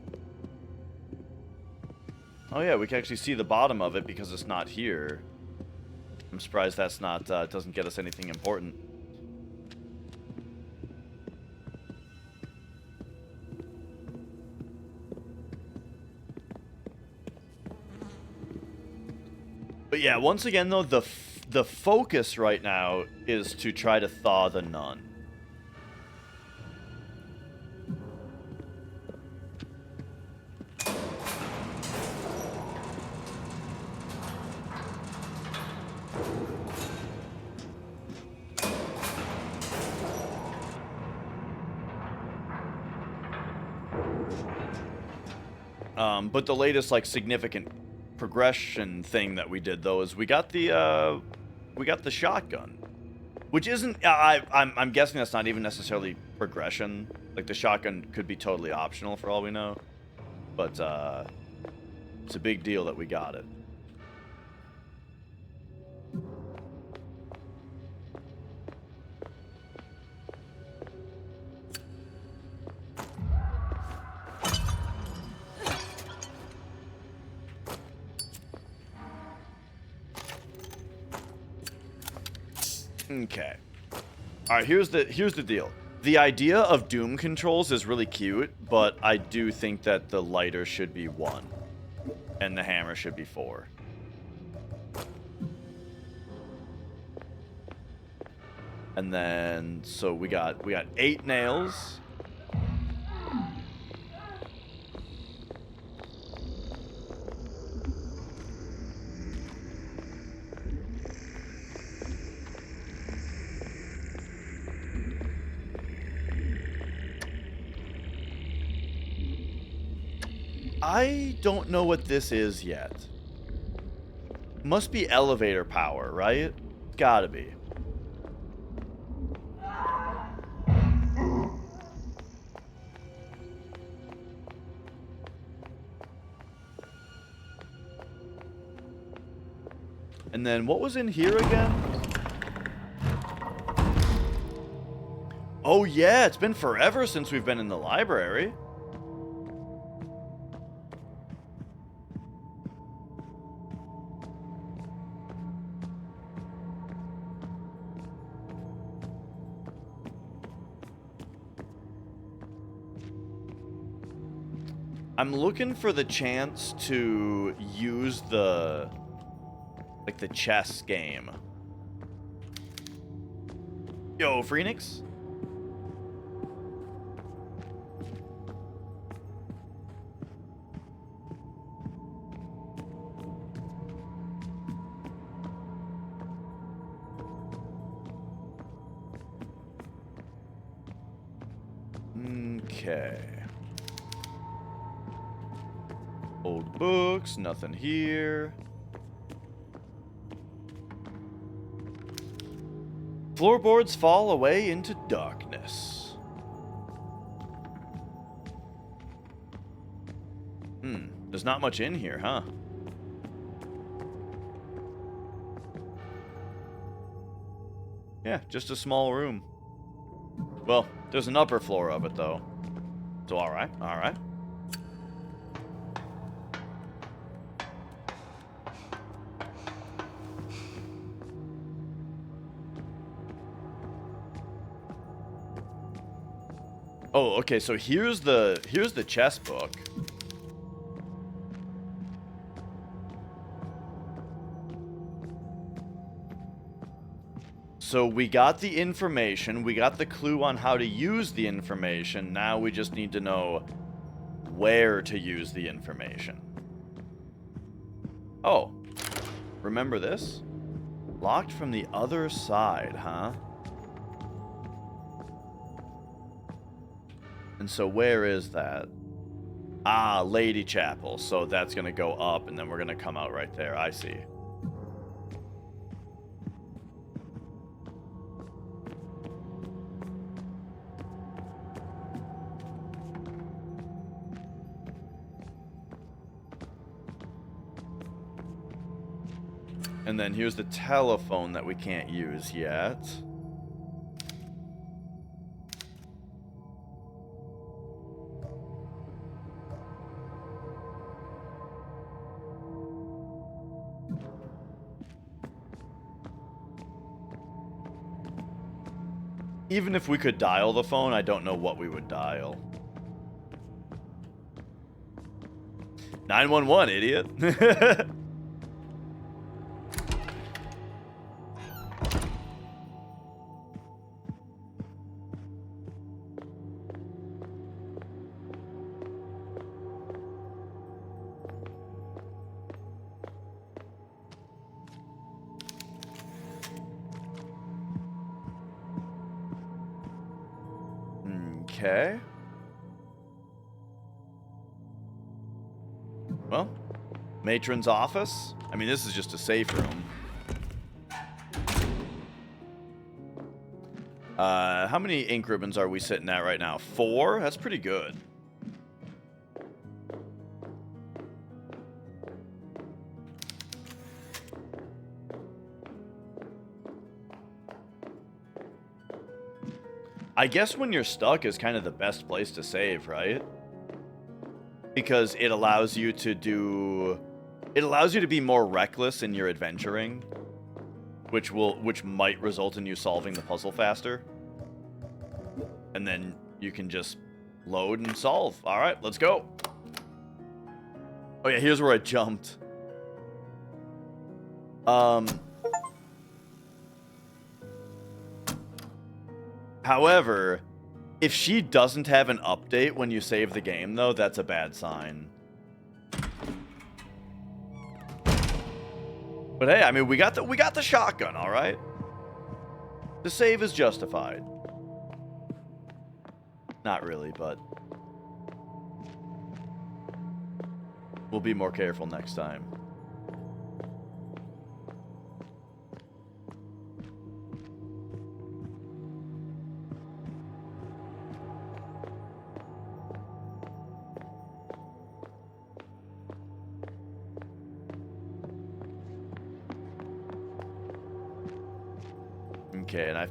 Oh yeah, we can actually see the bottom of it because it's not here. I'm surprised that's not, doesn't get us anything important. But yeah, once again though, the focus right now is to try to thaw the nun. But the latest like significant progression thing that we did though is we got the shotgun, which isn't I'm guessing that's not even necessarily progression. Like the shotgun could be totally optional for all we know, but it's a big deal that we got it. Okay. All right, here's the deal. The idea of Doom controls is really cute, but I do think that the lighter should be 1 and the hammer should be 4. And then so we got 8 nails. I don't know what this is yet. Must be elevator power, right? Gotta be. And then what was in here again? Oh yeah, it's been forever since we've been in the library. I'm looking for the chance to use the chess game. Yo, Phoenix? Okay. Old books, nothing here. Floorboards fall away into darkness. There's not much in here, huh? Yeah, just a small room. Well, there's an upper floor of it, though. So, alright, alright. Oh, okay, so here's the chess book. So we got the information, we got the clue on how to use the information, now we just need to know where to use the information. Oh, remember this? Locked from the other side, huh? And so where is that? Ah, Lady Chapel. So that's going to go up, and then we're going to come out right there. I see. And then here's the telephone that we can't use yet. Even if we could dial the phone, I don't know what we would dial. 911, idiot. Okay. Well, matron's office. I mean, this is just a safe room. How many ink ribbons are we sitting at right now? 4? That's pretty good. I guess when you're stuck is kind of the best place to save, right? Because it allows you to be more reckless in your adventuring, which might result in you solving the puzzle faster. And then you can just load and solve. All right, let's go. Oh yeah, here's where I jumped. However, if she doesn't have an update when you save the game, though, that's a bad sign. But hey, I mean, we got the shotgun, all right? The save is justified. Not really, but we'll be more careful next time. Okay, and I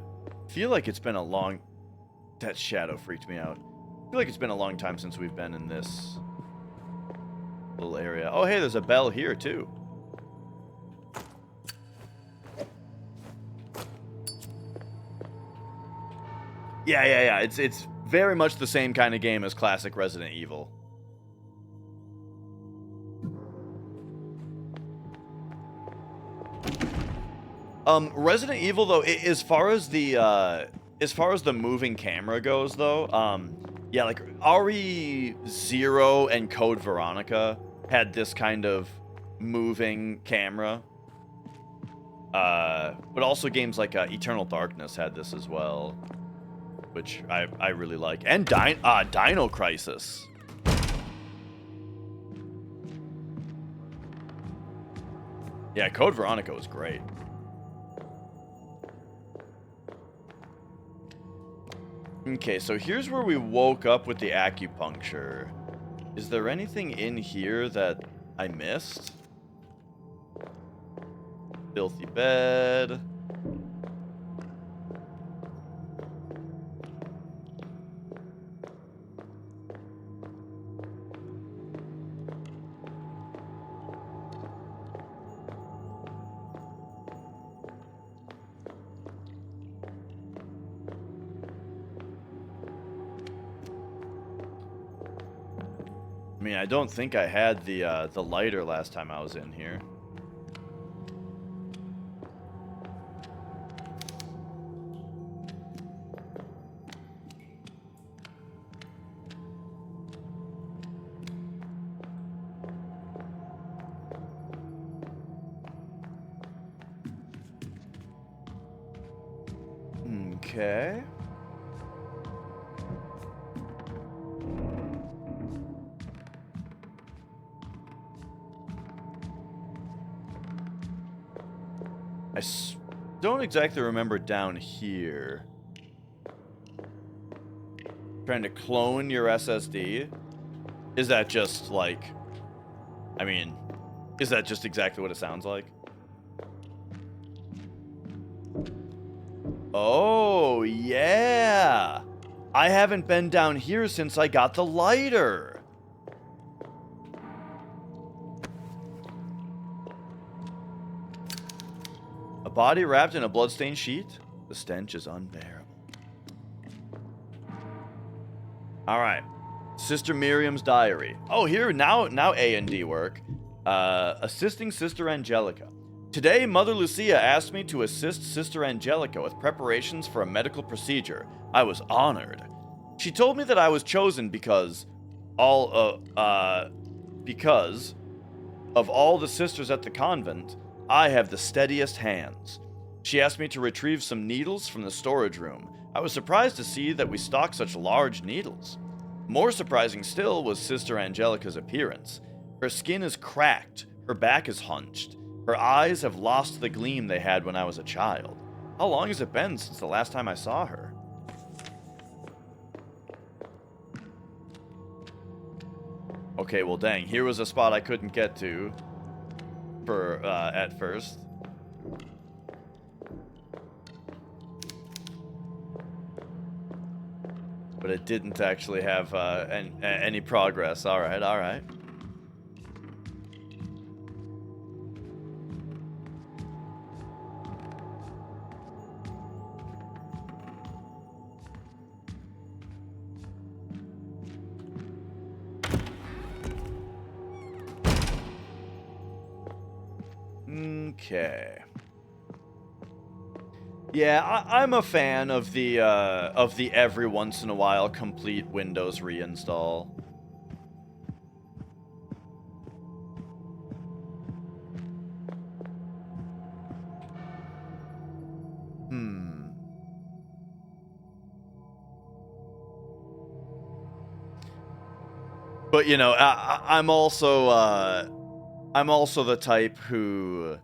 feel like it's been a long... That shadow freaked me out. I feel like it's been a long time since we've been in this little area. Oh, hey, there's a bell here, too. Yeah. It's very much the same kind of game as classic Resident Evil. Resident Evil, though, as far as the moving camera goes, though, yeah, like RE0 and Code Veronica had this kind of moving camera. But also games like Eternal Darkness had this as well, which I really like. And Dino Crisis. Yeah, Code Veronica was great. Okay, so here's where we woke up with the acupuncture. Is there anything in here that I missed? Filthy bed. I mean, I don't think I had the lighter last time I was in here. Okay. I don't exactly remember down here. Trying to clone your SSD? Is that just like... I mean, is that just exactly what it sounds like? Oh, yeah! I haven't been down here since I got the lighter! A body wrapped in a bloodstained sheet? The stench is unbearable. All right. Sister Miriam's diary. Oh, here now A&D work. Assisting Sister Angelica. Today, Mother Lucia asked me to assist Sister Angelica with preparations for a medical procedure. I was honored. She told me that I was chosen because because of all the sisters at the convent, I have the steadiest hands. She asked me to retrieve some needles from the storage room. I was surprised to see that we stock such large needles. More surprising still was Sister Angelica's appearance. Her skin is cracked, her back is hunched, her eyes have lost the gleam they had when I was a child. How long has it been since the last time I saw her? Okay, well dang, here was a spot I couldn't get to at first. But it didn't actually have any progress. All right, all right. Okay. Yeah, I'm a fan of the every once in a while complete Windows reinstall. But you know, I'm also the type who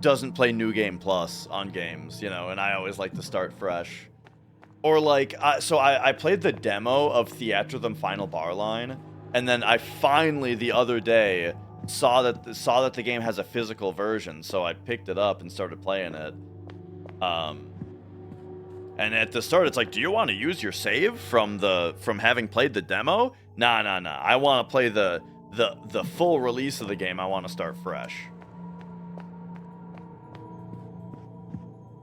doesn't play New Game Plus on games, you know, and I always like to start fresh. Or like, so I played the demo of Theatrhythm Final Bar Line, and then I finally the other day saw that the game has a physical version, so I picked it up and started playing it. And at the start, it's like, do you want to use your save from having played the demo? Nah. I want to play the full release of the game. I want to start fresh.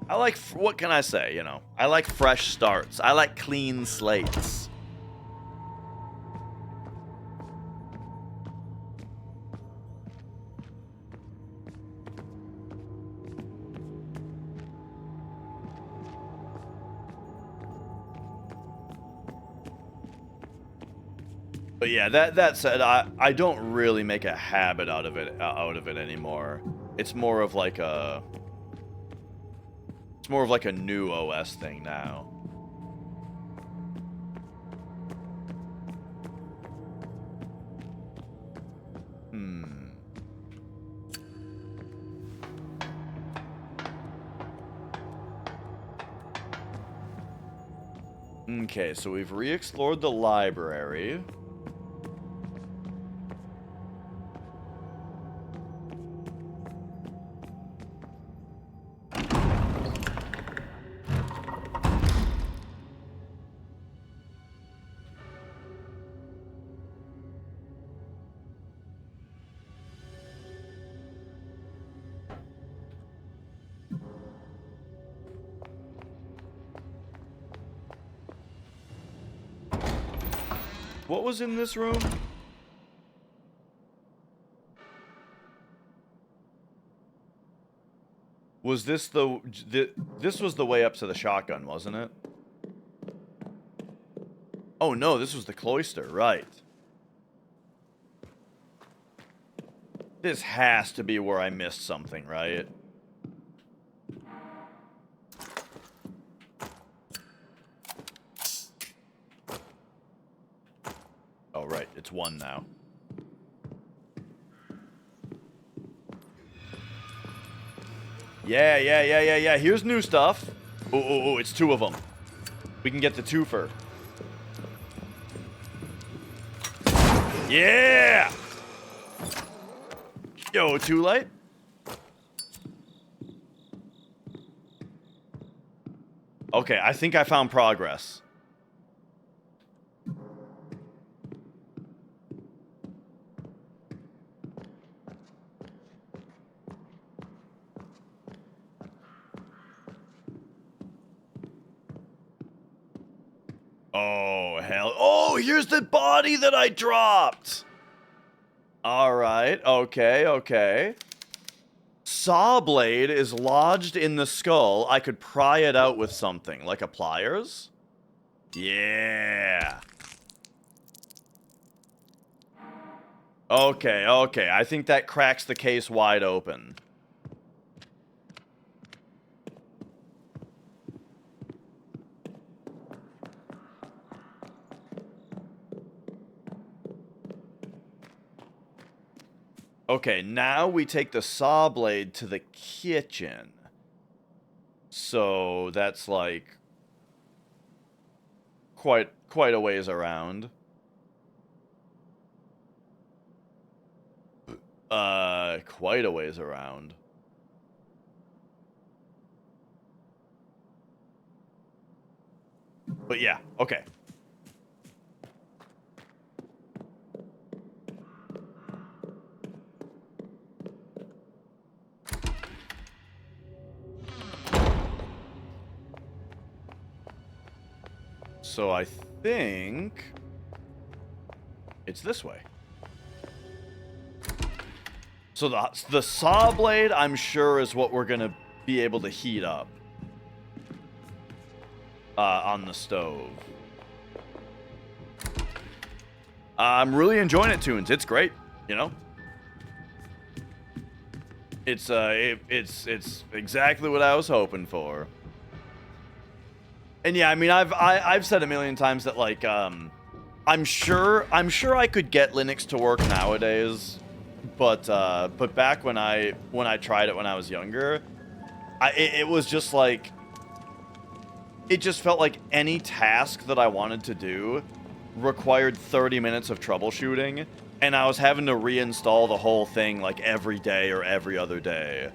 I like, what can I say, you know? I like fresh starts. I like clean slates. But yeah, that said, I don't really make a habit out of it anymore. It's more of like a new OS thing now. Okay, so we've re-explored the library. What was in this room? Was this this was the way up to the shotgun, wasn't it? Oh no, this was the cloister, right. This has to be where I missed something, right? Oh, right. It's one now. Yeah. Here's new stuff. Oh, it's two of them. We can get the twofer. Yeah! Yo, too late? Okay, I think I found progress. Oh, here's the body that I dropped! Alright, okay. Saw blade is lodged in the skull. I could pry it out with something, like a pliers? Yeah. Okay. I think that cracks the case wide open. Okay, now we take the saw blade to the kitchen. So that's like quite a ways around. Quite a ways around. But yeah, okay. So I think it's this way. So the saw blade, I'm sure, is what we're gonna be able to heat up on the stove. I'm really enjoying it, Tunes. It's great, you know. It's exactly what I was hoping for. And yeah, I mean, I've said a million times that like I'm sure I could get Linux to work nowadays, but back when I tried it when I was younger, it was just like, it just felt like any task that I wanted to do required 30 minutes of troubleshooting, and I was having to reinstall the whole thing like every day or every other day.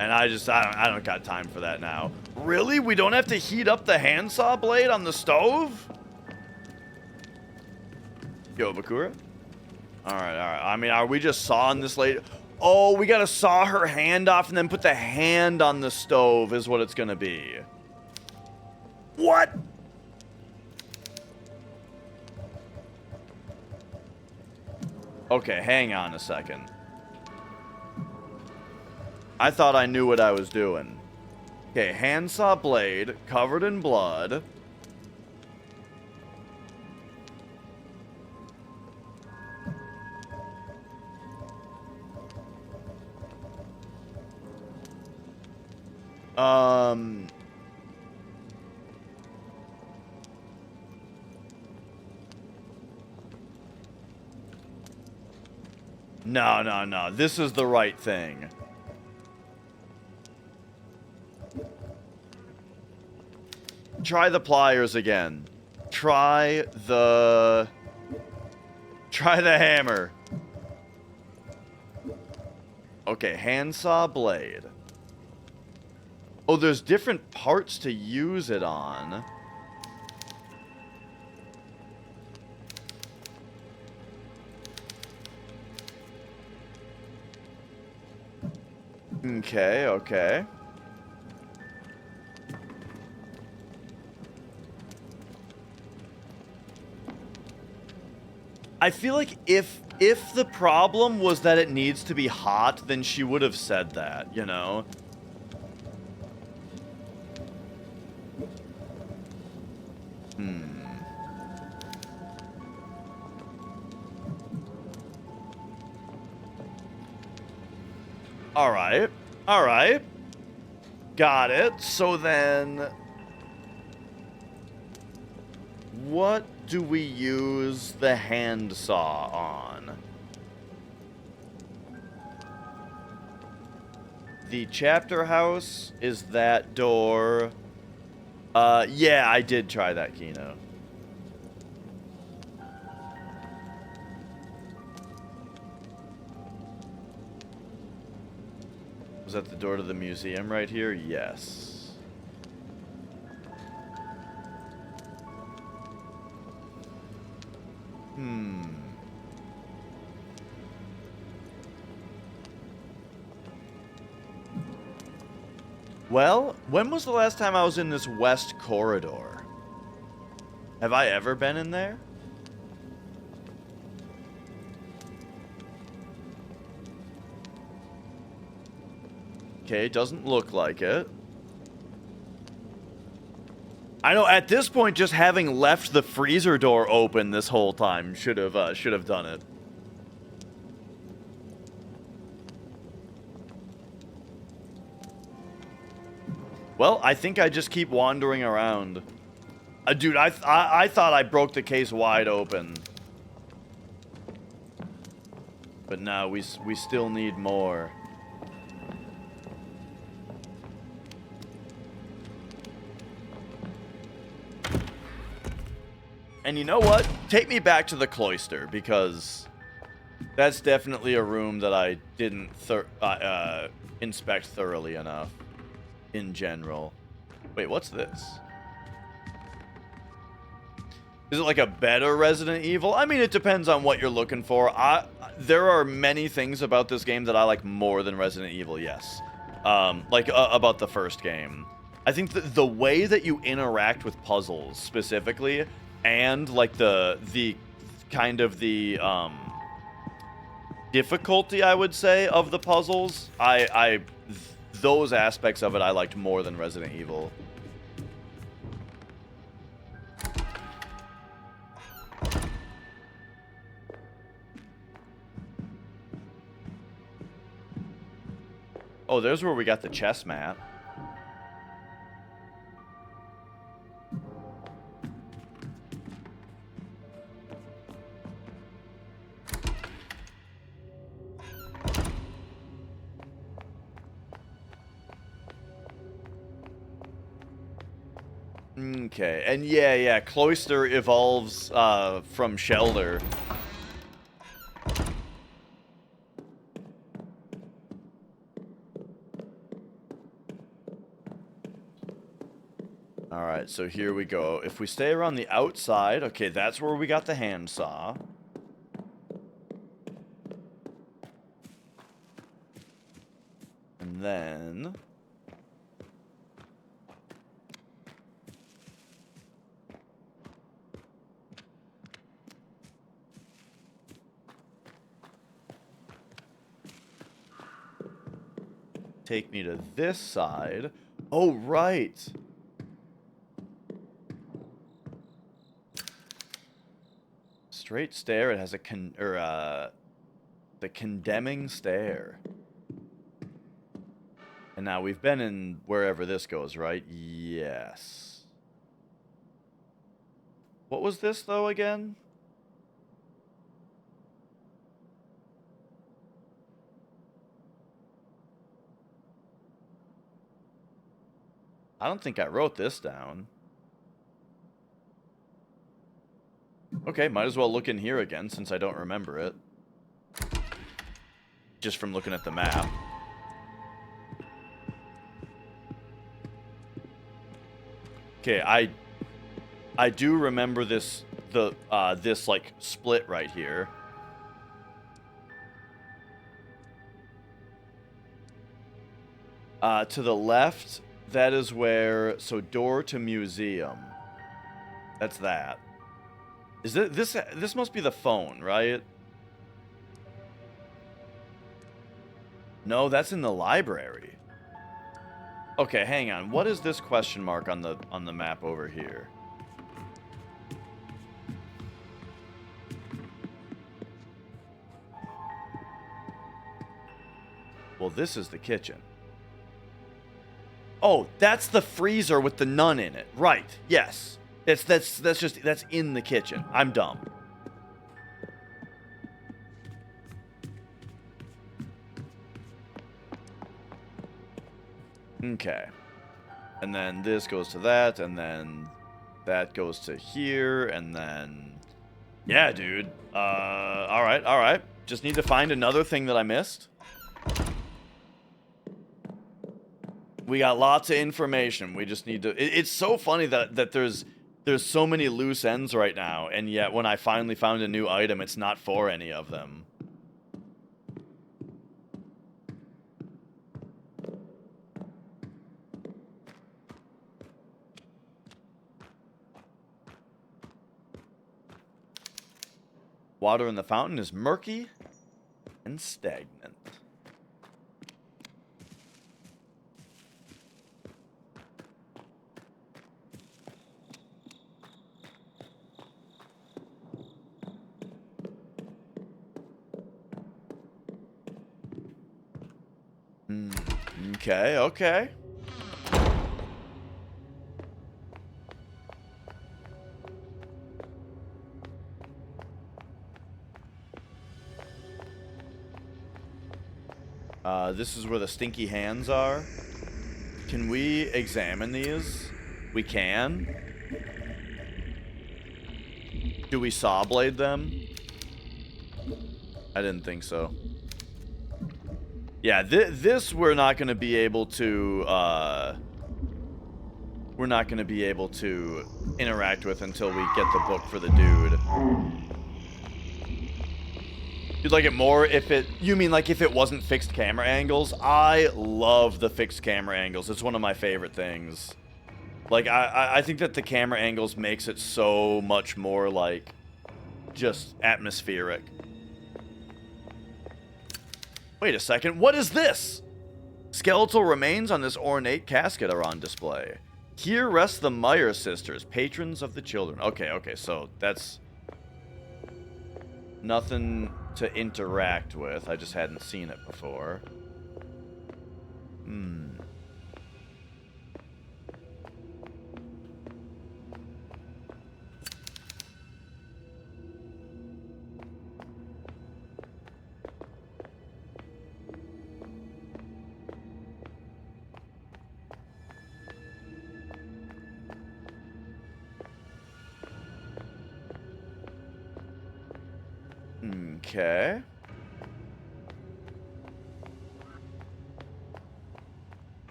And I don't got time for that now. Really? We don't have to heat up the handsaw blade on the stove? Yo, Bakura? Alright. I mean, are we just sawing this lady? Oh, we gotta saw her hand off and then put the hand on the stove is what it's gonna be. What? Okay, hang on a second. I thought I knew what I was doing. Okay, handsaw blade, covered in blood. No. This is the right thing. Try the pliers again. Try the hammer. Okay, handsaw blade. Oh, there's different parts to use it on. Okay. I feel like if the problem was that it needs to be hot, then she would have said that, you know? Alright. Got it. So then, what do we use the handsaw on? The chapter house is that door. Yeah, I did try that, Kino. Was that the door to the museum right here? Yes. Well, when was the last time I was in this west corridor? Have I ever been in there? Okay, doesn't look like it. I know at this point, just having left the freezer door open this whole time should have done it. Well, I think I just keep wandering around. Dude, I thought I broke the case wide open. But no, we still need more. And you know what? Take me back to the cloister, because that's definitely a room that I didn't inspect thoroughly enough in general. Wait, what's this? Is it like a better Resident Evil? I mean, it depends on what you're looking for. There are many things about this game that I like more than Resident Evil, yes. About the first game. I think the way that you interact with puzzles, specifically, and like the kind of the difficulty, I would say, of the puzzles, those aspects of it I liked more than Resident Evil. Oh, there's where we got the chess mat. Okay, and yeah, Cloister evolves from Shelter. Alright, so here we go. If we stay around the outside, okay, that's where we got the handsaw. And then... take me to this side. Oh, right. Straight stare. It has a the condemning stare. And now we've been in wherever this goes, right? Yes. What was this though again? I don't think I wrote this down. Okay, might as well look in here again since I don't remember it. Just from looking at the map. Okay, I do remember this this like split right here. To the left, that is where, so door to museum. That's that. Is it this must be the phone, right? No, that's in the library. Okay, hang on. What is this question mark on the map over here? Well, this is the kitchen. Oh, that's the freezer with the nun in it. Right. Yes. That's in the kitchen. I'm dumb. Okay. And then this goes to that, and then that goes to here, and then... Yeah, dude. Alright. Just need to find another thing that I missed. We got lots of information. We just need to... It's so funny that there's so many loose ends right now, and yet when I finally found a new item, it's not for any of them. Water in the fountain is murky and stagnant. Okay, okay. This is where the stinky hands are. Can we examine these? We can. Do we saw blade them? I didn't think so. Yeah, this we're not going to be able to, we're not going to be able to interact with until we get the book for the dude. You'd like it more if it, you mean like if it wasn't fixed camera angles? I love the fixed camera angles. It's one of my favorite things. Like, I think that the camera angles makes it so much more, like, just atmospheric. Wait a second, what is this? Skeletal remains on this ornate casket are on display. Here rest the Meyer sisters, patrons of the children. Okay, okay, so that's nothing to interact with. I just hadn't seen it before. Okay.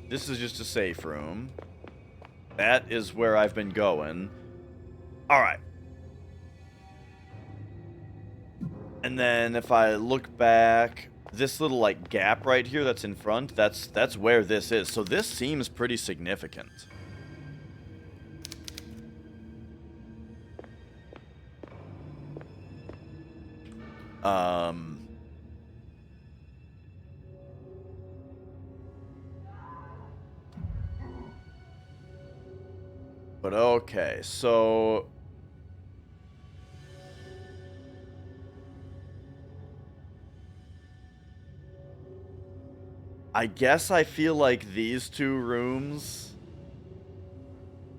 This is just a safe room. That is where I've been going. Alright. And then if I look back, this little like gap right here that's in front, that's where this is. So this seems pretty significant. But okay, so I guess I feel like these two rooms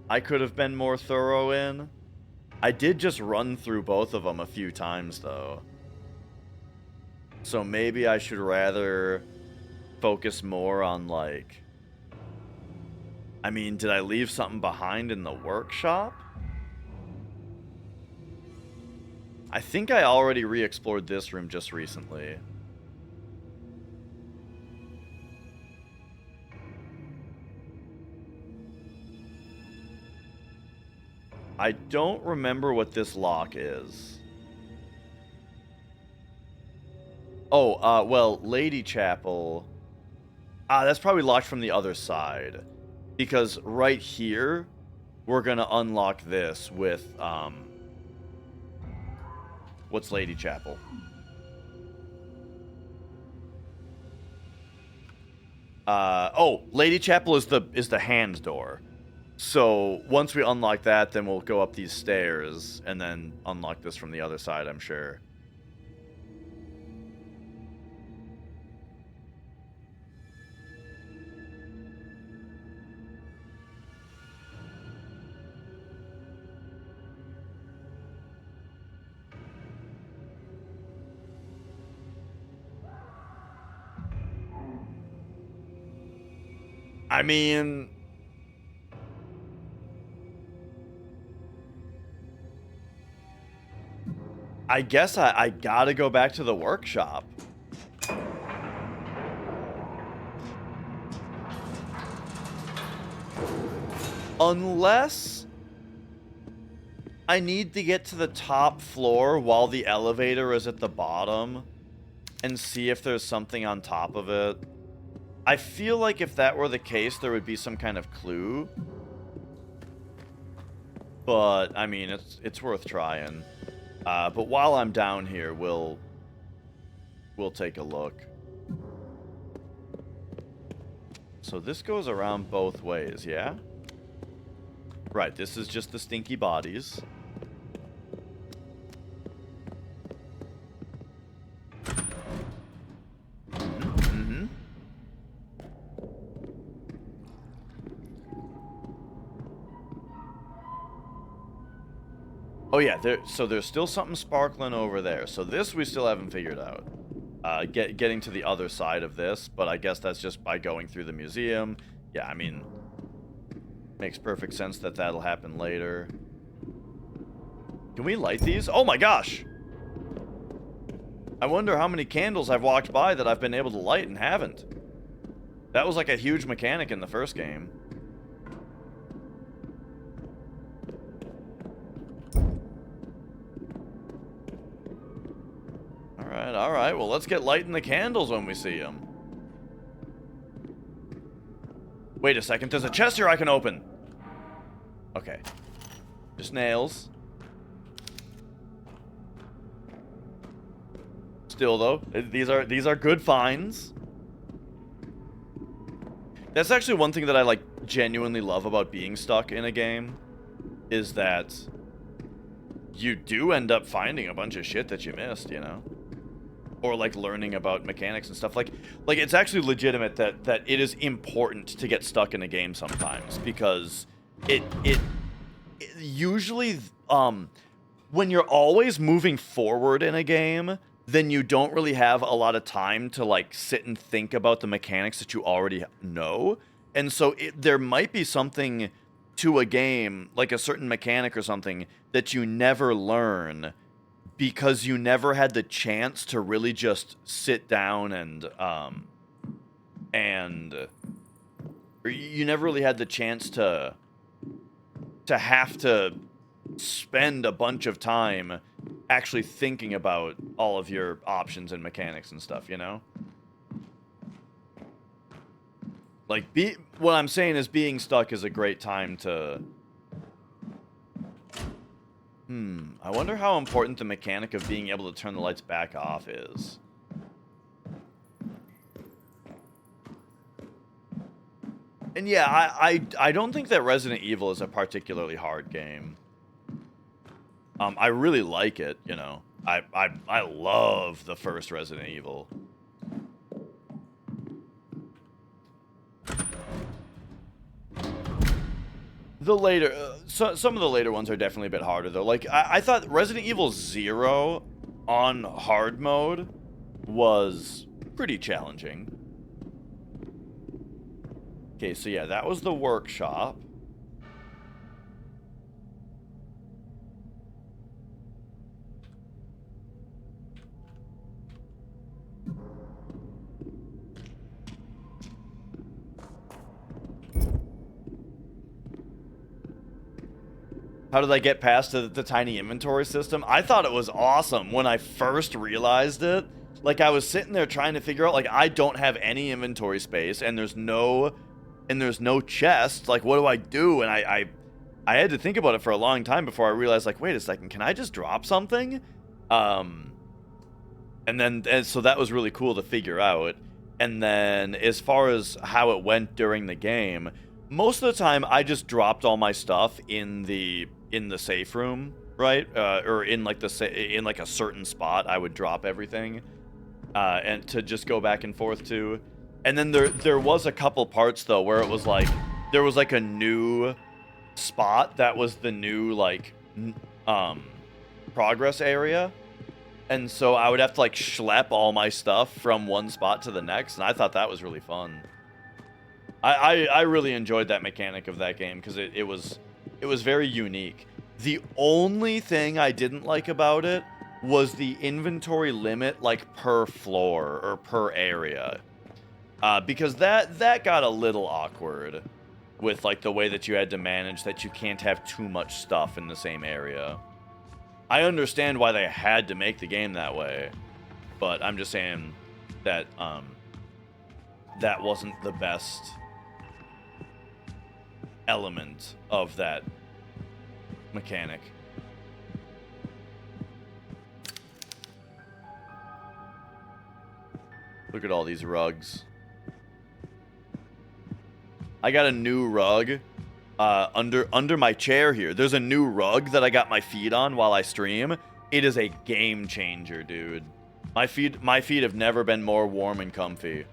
I could have been more thorough in. I did just run through both of them a few times though. So maybe I should rather focus more on, like... I mean, did I leave something behind in the workshop? I think I already re-explored this room just recently. I don't remember what this lock is. Oh, well, Lady Chapel... that's probably locked from the other side. Because right here, we're gonna unlock this with, what's Lady Chapel? Oh, Lady Chapel is the hand door. So, once we unlock that, then we'll go up these stairs, and then unlock this from the other side, I'm sure. I mean... I guess I gotta go back to the workshop. Unless I need to get to the top floor while the elevator is at the bottom and see if there's something on top of it. I feel like if that were the case, there would be some kind of clue. But I mean, it's worth trying. But while I'm down here, we'll take a look. So this goes around both ways, yeah? Right, this is just the stinky bodies. Mm-hmm. Oh yeah, so there's still something sparkling over there. So this we still haven't figured out. Getting to the other side of this, but I guess that's just by going through the museum. Yeah, I mean, makes perfect sense that that'll happen later. Can we light these? Oh my gosh! I wonder how many candles I've walked by that I've been able to light and haven't. That was like a huge mechanic in the first game. Alright, well, let's get lighting the candles when we see them. Wait a second, there's a chest here I can open. Okay. Just nails. Still, though, these are good finds. That's actually one thing that I, like, genuinely love about being stuck in a game, is that you do end up finding a bunch of shit that you missed, you know? Or, like, learning about mechanics and stuff. Like it's actually legitimate that it is important to get stuck in a game sometimes, because it usually, when you're always moving forward in a game, then you don't really have a lot of time to, like, sit and think about the mechanics that you already know. And so there might be something to a game, like a certain mechanic or something, that you never learn because you never had the chance to really just sit down and or you never really had the chance to have to spend a bunch of time actually thinking about all of your options and mechanics and stuff, you know? Like, what I'm saying is being stuck is a great time to... I wonder how important the mechanic of being able to turn the lights back off is. And yeah, I don't think that Resident Evil is a particularly hard game. I really like it, you know. I love the first Resident Evil. The later, some of the later ones are definitely a bit harder, though. Like, I thought Resident Evil 0 on hard mode was pretty challenging. Okay, so yeah, that was the workshop. How did I get past the tiny inventory system? I thought it was awesome when I first realized it. Like, I was sitting there trying to figure out, like, I don't have any inventory space, and there's no chest. Like, what do I do? And I had to think about it for a long time before I realized, like, wait a second, can I just drop something? And so that was really cool to figure out. And then as far as how it went during the game, most of the time I just dropped all my stuff in the safe room, right? Or in like in like a certain spot, I would drop everything, and to just go back and forth to. And then there was a couple parts though where it was like there was like a new spot that was the new like progress area, and so I would have to like schlep all my stuff from one spot to the next, and I thought that was really fun. I really enjoyed that mechanic of that game because it was very unique. The only thing I didn't like about it was the inventory limit, like per floor or per area, because that got a little awkward with like the way that you had to manage that you can't have too much stuff in the same area. I understand why they had to make the game that way, but I'm just saying that that wasn't the best element of that mechanic. Look at all these rugs. I got a new rug under my chair here. There's a new rug that I got my feet on while I stream. It is a game changer, dude. My feet have never been more warm and comfy.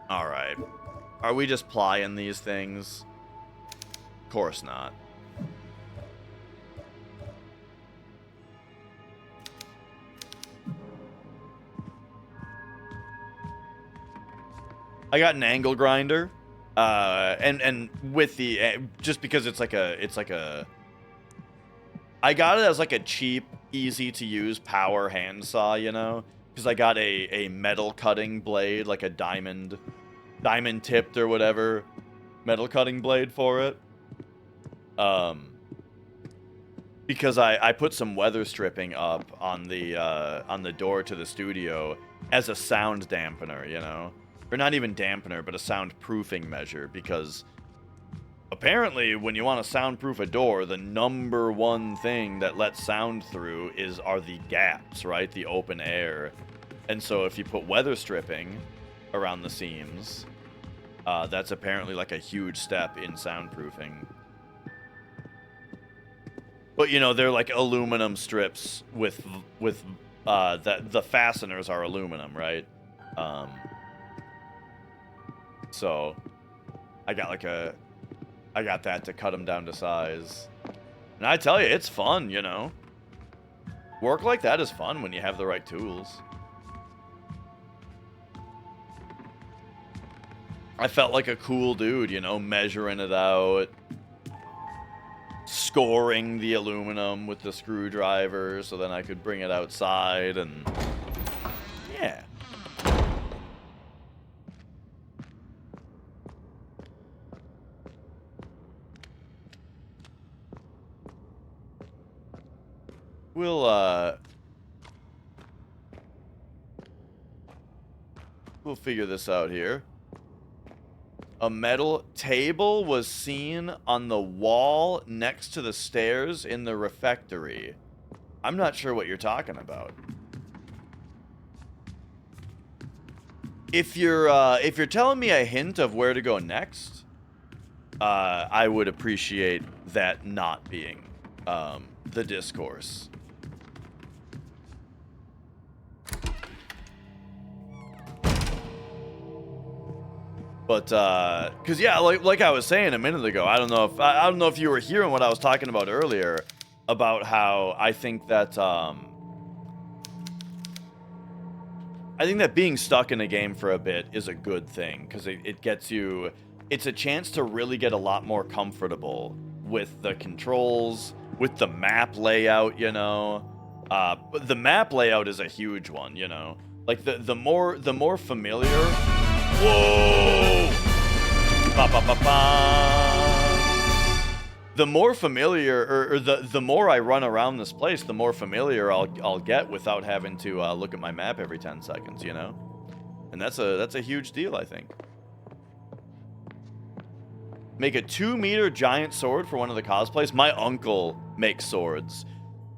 All right. Are we just plying these things? Of course not. I got an angle grinder, and with the just because it's like a I got it as like a cheap, easy to use power hand saw, you know, because I got a metal cutting blade, like a diamond tipped or whatever metal cutting blade for it. Because I put some weather stripping up on the door to the studio as a sound dampener, you know. Or not even dampener, but a soundproofing measure, because apparently when you want to soundproof a door, the number one thing that lets sound through are the gaps, right? The open air. And so if you put weather stripping around the seams, that's apparently like a huge step in soundproofing. But you know, they're like aluminum strips with the fasteners are aluminum, right? So I got that to cut them down to size. And I tell you, it's fun, you know. Work like that is fun when you have the right tools. I felt like a cool dude, you know, measuring it out, scoring the aluminum with the screwdriver so then I could bring it outside, and yeah. We'll figure this out here. A metal table was seen on the wall next to the stairs in the refectory. I'm not sure what you're talking about. If you're telling me a hint of where to go next, I would appreciate that not being the discourse. But because yeah, like I was saying a minute ago, I don't know if you were hearing what I was talking about earlier about how I think that being stuck in a game for a bit is a good thing, because it gets you. It's a chance to really get a lot more comfortable with the controls, with the map layout, you know. But the map layout is a huge one, you know. Like the more familiar. Whoa! Ba, ba, ba, ba. The more familiar, or the more I run around this place, the more familiar I'll get without having to look at my map every 10 seconds, you know? And that's a huge deal, I think. Make a 2-meter giant sword for one of the cosplays. My uncle makes swords.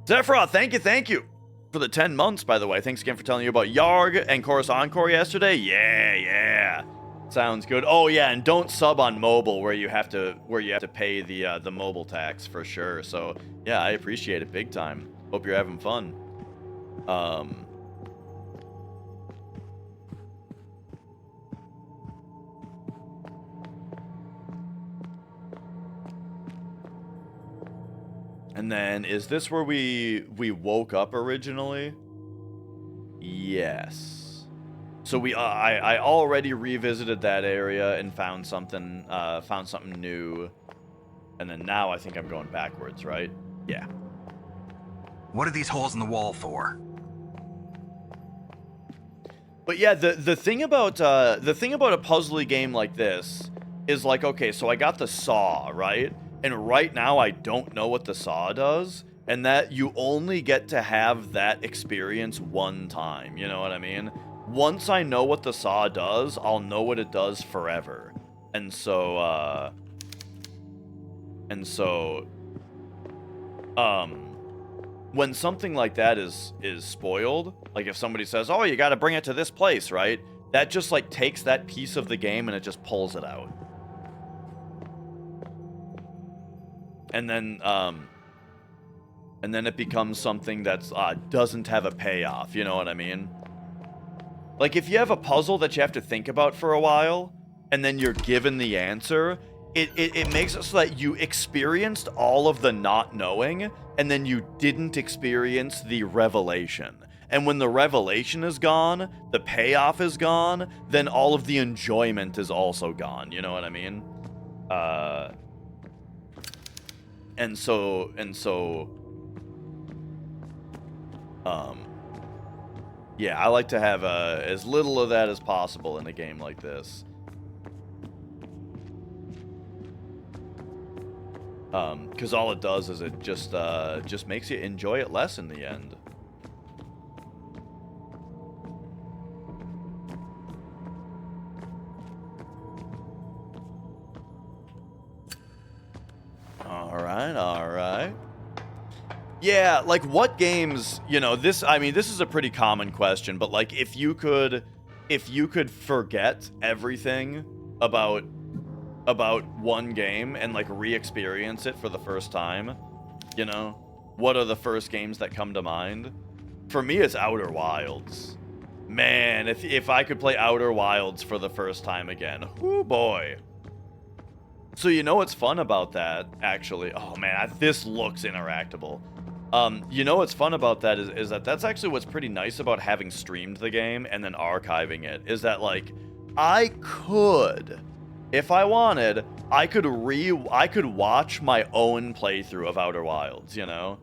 Sephiroth, thank you for the 10 months, by the way. Thanks again for telling you about Yarg and Chorus Encore yesterday. Yeah. Sounds good. Oh yeah, and don't sub on mobile where you have to pay the mobile tax for sure. So yeah, I appreciate it big time. Hope you're having fun. And then, is this where we woke up originally? Yes. So I already revisited that area and found something new. And then now I think I'm going backwards, right? Yeah. What are these holes in the wall for? But yeah, the thing about a puzzly game like this is like, okay, so I got the saw, right? And right now I don't know what the saw does, and that you only get to have that experience one time, you know what I mean? Once I know what the saw does, I'll know what it does forever. And so, when something like that is spoiled, like if somebody says, oh, you got to bring it to this place, right? That just like takes that piece of the game and it just pulls it out. And then it becomes something that's doesn't have a payoff, you know what I mean? Like if you have a puzzle that you have to think about for a while and then you're given the answer, it makes it so that you experienced all of the not knowing and then you didn't experience the revelation. And when the revelation is gone, the payoff is gone, then all of the enjoyment is also gone, you know what I mean? And so yeah, I like to have as little of that as possible in a game like this. Because all it does is it just makes you enjoy it less in the end. All right. Yeah, like what games, you know, this is a pretty common question, but like if you could forget everything about one game and like re-experience it for the first time, you know, what are the first games that come to mind? For me, it's Outer Wilds. Man, if I could play Outer Wilds for the first time again, whoo boy. So you know what's fun about that, actually? Oh man, this looks interactable. You know what's fun about that is that that's actually what's pretty nice about having streamed the game and then archiving it, is that like I could, if I wanted, I could watch my own playthrough of Outer Wilds, you know?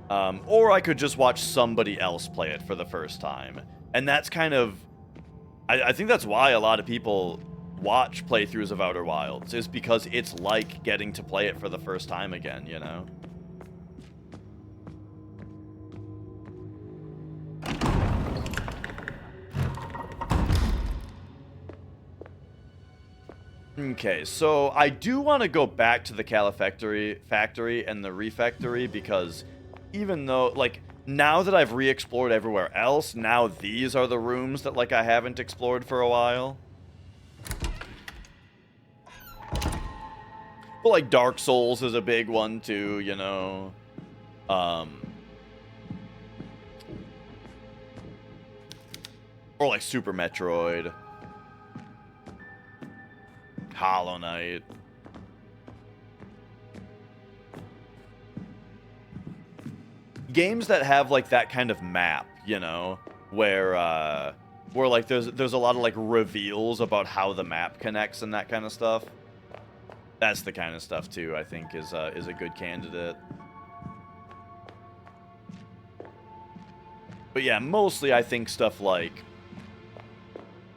Or I could just watch somebody else play it for the first time. And that's kind of, I think that's why a lot of people watch playthroughs of Outer Wilds, is because it's like getting to play it for the first time again, you know? Okay, so I do want to go back to the Califactory and the Refectory, because even though, like, now that I've re-explored everywhere else, now these are the rooms that, like, I haven't explored for a while. But, like, Dark Souls is a big one, too, you know? Or, like, Super Metroid. Hollow Knight. Games that have like that kind of map, you know, where like there's a lot of like reveals about how the map connects and that kind of stuff. That's the kind of stuff too, I think is a good candidate. But yeah, mostly I think stuff like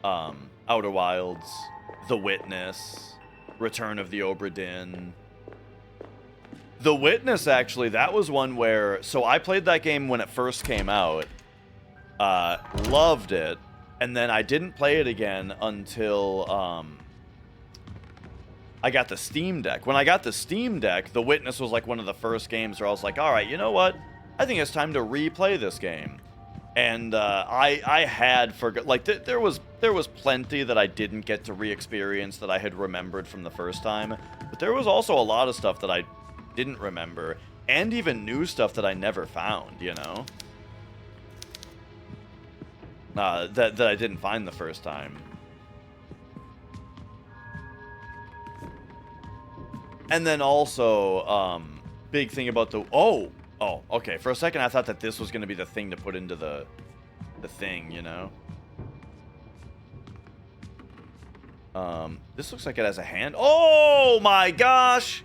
Outer Wilds, The Witness, Return of the Obra Dinn. The Witness, actually, that was one where... So I played that game when it first came out. Loved it. And then I didn't play it again until I got the Steam Deck. When I got the Steam Deck, The Witness was like one of the first games where I was like, alright, you know what? I think it's time to replay this game. And I had forgot... Like, there was plenty that I didn't get to re-experience that I had remembered from the first time. But there was also a lot of stuff that I didn't remember, and even new stuff that I never found, you know? That I didn't find the first time. And then also, big thing about the... Oh, okay. For a second, I thought that this was going to be the thing to put into the thing, you know? This looks like it has a hand. Oh, my gosh!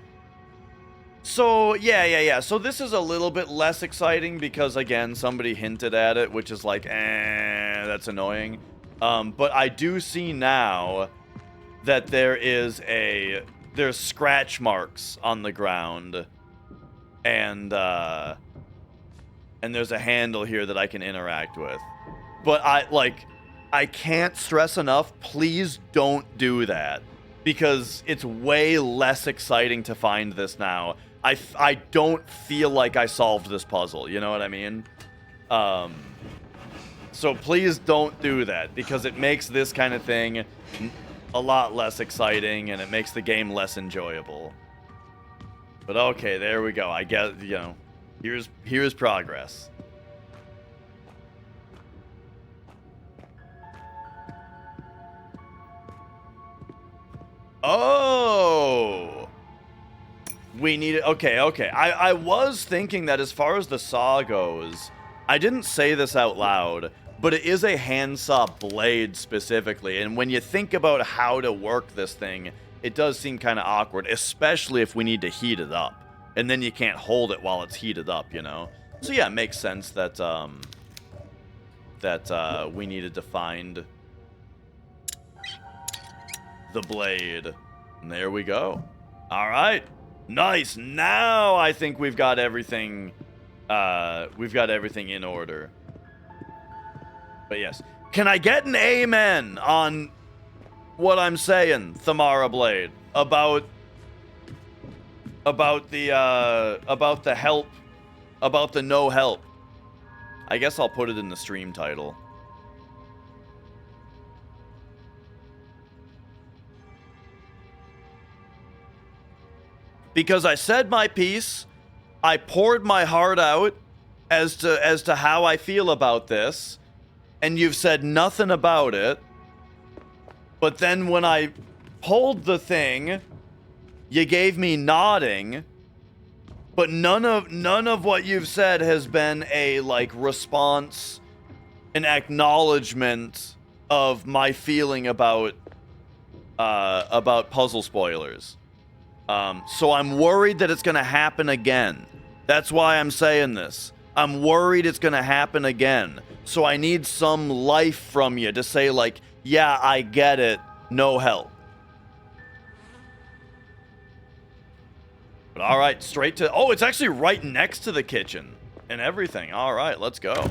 So, yeah. So this is a little bit less exciting because, again, somebody hinted at it, which is like, that's annoying. But I do see now that there's scratch marks on the ground, and there's a handle here that I can interact with. But I can't stress enough, please don't do that. Because it's way less exciting to find this now. I don't feel like I solved this puzzle, you know what I mean? So please don't do that, because it makes this kind of thing a lot less exciting, and it makes the game less enjoyable. But okay, there we go. I guess, you know, here's progress. Oh! We need it. Okay. I was thinking that as far as the saw goes, I didn't say this out loud, but it is a handsaw blade specifically. And when you think about how to work this thing, it does seem kind of awkward, especially if we need to heat it up. And then you can't hold it while it's heated up, you know? So yeah, it makes sense that, we needed to find the blade. And there we go. All right. Nice. Now I think we've got everything in order. But yes. Can I get an amen on what I'm saying, Thamara Blade, about the help, about the no help? I guess I'll put it in the stream title. Because I said my piece, I poured my heart out as to how I feel about this, and you've said nothing about it. But then when I pulled the thing, you gave me nodding, but none of what you've said has been a like response, an acknowledgement of my feeling about puzzle spoilers. So I'm worried that it's going to happen again. That's why I'm saying this. I'm worried it's going to happen again. So I need some life from you to say, like, yeah, I get it. No help. But all right, straight to... Oh, it's actually right next to the kitchen and everything. All right, let's go.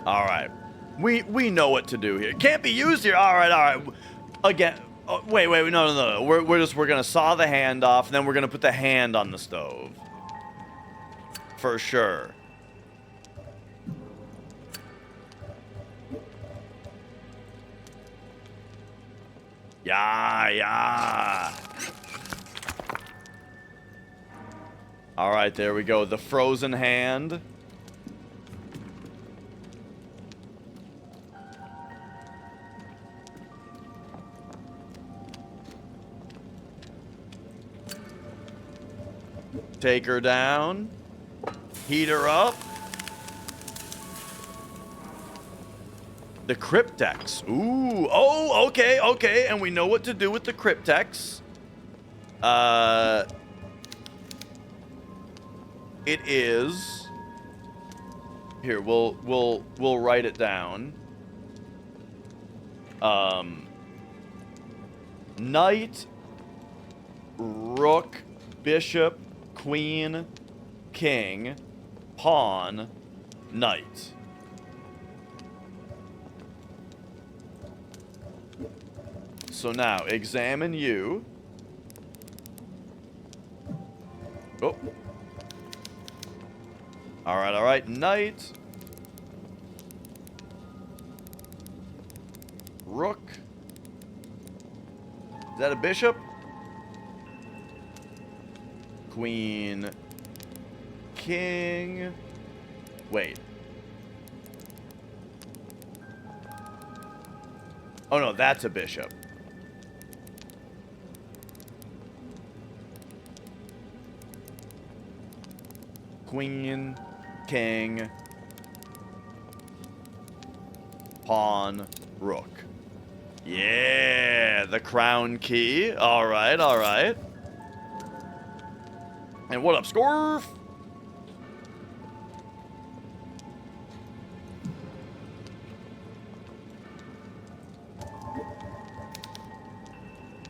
All right. We know what to do here. Can't be used here. All right. Again. Oh, wait. No. We're going to saw the hand off, and then we're going to put the hand on the stove. For sure. Yeah. All right, there we go. The frozen hand. Take her down. Heat her up. The cryptex. Ooh. Oh, okay. And we know what to do with the cryptex. It is... Here, we'll write it down. Knight, rook, bishop, queen, king, pawn, knight. So now, examine you. Oh. All right. Knight. Rook. Is that a bishop? Queen. King. Wait. Oh no, that's a bishop. Queen, king, pawn, rook. Yeah, the crown key. All right. And what up, Scorf?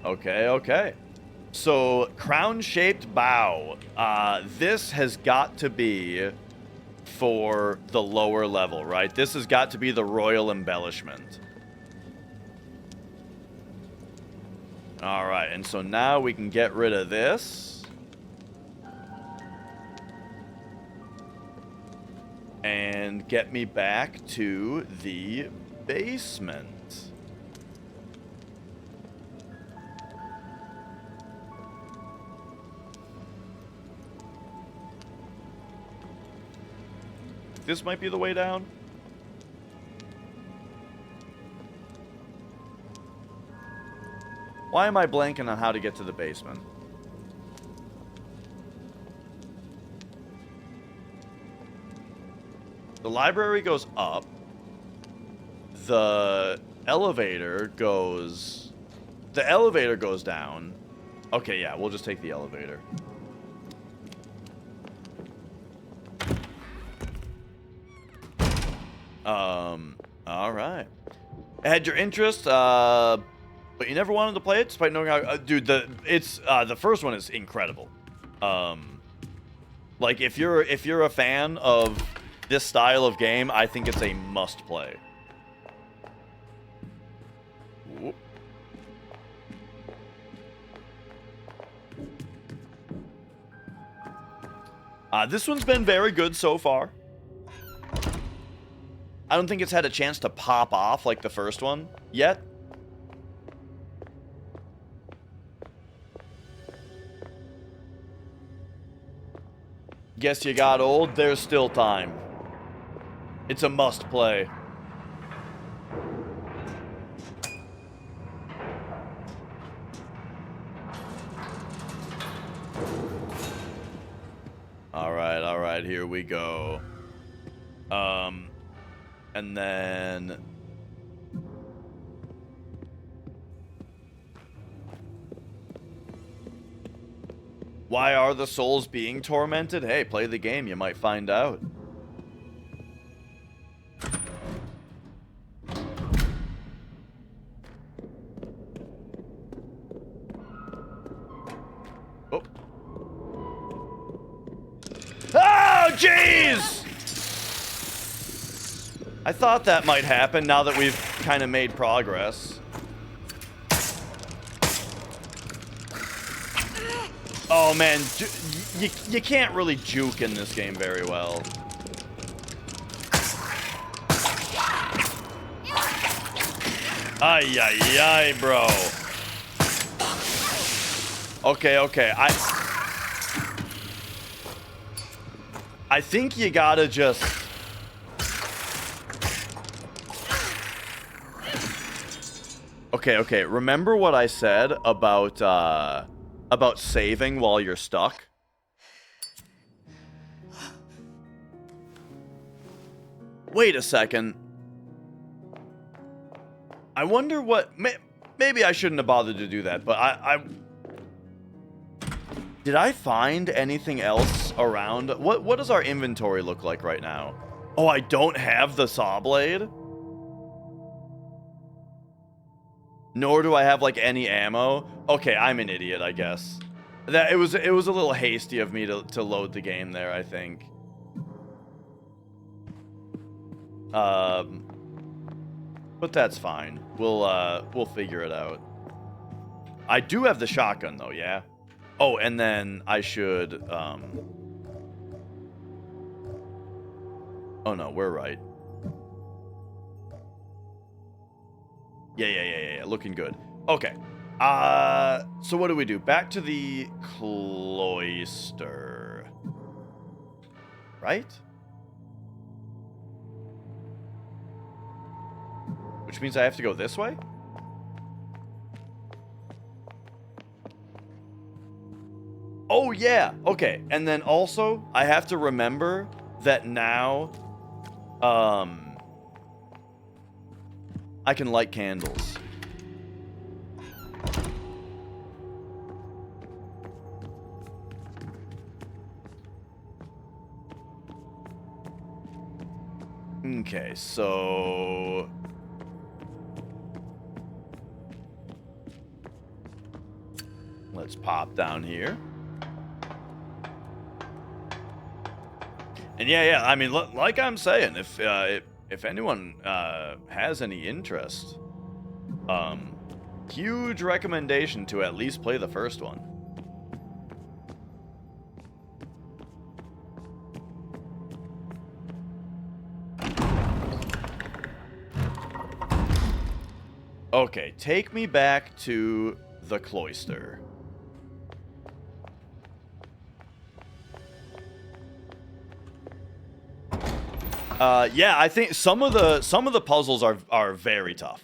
Okay. So, crown-shaped bow. This has got to be for the lower level, right? This has got to be the royal embellishment. All right, and so now we can get rid of this. And get me back to the basement. This might be the way down. Why am I blanking on how to get to the basement? The library goes up. The elevator goes... The elevator goes down. Okay, yeah, we'll just take the elevator. Alright. It had your interest, but you never wanted to play it despite knowing how... dude, the first one is incredible. Like, if you're a fan of this style of game, I think it's a must-play. This one's been very good so far. I don't think it's had a chance to pop off like the first one yet. Guess you got old? There's still time. It's a must-play. All right, here we go. And then... Why are the souls being tormented? Hey, play the game, you might find out. Oh. Oh, jeez! I thought that might happen now that we've kind of made progress. Oh man, you can't really juke in this game very well. Ay, ay, ay, bro. Okay, okay. I think you gotta just... Okay, okay. Remember what I said about saving while you're stuck? Wait a second. I wonder what... Maybe I shouldn't have bothered to do that, but did I find anything else around? What does our inventory look like right now? Oh, I don't have the saw blade? Nor do I have, like, any ammo? Okay, I'm an idiot, I guess. It was a little hasty of me to load the game there, I think. But that's fine. We'll figure it out. I do have the shotgun, though, yeah? Oh, and then I should, oh, no, we're right. Yeah, looking good. Okay. So what do we do? Back to the cloister. Right? Which means I have to go this way? Oh, yeah. Okay. And then also, I have to remember that now, I can light candles. Okay, so... Let's pop down here. And yeah, I mean, like I'm saying, if anyone has any interest, huge recommendation to at least play the first one. Okay, take me back to the cloister. Yeah, I think some of the puzzles are very tough.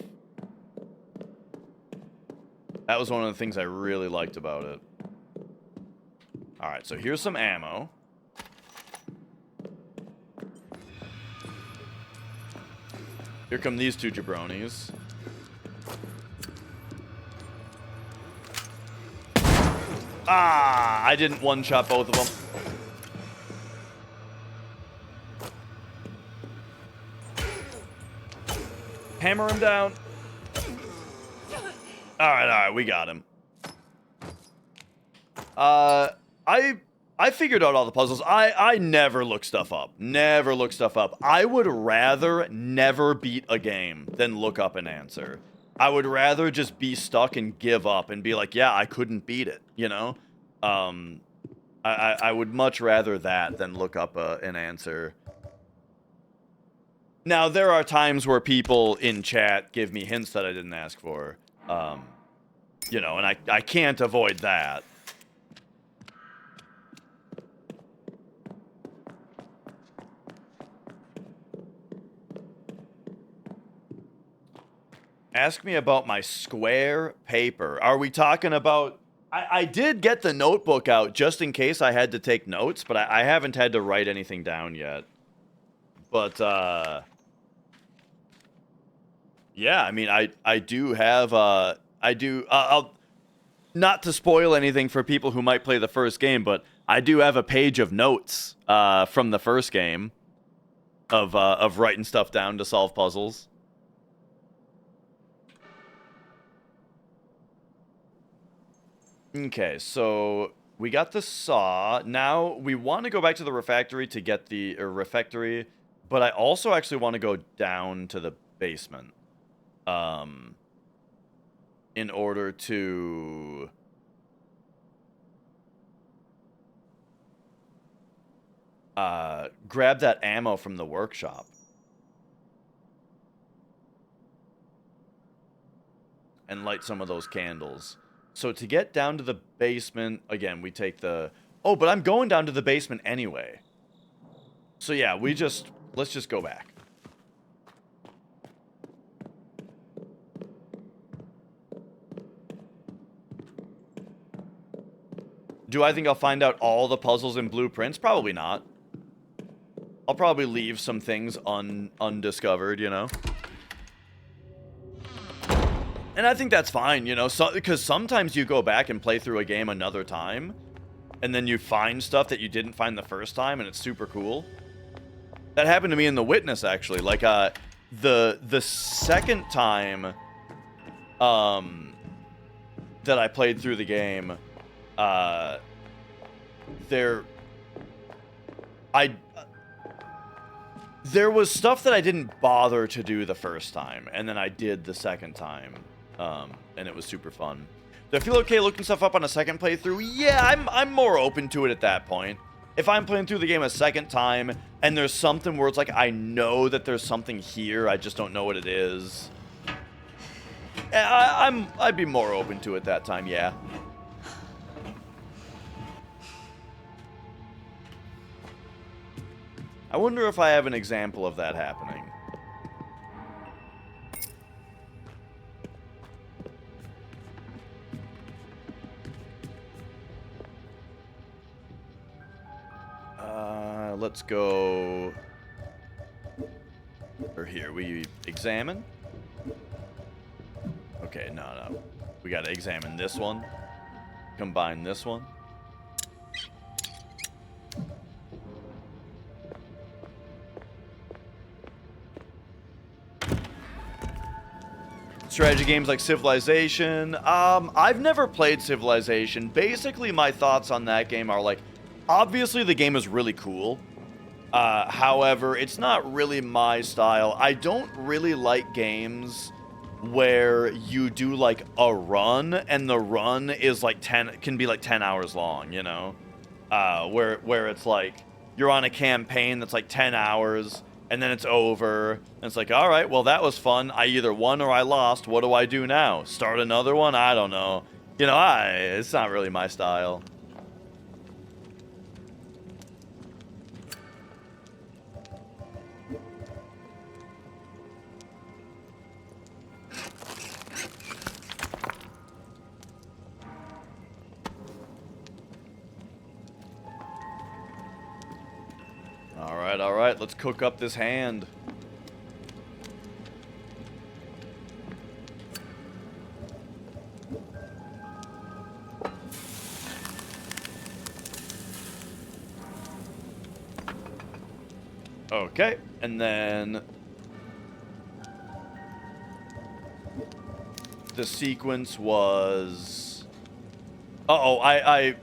That was one of the things I really liked about it. All right, so here's some ammo. Here come these two jabronis. Ah, I didn't one-shot both of them. Hammer him down. All right, we got him. I figured out all the puzzles. I never look stuff up. Never look stuff up. I would rather never beat a game than look up an answer. I would rather just be stuck and give up and be like, yeah, I couldn't beat it, you know? I would much rather that than look up an answer. Now, there are times where people in chat give me hints that I didn't ask for. You know, and I can't avoid that. Ask me about my square paper. Are we talking about... I did get the notebook out just in case I had to take notes, but I haven't had to write anything down yet. But, yeah, I mean, I do have... I'll... Not to spoil anything for people who might play the first game, but I do have a page of notes from the first game of writing stuff down to solve puzzles. Okay, so we got the saw. Now we want to go back to the refectory to get the refectory, but I also actually want to go down to the basement. In order to grab that ammo from the workshop. And light some of those candles. So to get down to the basement, again, we take the... Oh, but I'm going down to the basement anyway. So yeah, let's just go back. Do I think I'll find out all the puzzles and blueprints? Probably not. I'll probably leave some things undiscovered, you know? And I think that's fine, you know, because sometimes you go back and play through a game another time, and then you find stuff that you didn't find the first time, and it's super cool. That happened to me in The Witness, actually. Like, the second time that I played through the game, there was stuff that I didn't bother to do the first time, and then I did the second time. And it was super fun. Do I feel okay looking stuff up on a second playthrough? Yeah, I'm more open to it at that point. If I'm playing through the game a second time, and there's something where it's like, I know that there's something here, I just don't know what it is. I'd be more open to it that time, yeah. I wonder if I have an example of that happening. Let's go... Or here, we examine. Okay, no. We gotta examine this one. Combine this one. Strategy games like Civilization. I've never played Civilization. Basically, my thoughts on that game are like, obviously the game is really cool. However, it's not really my style. I don't really like games where you do like a run and the run is like can be like 10 hours long, you know? Where it's like you're on a campaign that's like 10 hours and then it's over, and it's like, all right, well, that was fun. I either won or I lost. What do I do now? Start another one? I don't know. You know, it's not really my style. All right, let's cook up this hand. Okay, and then the sequence was... Uh-oh, I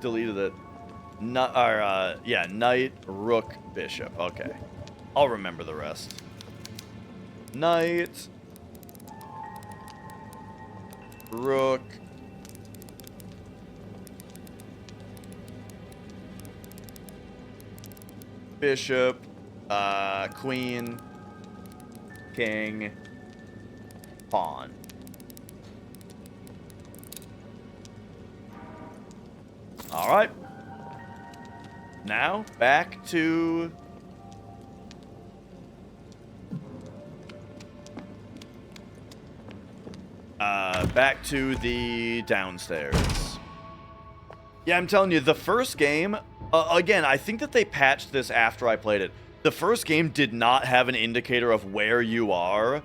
deleted it. Yeah, knight, rook, bishop. Okay. I'll remember the rest. Knight, rook, bishop, queen, king, pawn. All right. Now back to the downstairs. Yeah, I'm telling you, the first game, again, I think that they patched this after I played it. The first game did not have an indicator of where you are,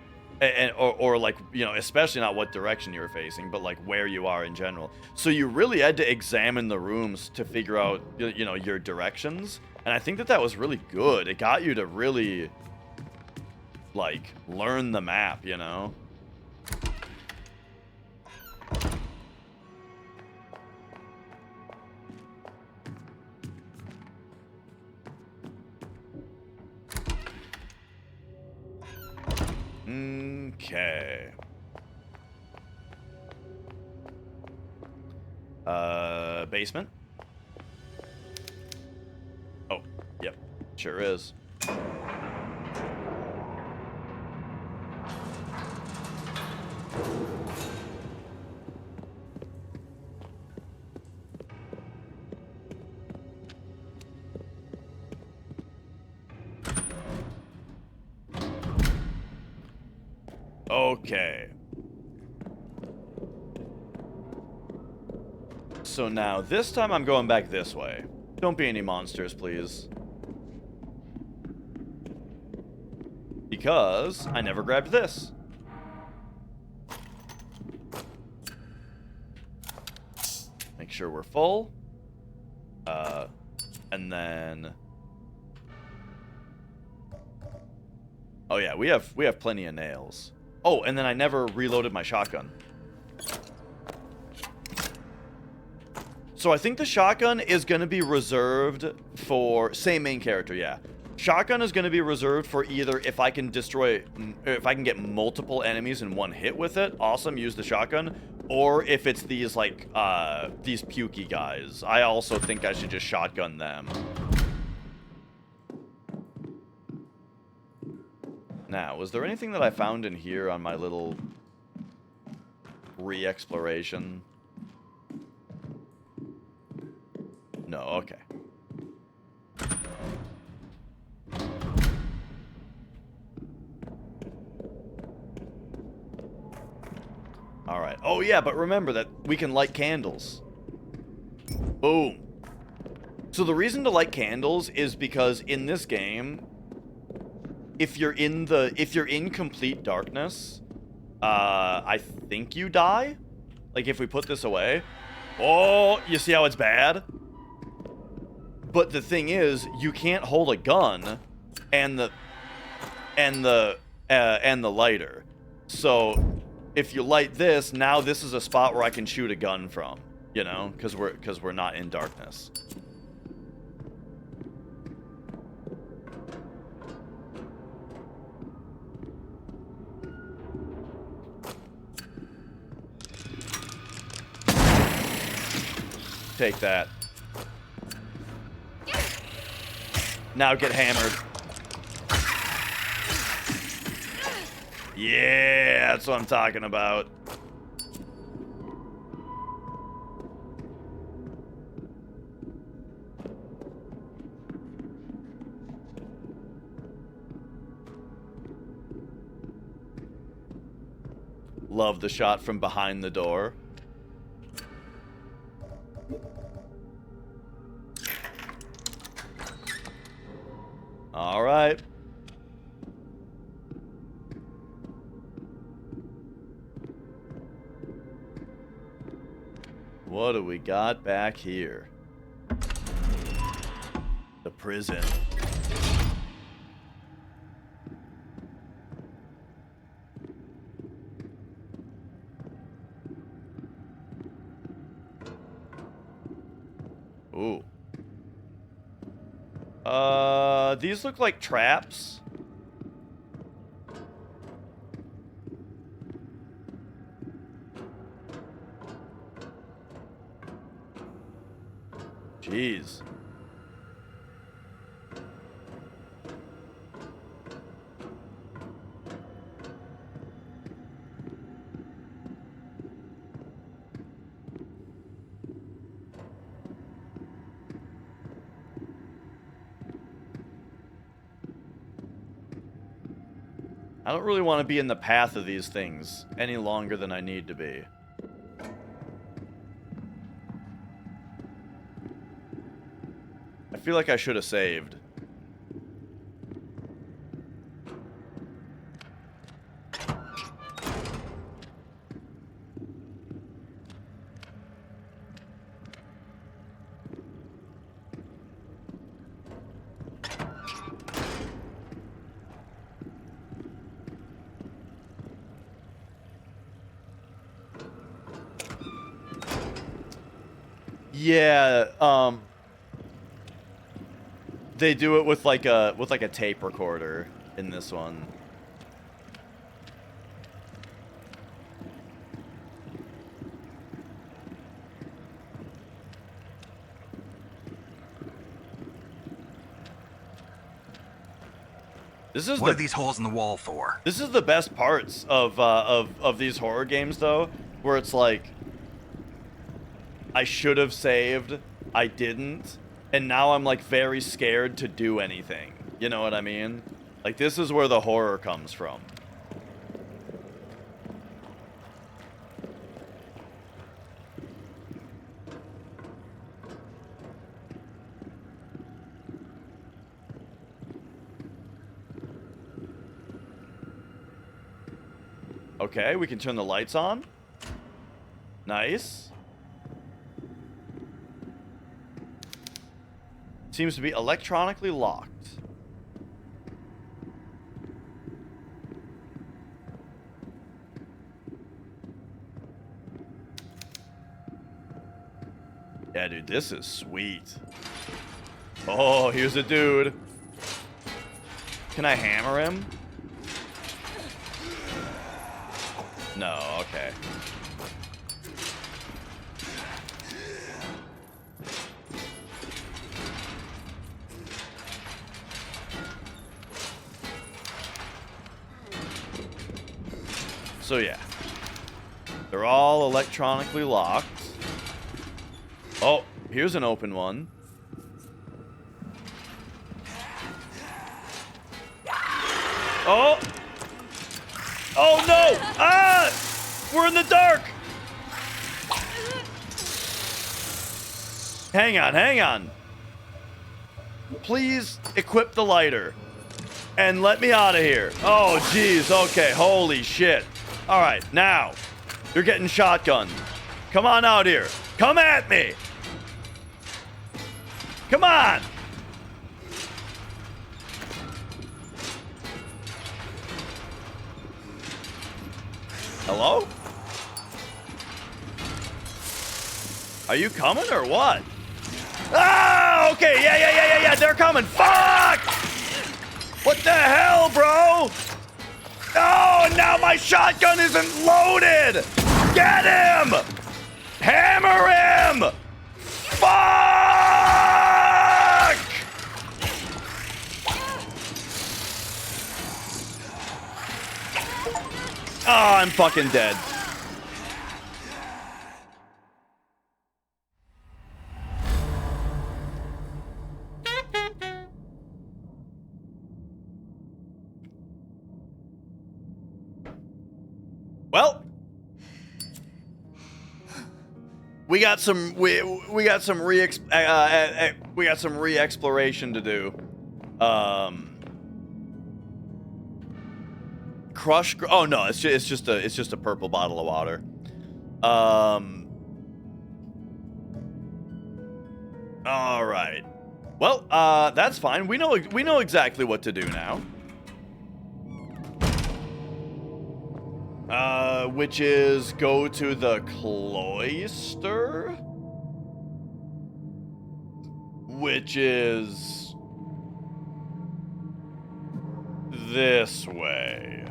or like, you know, especially not what direction you're facing, but like where you are in general. So you really had to examine the rooms to figure out, you know, your directions. And I think that was really good. It got you to really, like, learn the map, you know? Okay. Basement? Oh, yep. Sure is. Okay. So now, this time I'm going back this way. Don't be any monsters, please. Because I never grabbed this. Make sure we're full. And then... Oh yeah, we have plenty of nails. Oh, and then I never reloaded my shotgun. So I think the shotgun is going to be reserved for... Same main character, yeah. Shotgun is going to be reserved for either if I can get multiple enemies in one hit with it, awesome, use the shotgun. Or if it's these, like, these pukey guys. I also think I should just shotgun them. Now, was there anything that I found in here on my little re-exploration? No, okay. Alright. Oh yeah, but remember that we can light candles. Boom. So the reason to light candles is because in this game, if you're in complete darkness, I think you die. Like if we put this away. Oh, you see how it's bad? But the thing is, you can't hold a gun and the lighter. So if you light this, now this is a spot where I can shoot a gun from, you know, because we're not in darkness. Take that. Now get hammered. Yeah, that's what I'm talking about. Love the shot from behind the door. All right. What do we got back here? The prison. Ooh. These look like traps. Jeez. I don't really want to be in the path of these things any longer than I need to be. I feel like I should have saved. Yeah, they do it with like a tape recorder in this one. This is what are these holes in the wall for? This is the best parts of these horror games, though, where it's like, I should have saved, I didn't, and now I'm like very scared to do anything. You know what I mean? Like, this is where the horror comes from. Okay, we can turn the lights on. Nice. Seems to be electronically locked. Yeah, dude, this is sweet. Oh, here's a dude. Can I hammer him? No, okay. So yeah, they're all electronically locked. Oh, here's an open one. Oh! Oh no! Ah! We're in the dark! Hang on, hang on. Please equip the lighter and let me out of here. Oh, jeez. Okay, holy shit. All right, now you're getting shotgunned. Come on out here. Come at me. Come on. Hello? Are you coming or what? Ah, okay, yeah, they're coming. Fuck! What the hell, bro? Oh, now my shotgun isn't loaded! Get him! Hammer him! Fuck! Oh, I'm fucking dead. Well, we got some re-exploration to do. Crush. Oh no, it's just a purple bottle of water. All right. Well, that's fine. We know exactly what to do now. Which is go to the cloister, which is this way.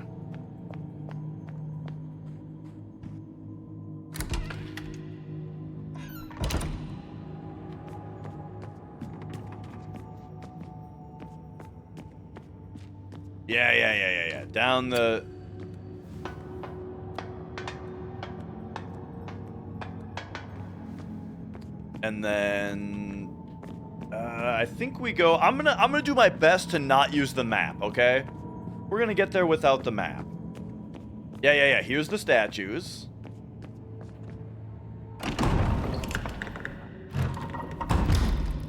Yeah. Down the... And then... I think we go... I'm gonna do my best to not use the map, okay? We're gonna get there without the map. Yeah. Here's the statues.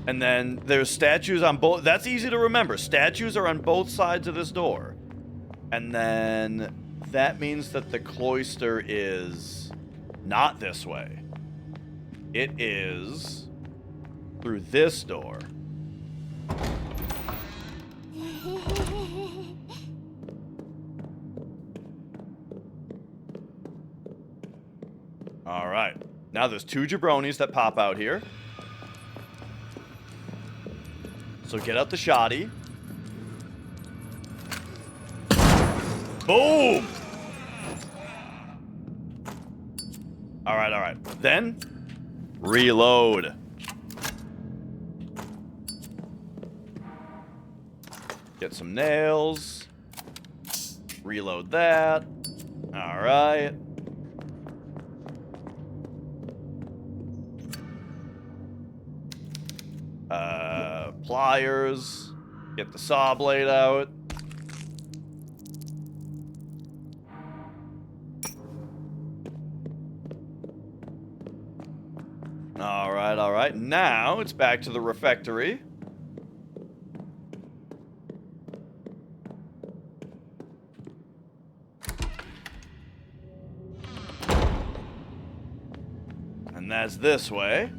And then there's statues on both... That's easy to remember. Statues are on both sides of this door. And then that means that the cloister is not this way. It is through this door. All right. Now there's two jabronis that pop out here. So get out the shoddy. Boom! All right. Then, reload. Get some nails. Reload that. All right. Pliers. Get the saw blade out. All right. Now it's back to the refectory. And that's this way.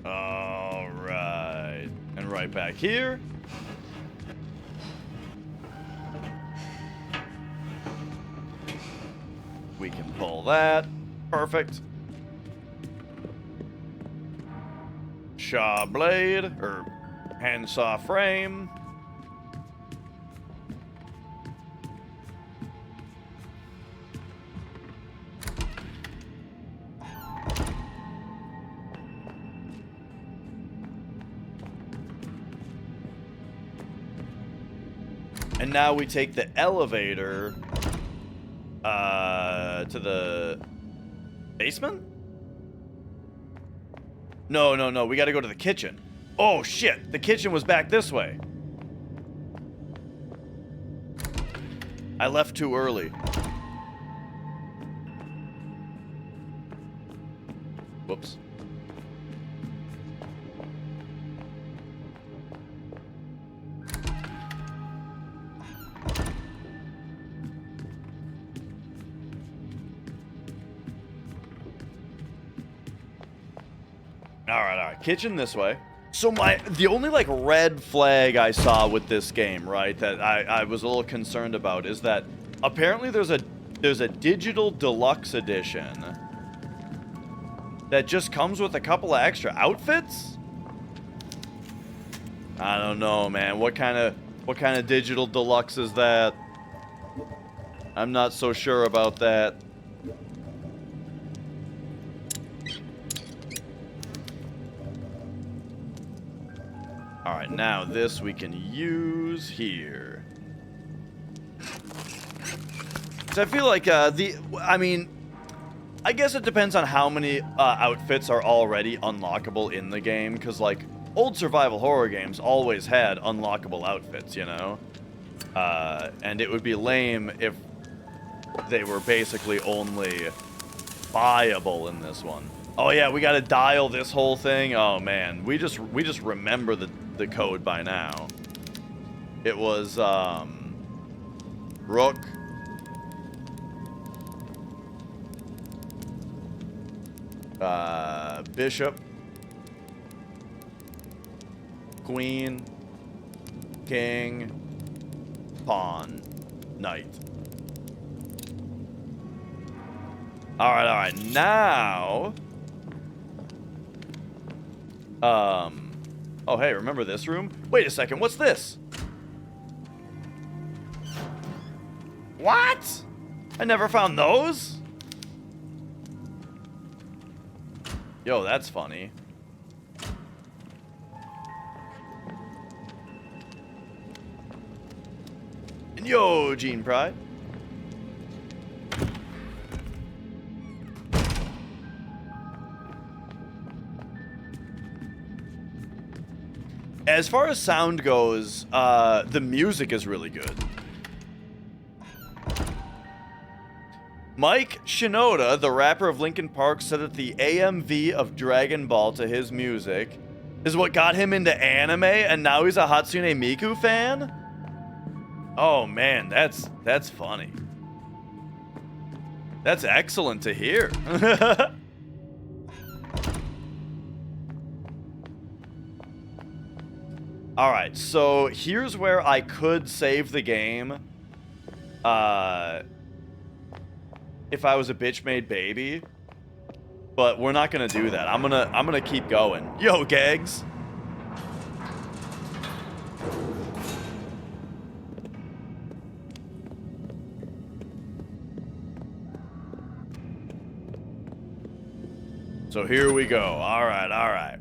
All right. And right back here. We can pull that. Perfect. Saw blade, or handsaw frame. And now we take the elevator to the basement? No. We gotta go to the kitchen. Oh, shit. The kitchen was back this way. I left too early. Whoops. All right. Kitchen this way. So the only like red flag I saw with this game, right, that I was a little concerned about is that apparently there's a digital deluxe edition that just comes with a couple of extra outfits. I don't know, man. What kind of digital deluxe is that? I'm not so sure about that. All right, now this we can use here. So I feel like I guess it depends on how many outfits are already unlockable in the game, because like old survival horror games always had unlockable outfits, you know? And it would be lame if they were basically only buyable in this one. Oh yeah, we gotta dial this whole thing. Oh man, we just remember the code by now. It was Rook, Bishop, Queen, King, Pawn, Knight. All right. Now, oh hey, remember this room? Wait a second, what's this? What? I never found those? Yo, that's funny. And yo, Gene Pride. As far as sound goes, the music is really good. Mike Shinoda, the rapper of Linkin Park, said that the AMV of Dragon Ball to his music is what got him into anime, and now he's a Hatsune Miku fan? Oh man, that's funny. That's excellent to hear. Alright, so here's where I could save the game. If I was a bitch-made baby. But we're not gonna do that. I'm gonna keep going. Yo, Gags! So here we go. Alright.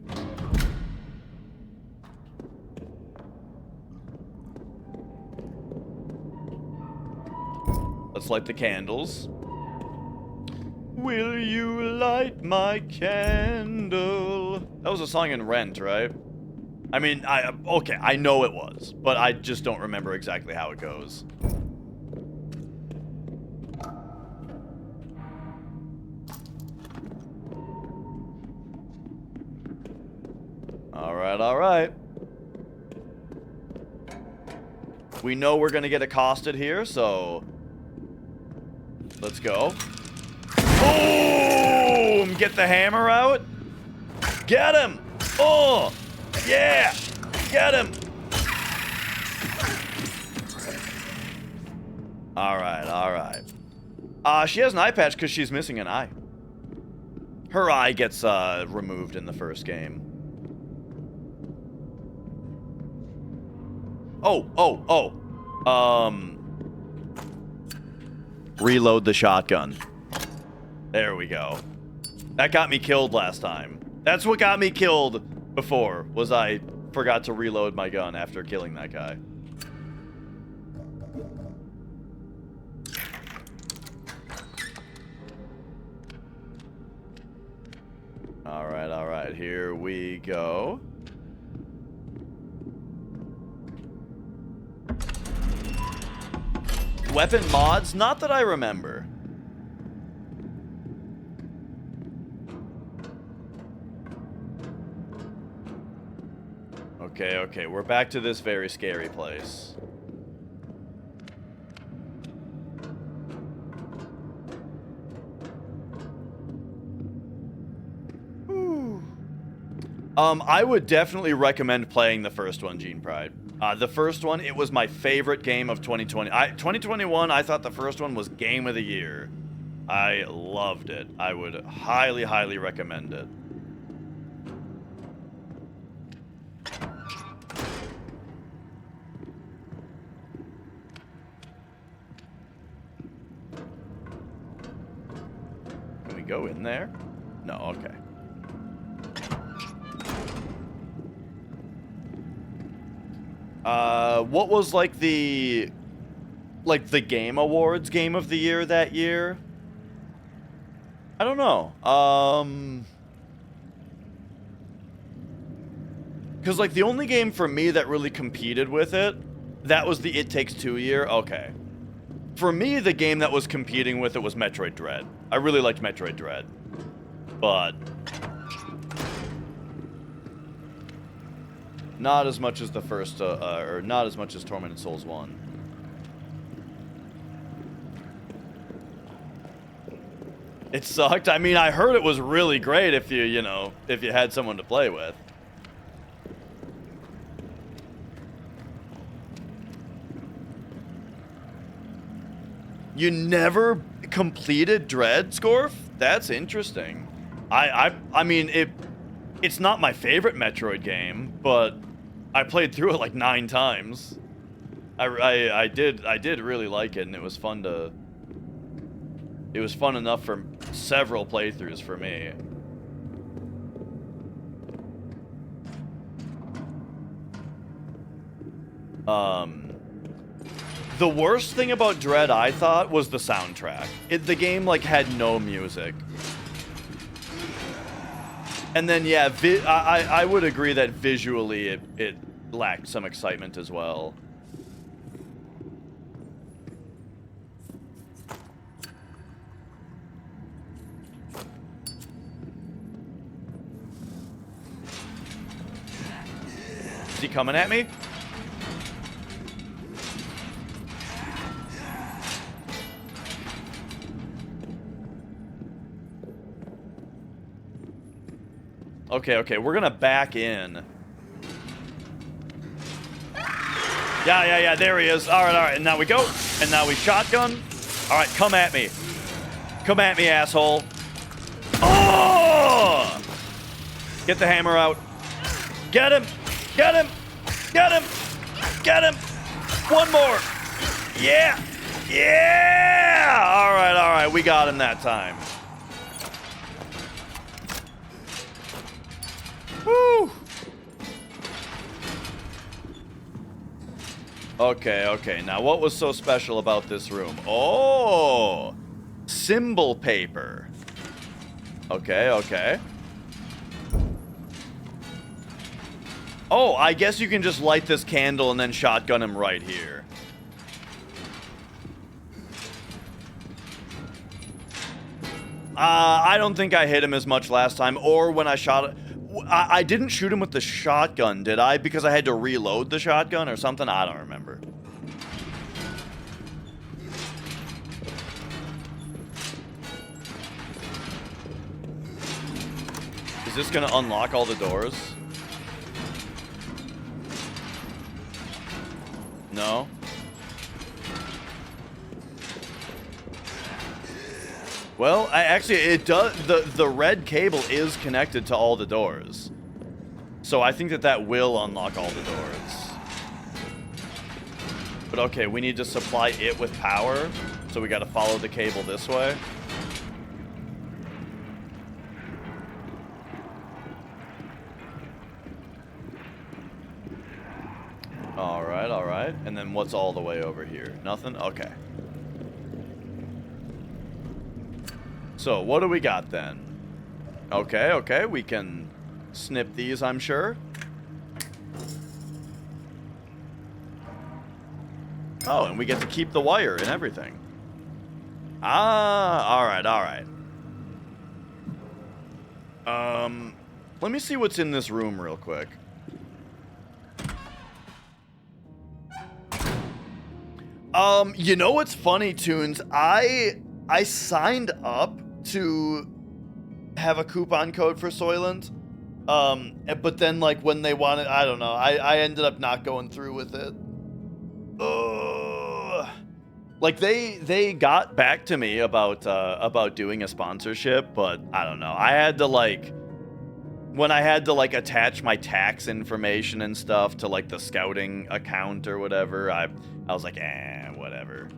Let's light the candles. Will you light my candle? That was a song in Rent, right? I mean, okay, I know it was, but I just don't remember exactly how it goes. Alright. We know we're gonna get accosted here, so let's go. Boom! Get the hammer out. Get him! Oh! Yeah! Get him! Alright. She has an eye patch because she's missing an eye. Her eye gets removed in the first game. Reload the shotgun. There we go. That got me killed last time. That's what got me killed before, was I forgot to reload my gun after killing that guy. Alright, here we go. Weapon mods? Not that I remember. Okay, we're back to this very scary place. Whew. I would definitely recommend playing the first one, Gene Pride. The first one, it was my favorite game of 2020. 2021, I thought the first one was game of the year. I loved it. I would highly, highly recommend it. Can we go in there? No, okay. What was like the Game Awards game of the year that year? I don't know. Cause like the only game for me that really competed with it, that was the It Takes Two year. Okay. For me, the game that was competing with it was Metroid Dread. I really liked Metroid Dread. But not as much as the first, or not as much as Tormented Souls 1. It sucked. I mean, I heard it was really great if you know, if you had someone to play with. You never completed Dread, Scorf? That's interesting. I mean, it's not my favorite Metroid game, but I played through it like 9 times. I did really like it, and it was fun to. It was fun enough for several playthroughs for me. The worst thing about Dread, I thought, was the soundtrack. The game like had no music. And then yeah, I would agree that visually it lacked some excitement as well. Is he coming at me? Okay, we're gonna back in. Yeah, there he is. All right, and now we go. And now we shotgun. All right, come at me. Come at me, asshole. Oh! Get the hammer out. Get him! Get him! Get him! Get him! One more! Yeah! Yeah! All right, we got him that time. Woo! Okay, now what was so special about this room? Oh! Symbol paper. Okay. Oh, I guess you can just light this candle and then shotgun him right here. I don't think I hit him as much last time, or when I shot it. I didn't shoot him with the shotgun, did I? Because I had to reload the shotgun or something? I don't remember. Is this gonna unlock all the doors? No? Well, actually, it does. The red cable is connected to all the doors, so I think that will unlock all the doors. But okay, we need to supply it with power, so we got to follow the cable this way. All right. And then what's all the way over here? Nothing? Okay. So, what do we got then? Okay, we can snip these, I'm sure. Oh, and we get to keep the wire and everything. Ah, alright. Let me see what's in this room real quick. You know what's funny, Tunes? I signed up to have a coupon code for Soylent, But then, like, when they wanted, I don't know, I ended up not going through with it. Like, they got back to me about doing a sponsorship, but I don't know. I had to, like, when I had to, like, attach my tax information and stuff to, like, the scouting account or whatever, I was like, whatever.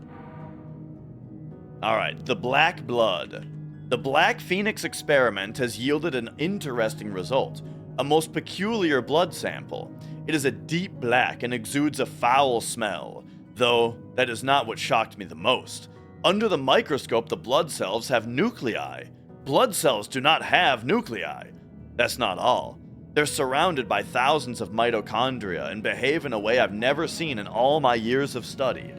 All right, the Black Blood. The Black Phoenix experiment has yielded an interesting result, a most peculiar blood sample. It is a deep black and exudes a foul smell, though that is not what shocked me the most. Under the microscope, the blood cells have nuclei. Blood cells do not have nuclei. That's not all. They're surrounded by thousands of mitochondria and behave in a way I've never seen in all my years of study.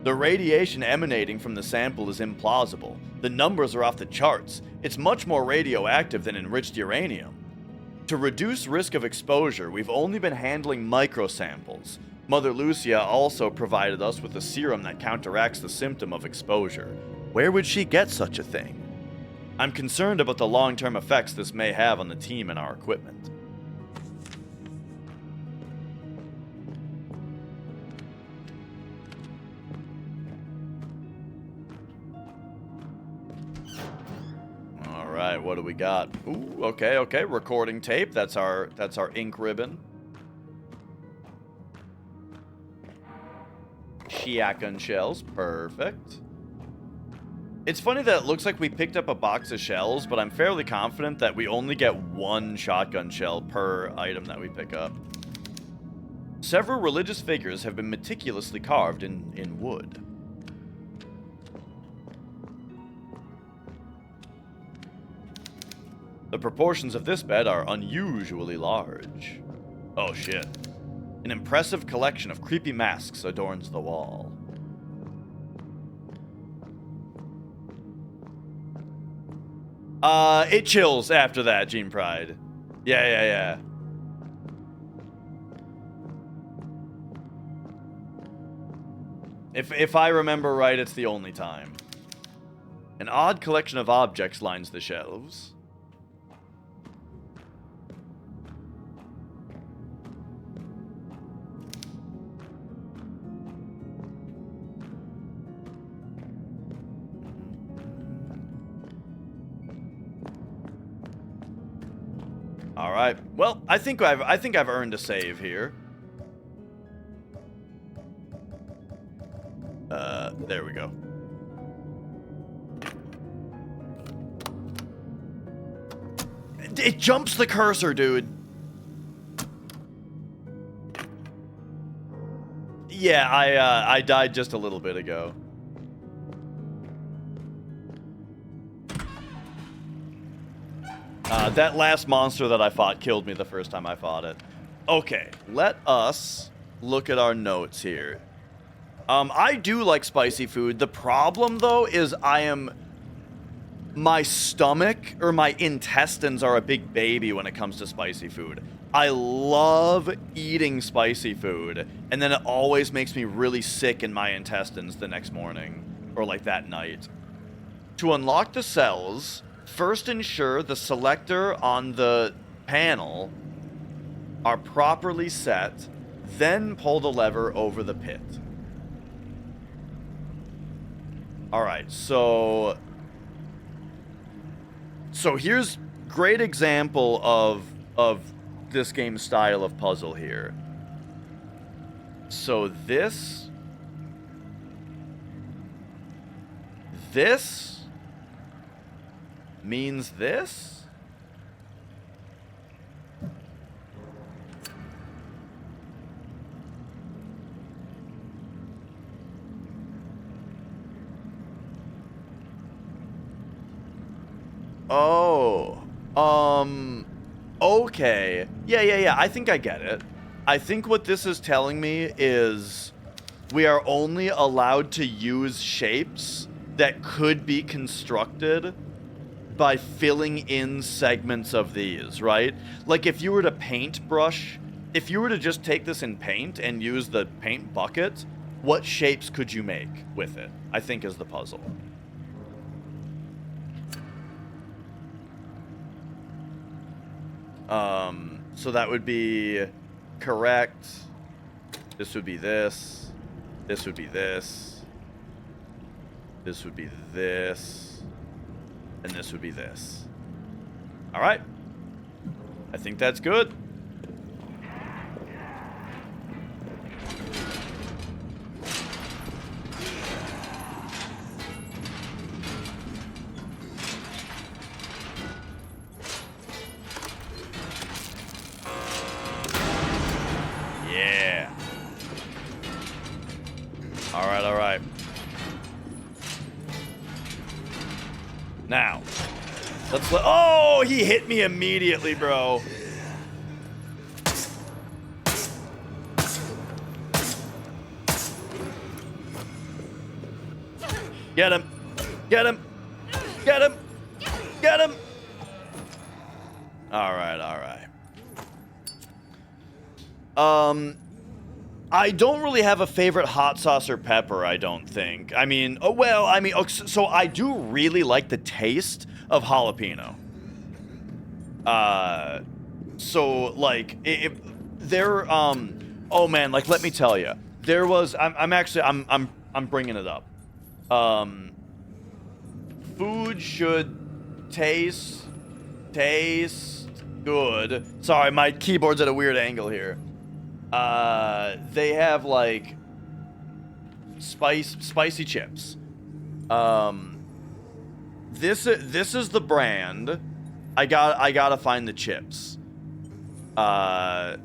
The radiation emanating from the sample is implausible. The numbers are off the charts. It's much more radioactive than enriched uranium. To reduce risk of exposure, we've only been handling microsamples. Mother Lucia also provided us with a serum that counteracts the symptom of exposure. Where would she get such a thing? I'm concerned about the long-term effects this may have on the team and our equipment. Alright, what do we got? Ooh, okay. Recording tape. That's our ink ribbon. Shotgun shells. Perfect. It's funny that it looks like we picked up a box of shells, but I'm fairly confident that we only get one shotgun shell per item that we pick up. Several religious figures have been meticulously carved in wood. The proportions of this bed are unusually large. Oh shit. An impressive collection of creepy masks adorns the wall. It chills after that, Gene Pride. Yeah. If I remember right, it's the only time. An odd collection of objects lines the shelves. All right. Well, I think I've earned a save here. There we go. It jumps the cursor, dude. Yeah, I died just a little bit ago. That last monster that I fought killed me the first time I fought it. Okay, let us look at our notes here. I do like spicy food. The problem, though, is my stomach or my intestines are a big baby when it comes to spicy food. I love eating spicy food, and then it always makes me really sick in my intestines the next morning, or like that night. To unlock the cells, first ensure the selector on the panel are properly set, then pull the lever over the pit. Alright, so here's great example of this game's style of puzzle here. So this means this? Oh, okay. Yeah, I think I get it. I think what this is telling me is we are only allowed to use shapes that could be constructed by filling in segments of these, right? Like if you were to paintbrush, if you were to just take this in paint and use the paint bucket, what shapes could you make with it? I think is the puzzle. So that would be correct. This would be this. This would be this. This would be this. And this would be this. All right. I think that's good. Yeah. All right, all right. Now, let's let. Oh, he hit me immediately, bro. Get him. Get him. Get him. Get him. All right, all right. I don't really have a favorite hot sauce or pepper, I don't think. I mean, so I do really like the taste of jalapeno. So like oh man, like let me tell you. There was I'm bringing it up. Food should taste good. Sorry, my keyboard's at a weird angle here. They have like spicy chips. This is the brand. I gotta find the chips. We're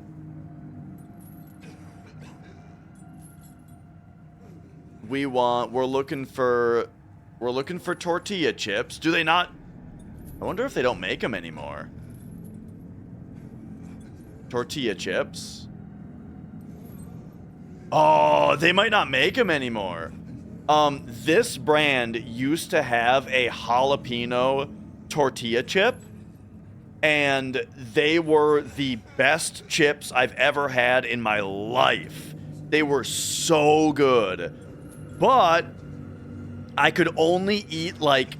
looking for tortilla chips. Do they not? I wonder if they don't make them anymore. Tortilla chips. Oh, they might not make them anymore. This brand used to have a jalapeno tortilla chip, and they were the best chips I've ever had in my life. They were so good, but I could only eat like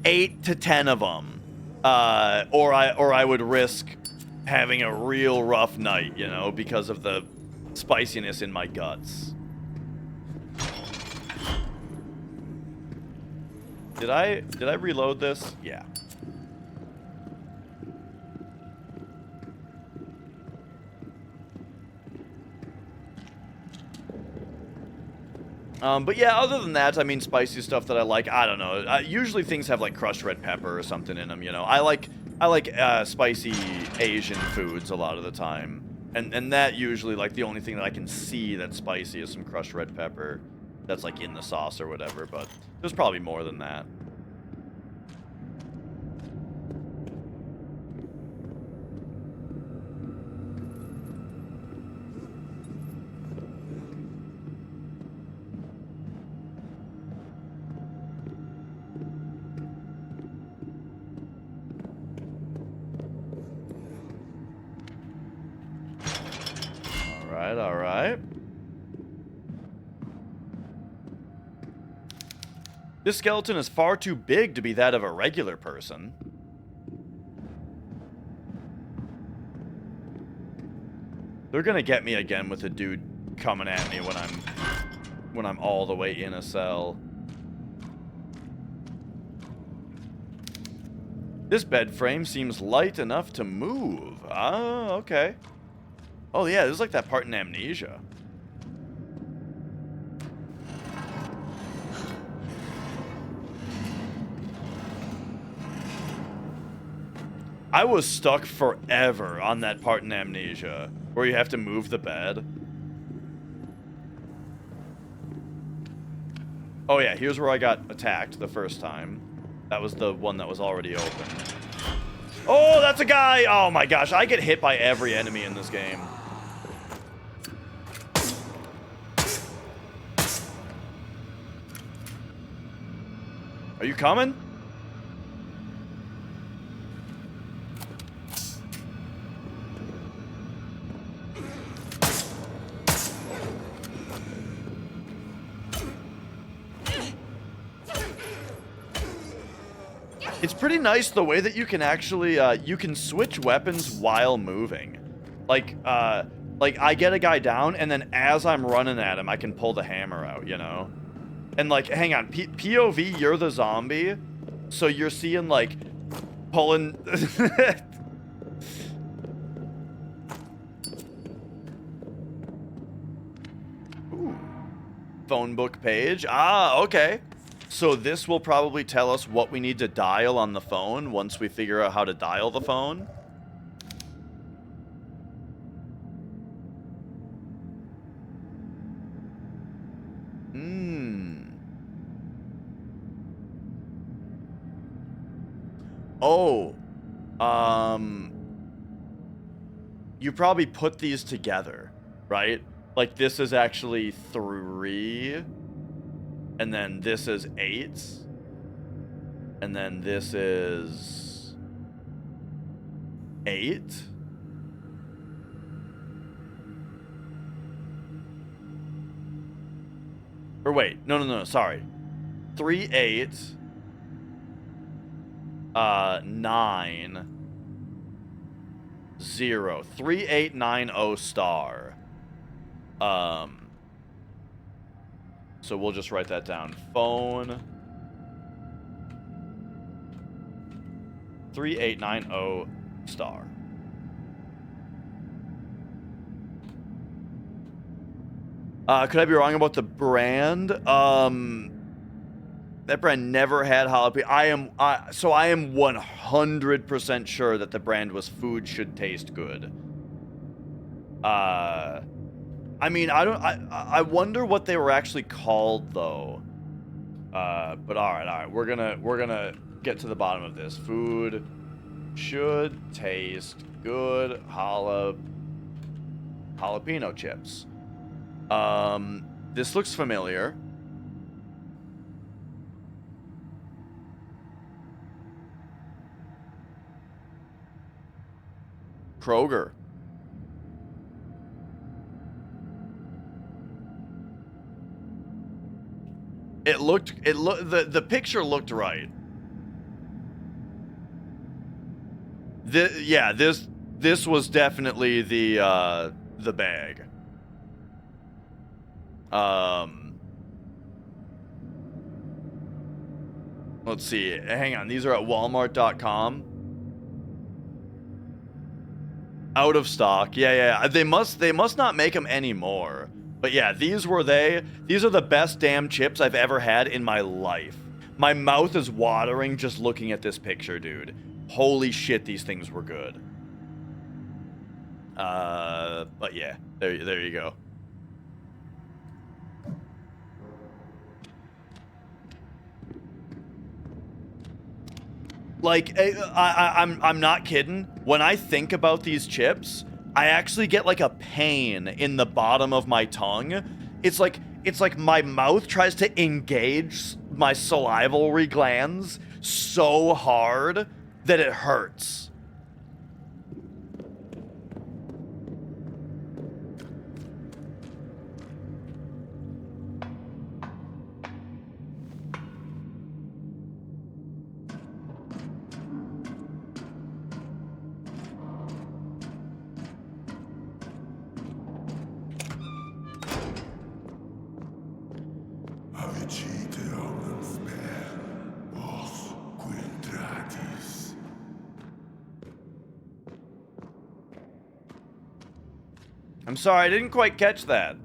8 to 10 of them, or I would risk having a real rough night, you know, because of the spiciness in my guts. Did I reload this? Yeah. But yeah, other than that, I mean, spicy stuff that I like, I don't know. Usually things have like crushed red pepper or something in them, you know. I like spicy Asian foods a lot of the time. And that usually, like, the only thing that I can see that's spicy is some crushed red pepper that's, like, in the sauce or whatever, but there's probably more than that. All right. This skeleton is far too big to be that of a regular person. They're gonna get me again with a dude coming at me when I'm all the way in a cell. This bed frame seems light enough to move. Oh, okay. Oh yeah, this is like that part in Amnesia. I was stuck forever on that part in Amnesia, where you have to move the bed. Oh yeah, here's where I got attacked the first time. That was the one that was already open. Oh, that's a guy! Oh my gosh, I get hit by every enemy in this game. Are you coming? It's pretty nice the way that you can actually, you can switch weapons while moving. Like I get a guy down, and then as I'm running at him, I can pull the hammer out, you know? And, like, hang on, POV, you're the zombie, so you're seeing, like, pulling... Ooh. Phone book page. Ah, okay. So this will probably tell us what we need to dial on the phone once we figure out how to dial the phone. Oh. You probably put these together, right? Like this is actually 3. And then this is 8. And then this is 8. Or wait, no, sorry. 3, 8. 9. 0. 3890 star. So we'll just write that down. Phone 3890 star. Could I be wrong about the brand? That brand never had jalapeno. I am 100% sure that the brand was food should taste good. I mean, I wonder what they were actually called though. But all right, we're gonna get to the bottom of this. Food should taste good. Jalapeno chips. This looks familiar. Kroger. The picture looked right. This was definitely the bag. Let's see. Hang on. These are at walmart.com. Out of stock. Yeah. They must not make them anymore. But yeah, these are the best damn chips I've ever had in my life. My mouth is watering just looking at this picture, dude. Holy shit, these things were good. But yeah, there you go. Like, I'm not kidding. When I think about these chips, I actually get like a pain in the bottom of my tongue. It's like my mouth tries to engage my salivary glands so hard that it hurts. I'm sorry, I didn't quite catch that.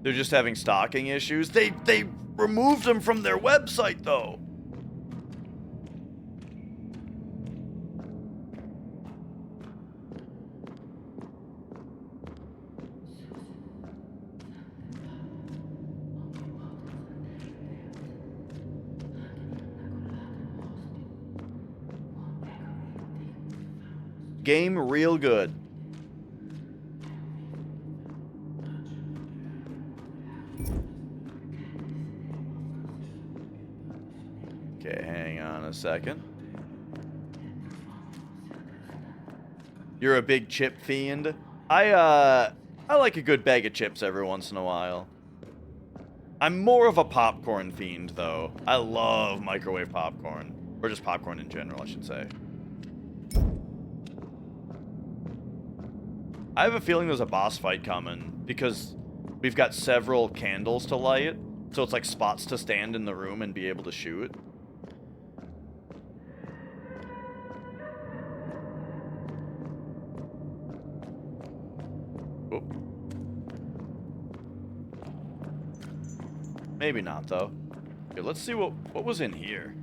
They're just having stocking issues. They removed them from their website though. Game real good. Okay, hang on a second. You're a big chip fiend. I like a good bag of chips every once in a while. I'm more of a popcorn fiend, though. I love microwave popcorn. Or just popcorn in general, I should say. I have a feeling there's a boss fight coming, because we've got several candles to light, so it's like spots to stand in the room and be able to shoot. Oh. Maybe not, though. Okay, let's see what was in here.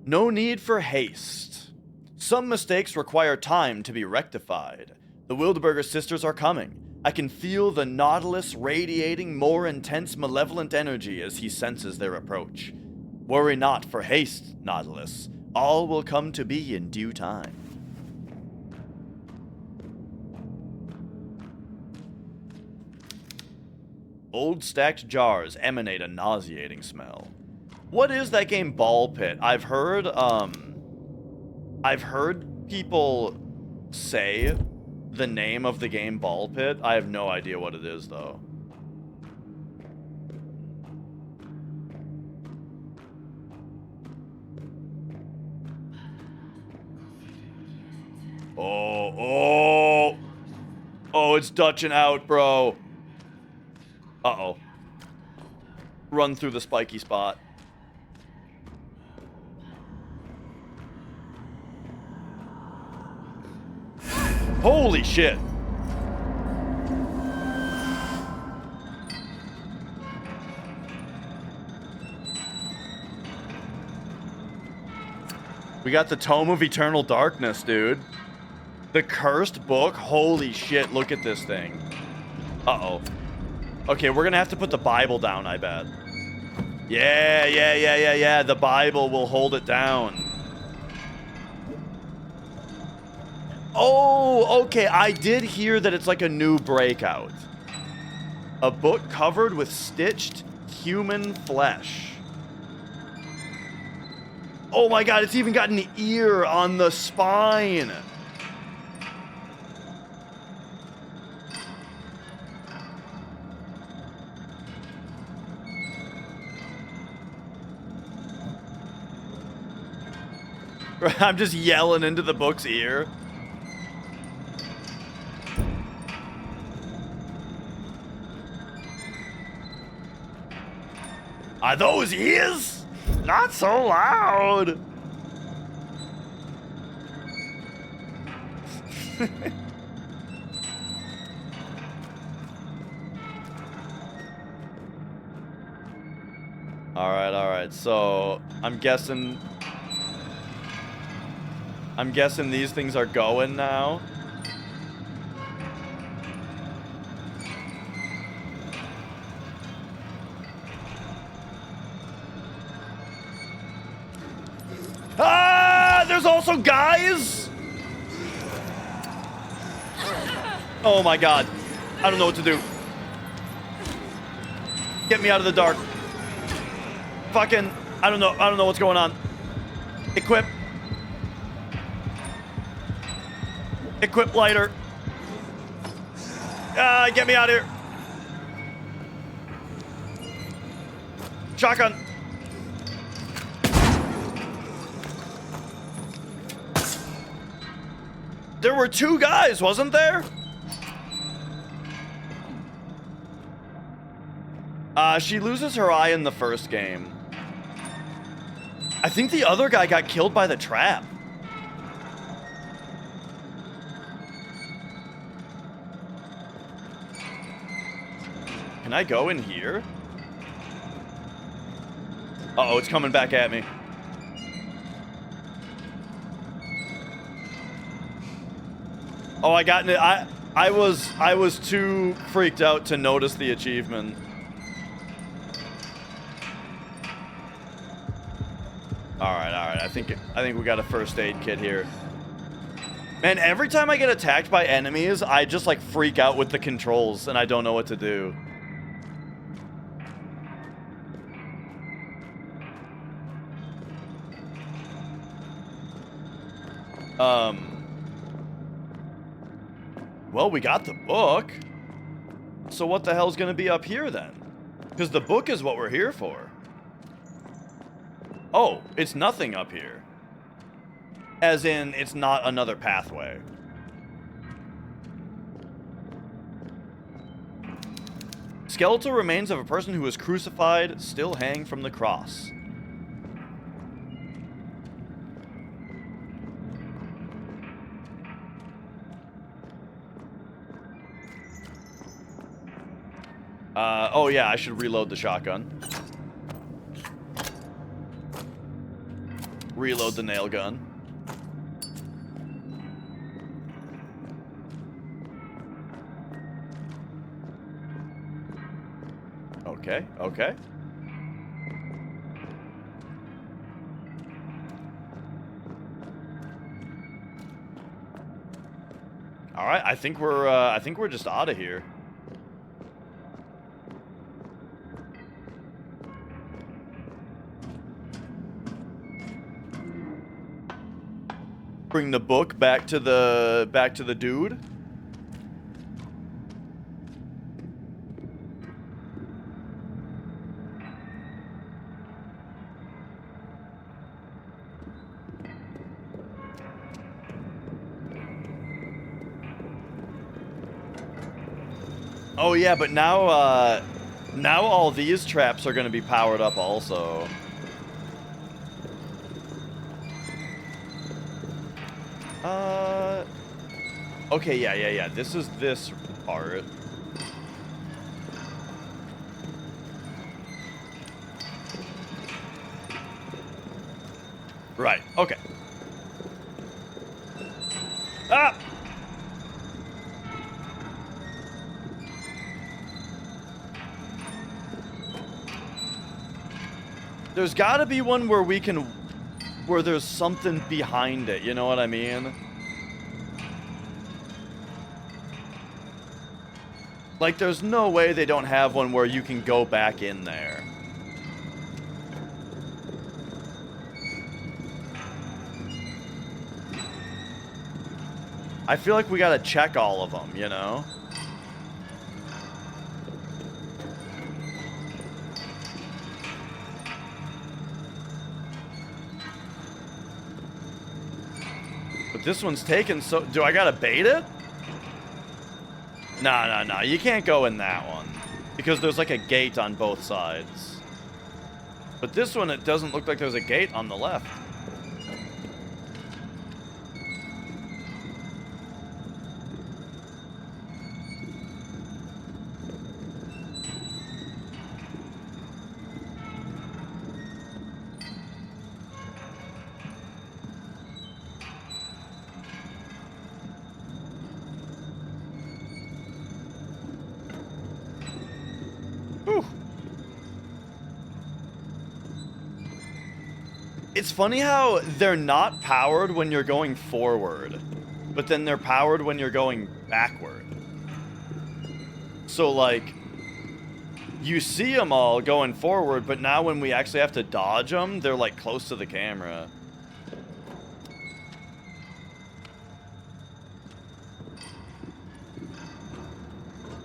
No need for haste. Some mistakes require time to be rectified. The Wildeberger sisters are coming. I can feel the Nautilus radiating more intense malevolent energy as he senses their approach. Worry not for haste, Nautilus. All will come to be in due time. Old stacked jars emanate a nauseating smell. What is that game, Ball Pit? I've heard people say the name of the game Ball Pit. I have no idea what it is, though. Oh, it's Dutching out, bro. Uh-oh. Run through the spiky spot. Holy shit. We got the Tome of Eternal Darkness, dude. The Cursed Book? Holy shit, look at this thing. Uh-oh. Okay, we're gonna have to put the Bible down, I bet. Yeah. The Bible will hold it down. Oh, okay, I did hear that it's like a new breakout. A book covered with stitched human flesh. Oh my god, it's even got an ear on the spine. I'm just yelling into the book's ear. Are those ears? Not so loud. All right. So I'm guessing these things are going now. Ah, there's also guys. Oh my god. I don't know what to do. Get me out of the dark. Fucking, I don't know what's going on. Equip lighter. Get me out of here. Shotgun. There were two guys, wasn't there? She loses her eye in the first game. I think the other guy got killed by the trap. Can I go in here? Uh-oh, it's coming back at me. Oh, I got it. I was too freaked out to notice the achievement. All right. I think we got a first aid kit here. Man, every time I get attacked by enemies, I just like freak out with the controls and I don't know what to do. Well, we got the book. So what the hell's gonna be up here then? Because the book is what we're here for. Oh, it's nothing up here. As in, it's not another pathway. Skeletal remains of a person who was crucified still hang from the cross. Oh yeah, I should reload the shotgun. Reload the nail gun. Okay, okay. All right, I think we're just out of here. Bring the book back to the dude. Oh yeah, but now now all these traps are going to be powered up also. Okay, yeah. This is this part. Right, okay. Ah! There's gotta be one where we can... where there's something behind it, you know what I mean? Like, there's no way they don't have one where you can go back in there. I feel like we gotta check all of them, you know? But this one's taken, so... do I gotta bait it? No. You can't go in that one. Because there's like a gate on both sides. But this one, it doesn't look like there's a gate on the left. It's funny how they're not powered when you're going forward, but then they're powered when you're going backward. So, like, you see them all going forward, but now when we actually have to dodge them, they're, like, close to the camera.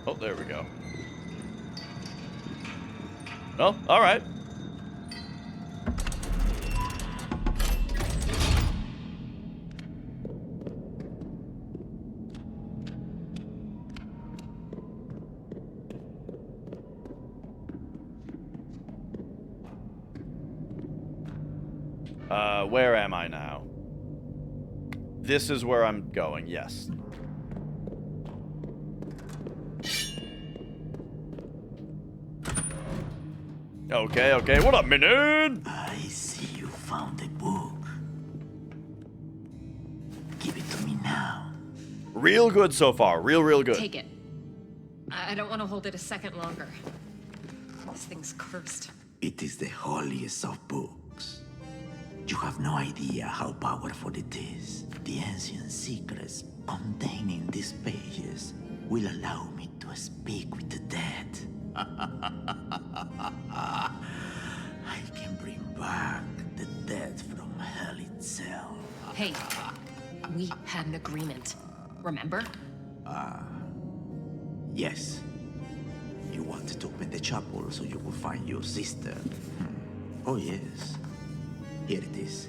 Oh, there we go. Oh, all right. Where am I now? This is where I'm going, yes. Okay. What up, Minin? I see you found a book. Give it to me now. Real good so far. Real good. Take it. I don't want to hold it a second longer. This thing's cursed. It is the holiest of books. You have no idea how powerful it is. The ancient secrets contained in these pages will allow me to speak with the dead. I can bring back the dead from hell itself. Hey, We had an agreement. Remember? Yes. You wanted to open the chapel so you could find your sister. Oh, yes. Here it is.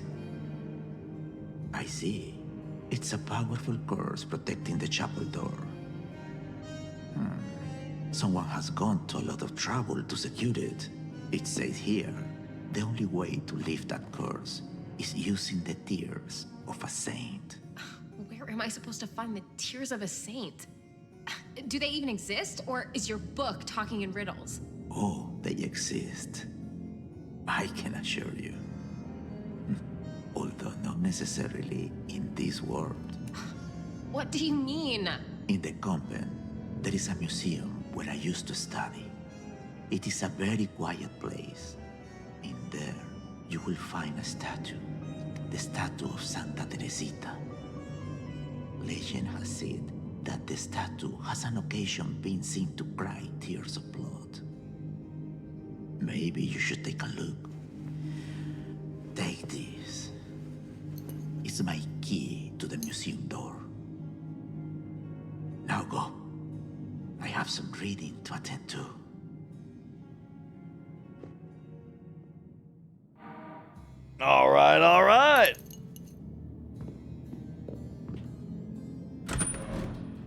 I see. It's a powerful curse protecting the chapel door. Someone has gone to a lot of trouble to secure it. It says here, the only way to lift that curse is using the tears of a saint. Where am I supposed to find the tears of a saint? Do they even exist, or is your book talking in riddles? Oh, they exist. I can assure you. Although not necessarily in this world. What do you mean? In the convent, there is a museum where I used to study. It is a very quiet place. In there, you will find a statue. The statue of Santa Teresita. Legend has said that the statue has on occasion been seen to cry tears of blood. Maybe you should take a look. Take this. It's my key to the museum door. Now go. I have some reading to attend to. All right, all right.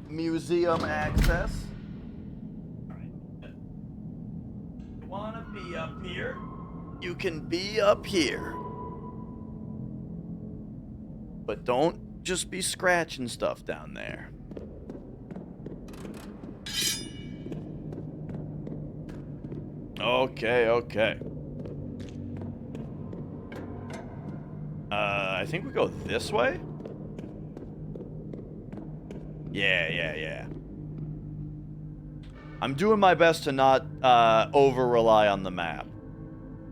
Museum access. All right. You want to be up here? You can be up here. But don't just be scratching stuff down there. Okay, okay. I think we go this way? Yeah. I'm doing my best to not over-rely on the map.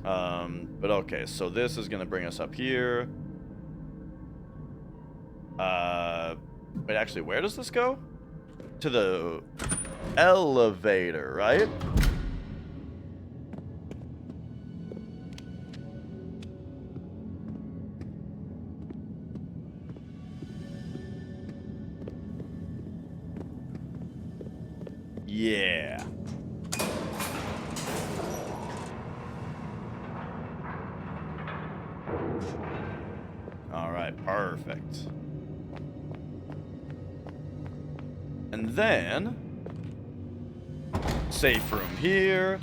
But okay, so this is gonna bring us up here. Wait, actually, where does this go? To the elevator, right? Yeah. All right, perfect. And then safe room here.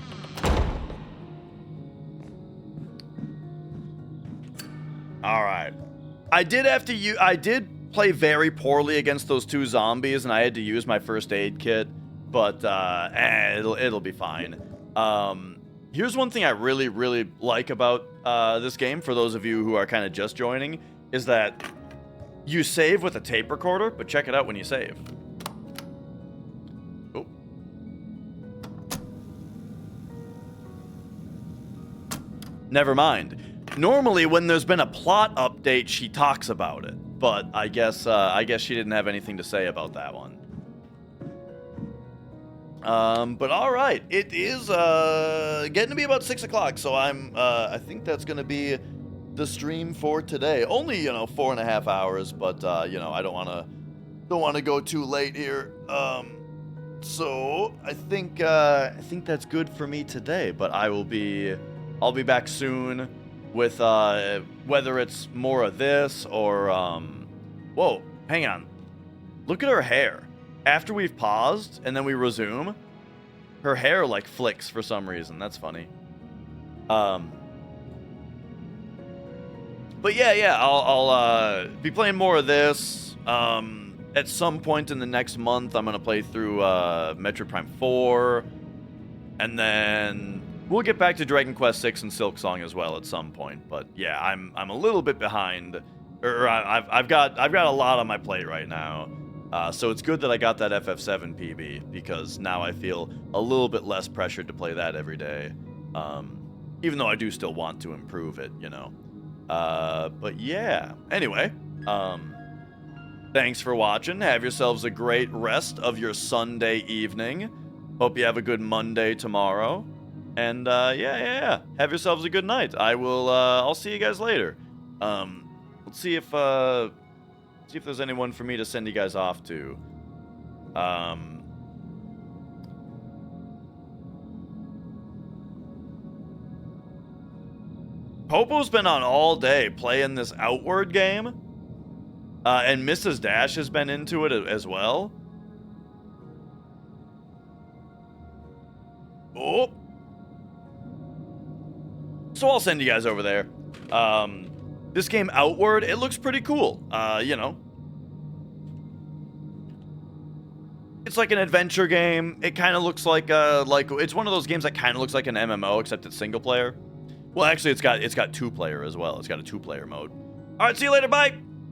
All right. I did play very poorly against those two zombies, and I had to use my first aid kit. But it'll be fine. Here's one thing I really, really like about this game, for those of you who are kind of just joining, is that you save with a tape recorder, but check it out when you save. Oh. Never mind. Normally, when there's been a plot update, she talks about it, but I guess she didn't have anything to say about that one. But all right, it is getting to be about 6 o'clock, so I think that's gonna be the stream for today. Only 4.5 hours, but I don't wanna go too late here. So I think that's good for me today. But I'll be back soon with whether it's more of this or whoa, hang on, look at her hair. After we've paused and then we resume, her hair like flicks for some reason. That's funny. But yeah, I'll be playing more of this. At some point in the next month, I'm gonna play through Metroid Prime 4, and then we'll get back to Dragon Quest 6 and Silksong as well at some point. But yeah, I'm a little bit behind, or I've got a lot on my plate right now. So it's good that I got that FF7 PB, because now I feel a little bit less pressured to play that every day. Even though I do still want to improve it, But yeah, anyway, thanks for watching. Have yourselves a great rest of your Sunday evening. Hope you have a good Monday tomorrow. And yeah. Have yourselves a good night. I'll see you guys later. Let's see if See if there's anyone for me to send you guys off to. Popo's been on all day playing this Outward game. And Mrs. Dash has been into it as well. Oh. So I'll send you guys over there. This game Outward, it looks pretty cool. You know. It's like an adventure game. It kind of looks like it's one of those games that kind of looks like an MMO, except it's single player. Well, actually, it's got 2-player as well. It's got a 2-player mode. All right, see you later. Bye.